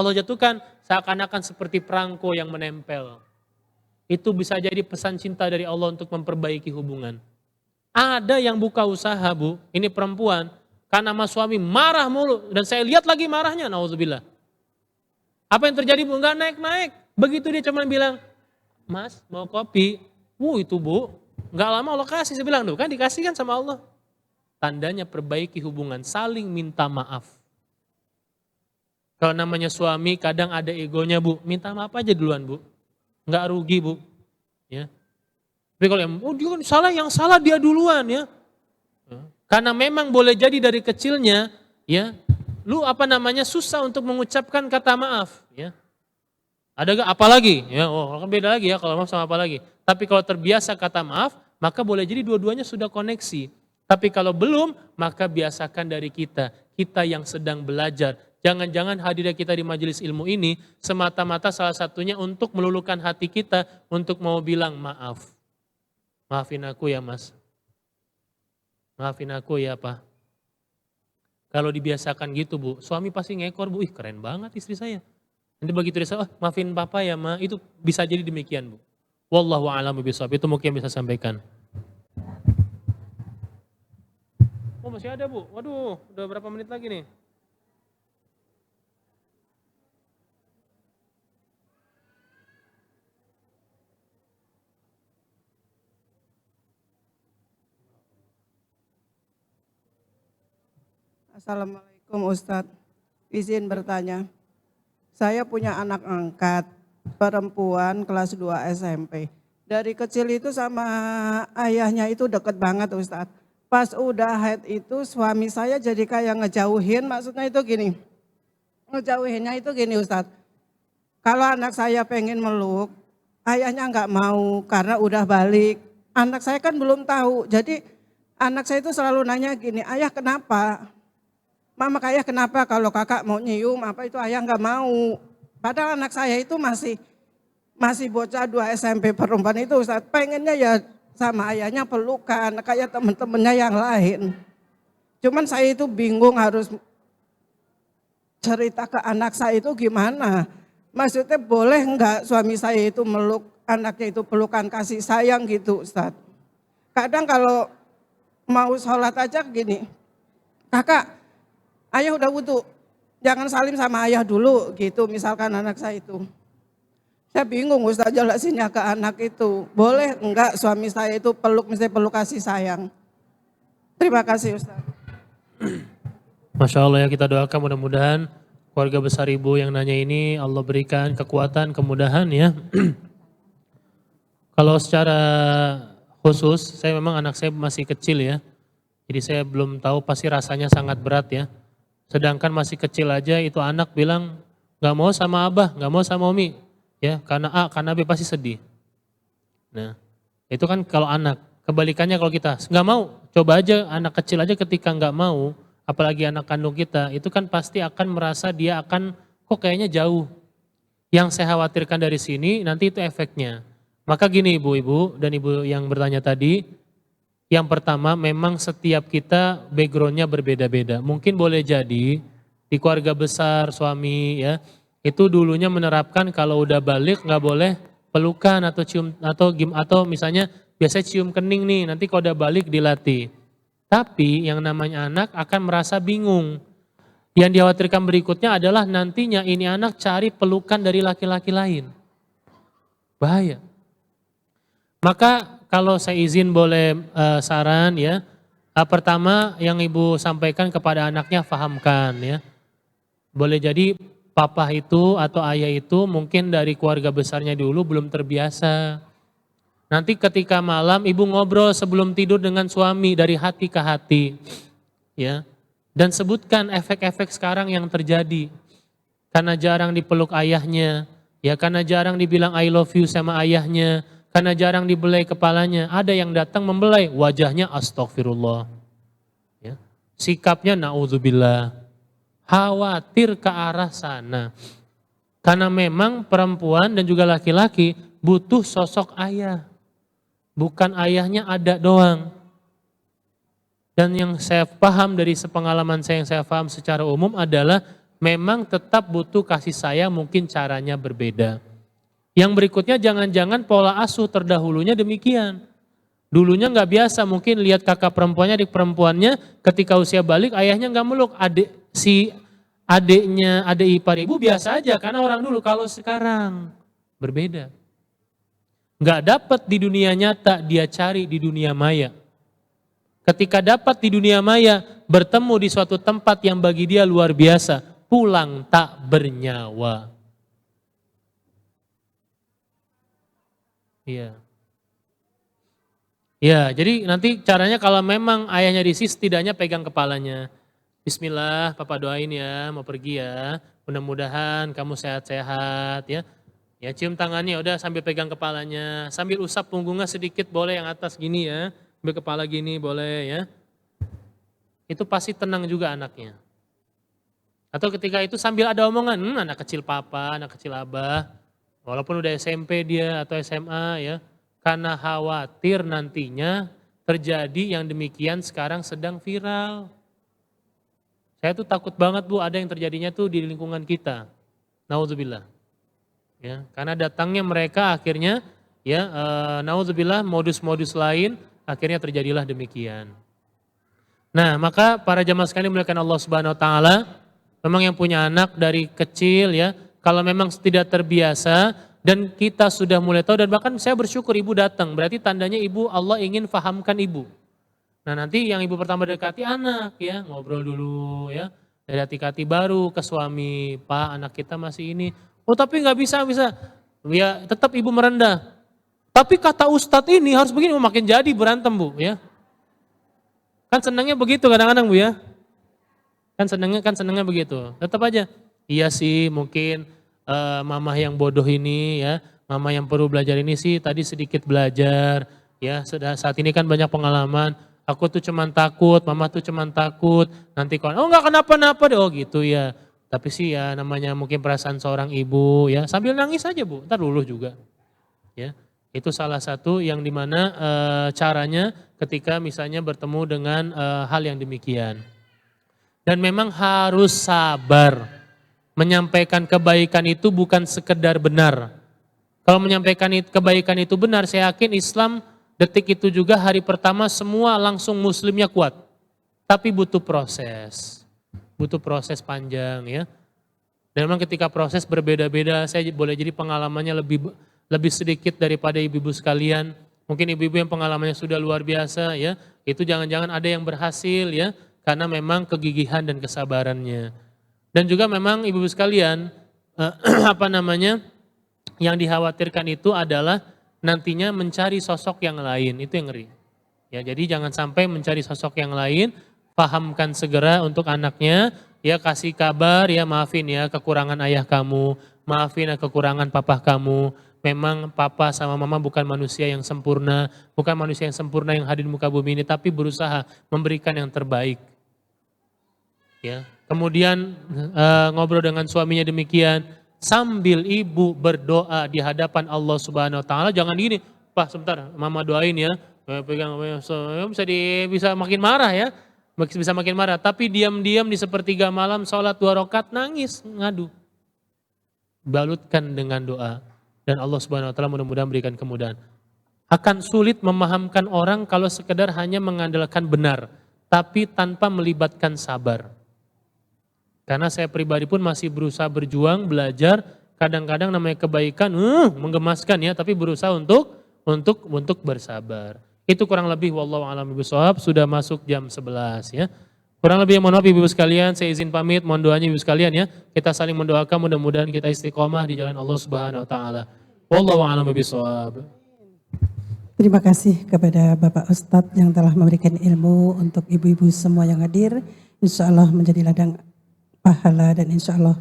seakan-akan seperti perangko yang menempel. Itu bisa jadi pesan cinta dari Allah untuk memperbaiki hubungan. Ada yang buka usaha Bu, ini perempuan, karena sama suami marah mulu. Dan saya lihat lagi marahnya, nauzubillah. Apa yang terjadi Bu? Enggak naik-naik. Begitu dia cuma bilang, Mas mau kopi. Itu Bu, enggak lama Allah kasih. Saya bilang, kan dikasih kan sama Allah. Tandanya perbaiki hubungan, saling minta maaf. Kalau namanya suami kadang ada egonya Bu, minta maaf aja duluan Bu. Enggak rugi Bu. Ya. Tapi kalau dia kan salah, yang salah dia duluan ya. Karena memang boleh jadi dari kecilnya ya, lu susah untuk mengucapkan kata maaf ya. Ada gak apa lagi? Ya, kan beda lagi ya kalau maaf sama apa lagi. Tapi kalau terbiasa kata maaf, maka boleh jadi dua-duanya sudah koneksi. Tapi kalau belum, maka biasakan dari kita yang sedang belajar. Jangan-jangan hadirnya kita di majelis ilmu ini semata-mata salah satunya untuk meluluhkan hati kita untuk mau bilang maaf. Maafin aku ya Mas. Maafin aku ya Pak. Kalau dibiasakan gitu Bu, suami pasti ngekor Bu, keren banget istri saya. Nanti begitu dia maafin Papa ya Ma, itu bisa jadi demikian Bu. Wallahu a'lam bishawab, itu mungkin bisa sampaikan. Oh masih ada Bu, waduh udah berapa menit lagi nih. Assalamualaikum Ustadz, izin bertanya. Saya punya anak angkat, perempuan kelas 2 SMP. Dari kecil itu sama ayahnya itu deket banget Ustadz. Pas udah haid itu suami saya jadi kayak ngejauhin, maksudnya itu gini. Ngejauhinnya itu gini Ustadz. Kalau anak saya pengen meluk, ayahnya nggak mau karena udah balik. Anak saya kan belum tahu, jadi anak saya itu selalu nanya gini, ayah kenapa? Mama ayah kenapa kalau kakak mau nyium apa itu ayah nggak mau. Padahal anak saya itu masih bocah 2 SMP perempuan itu Ustaz. Pengennya ya sama ayahnya pelukan kayak teman-temannya yang lain. Cuman saya itu bingung harus cerita ke anak saya itu gimana. Maksudnya boleh enggak suami saya itu meluk anaknya itu pelukan kasih sayang gitu Ustaz. Kadang kalau mau sholat aja gini, kakak ayah udah wudhu, jangan salim sama ayah dulu gitu misalkan anak saya itu. Saya bingung Ustaz jelasinnya ke anak itu. Boleh enggak suami saya itu misalnya peluk kasih sayang. Terima kasih Ustaz. Masya Allah ya, kita doakan mudah-mudahan keluarga besar ibu yang nanya ini Allah berikan kekuatan, kemudahan ya. Kalau secara khusus, saya memang anak saya masih kecil ya. Jadi saya belum tahu, pasti rasanya sangat berat ya. Sedangkan masih kecil aja itu anak bilang gak mau sama abah, gak mau sama umi. Ya, karena A, karena B pasti sedih. Nah, itu kan kalau anak. Kebalikannya kalau kita gak mau, coba aja anak kecil aja ketika gak mau, apalagi anak kandung kita, itu kan pasti akan merasa dia akan kok kayaknya jauh. Yang saya khawatirkan dari sini nanti itu efeknya. Maka gini ibu-ibu dan ibu yang bertanya tadi, yang pertama memang setiap kita backgroundnya berbeda-beda. Mungkin boleh jadi di keluarga besar suami ya, itu dulunya menerapkan kalau udah balik nggak boleh pelukan atau cium atau misalnya biasanya cium kening nih, nanti kalau udah balik dilatih. Tapi yang namanya anak akan merasa bingung. Yang dikhawatirkan berikutnya adalah nantinya ini anak cari pelukan dari laki-laki lain. Bahaya. Maka kalau saya izin boleh saran ya, Pertama yang ibu sampaikan kepada anaknya, fahamkan ya. Boleh jadi papa itu atau ayah itu mungkin dari keluarga besarnya dulu belum terbiasa. Nanti ketika malam ibu ngobrol sebelum tidur dengan suami dari hati ke hati. Ya. Dan sebutkan efek-efek sekarang yang terjadi. Karena jarang dipeluk ayahnya, ya karena jarang dibilang I love you sama ayahnya, karena jarang dibelai kepalanya. Ada yang datang membelai, wajahnya astagfirullah. Ya. Sikapnya na'udzubillah. Khawatir ke arah sana. Karena memang perempuan dan juga laki-laki butuh sosok ayah. Bukan ayahnya ada doang. Dan yang saya paham dari sepengalaman saya yang saya paham secara umum adalah memang tetap butuh kasih sayang, mungkin caranya berbeda. Yang berikutnya jangan-jangan pola asuh terdahulunya demikian. Dulunya nggak biasa, mungkin lihat kakak perempuannya, adik perempuannya, ketika usia balik ayahnya nggak meluk, adiknya, adik ipar ibu biasa aja karena orang dulu. Kalau sekarang berbeda. Nggak dapat di dunia nyata, dia cari di dunia maya. Ketika dapat di dunia maya, bertemu di suatu tempat yang bagi dia luar biasa, pulang tak bernyawa. Iya. Ya, jadi nanti caranya kalau memang ayahnya disis, setidaknya pegang kepalanya. Bismillah, papa doain ya, mau pergi ya. Mudah-mudahan kamu sehat-sehat ya. Ya, cium tangannya udah sambil pegang kepalanya, sambil usap punggungnya sedikit boleh yang atas gini ya. Sambil kepala gini boleh ya. Itu pasti tenang juga anaknya. Atau ketika itu sambil ada omongan, anak kecil papa, anak kecil abah. Walaupun udah SMP dia atau SMA ya. Karena khawatir nantinya terjadi yang demikian sekarang sedang viral. Saya tuh takut banget Bu, ada yang terjadinya tuh di lingkungan kita. Nauzubillah. Ya, karena datangnya mereka akhirnya ya nauzubillah modus-modus lain, akhirnya terjadilah demikian. Nah, maka para jamaah sekalian dimuliakan Allah Subhanahu wa taala, memang yang punya anak dari kecil ya, kalau memang tidak terbiasa dan kita sudah mulai tahu, dan bahkan saya bersyukur ibu datang, berarti tandanya ibu Allah ingin fahamkan ibu. Nah, nanti yang ibu pertama dekati anak ya, ngobrol dulu ya. Dari hati-hati baru ke suami, Pak anak kita masih ini. Oh tapi nggak bisa. Ya tetap ibu merendah. Tapi kata Ustadz ini harus begini, makin jadi berantem Bu ya. Kan senangnya begitu kadang-kadang Bu ya. Kan senangnya begitu. Tetap aja. Iya sih mungkin mama yang bodoh ini ya, mama yang perlu belajar ini sih tadi sedikit belajar ya. Saat ini kan banyak pengalaman. Aku tuh cuman takut, mama tuh cuman takut. Nanti oh enggak kenapa-napa deh, oh gitu ya. Tapi sih ya namanya mungkin perasaan seorang ibu ya. Sambil nangis aja Bu, ntar luluh juga. Ya. Itu salah satu yang dimana caranya ketika misalnya bertemu dengan hal yang demikian. Dan memang harus sabar. Menyampaikan kebaikan itu bukan sekedar benar. Kalau menyampaikan kebaikan itu benar, saya yakin Islam detik itu juga hari pertama semua langsung muslimnya kuat. Tapi butuh proses. Butuh proses panjang ya. Dan memang ketika proses berbeda-beda, saya boleh jadi pengalamannya lebih sedikit daripada ibu-ibu sekalian. Mungkin ibu-ibu yang pengalamannya sudah luar biasa ya, itu jangan-jangan ada yang berhasil ya, karena memang kegigihan dan kesabarannya. Dan juga memang ibu-ibu sekalian, yang dikhawatirkan itu adalah nantinya mencari sosok yang lain, itu yang ngeri. Ya, jadi jangan sampai mencari sosok yang lain, pahamkan segera untuk anaknya, ya kasih kabar, ya maafin ya kekurangan ayah kamu, maafin ya kekurangan papa kamu. Memang papa sama mama bukan manusia yang sempurna, bukan manusia yang sempurna yang hadir di muka bumi ini, tapi berusaha memberikan yang terbaik. Ya, kemudian ngobrol dengan suaminya demikian, sambil ibu berdoa di hadapan Allah Subhanahu Wa Taala. Jangan gini, Pak sebentar, mama doain ya, pegang bisa makin marah ya, bisa makin marah. Tapi diam-diam di sepertiga malam sholat 2 rakaat nangis ngadu, balutkan dengan doa. Dan Allah Subhanahu Wa Taala mudah-mudahan berikan kemudahan. Akan sulit memahamkan orang kalau sekedar hanya mengandalkan benar, tapi tanpa melibatkan sabar. Karena saya pribadi pun masih berusaha berjuang, belajar. Kadang-kadang namanya kebaikan, menggemaskan ya, tapi berusaha untuk bersabar. Itu kurang lebih wallahu a'lam bishawab, sudah masuk jam 11 ya. Kurang lebih mohon maaf Ibu sekalian, saya izin pamit, mohon doanya Ibu sekalian ya. Kita saling mendoakan mudah-mudahan kita istiqomah di jalan Allah Subhanahu wa taala. Wallahu a'lam bishawab. Terima kasih kepada Bapak Ustadz yang telah memberikan ilmu untuk ibu-ibu semua yang hadir. Insya Allah menjadi ladang pahala dan insya Allah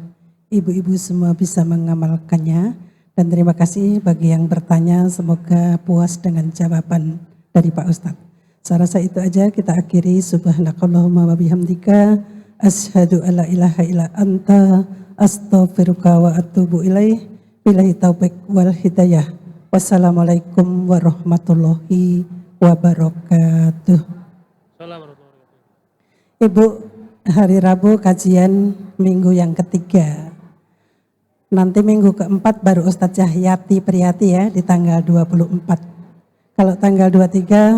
ibu-ibu semua bisa mengamalkannya. Dan terima kasih bagi yang bertanya, semoga puas dengan jawaban dari Pak Ustadz. Saya rasa itu aja, kita akhiri. Subhanakallahumma wa bihamdika asyhadu alla ilaha illa anta astaghfiruka wa atubu ilaih. Billahi taufik wal hidayah. Wassalamualaikum warahmatullahi wabarakatuh. Ibu, hari Rabu kajian minggu yang ketiga. Nanti minggu keempat baru Ustadz Cahyati Priyati ya di tanggal 24. Kalau tanggal 23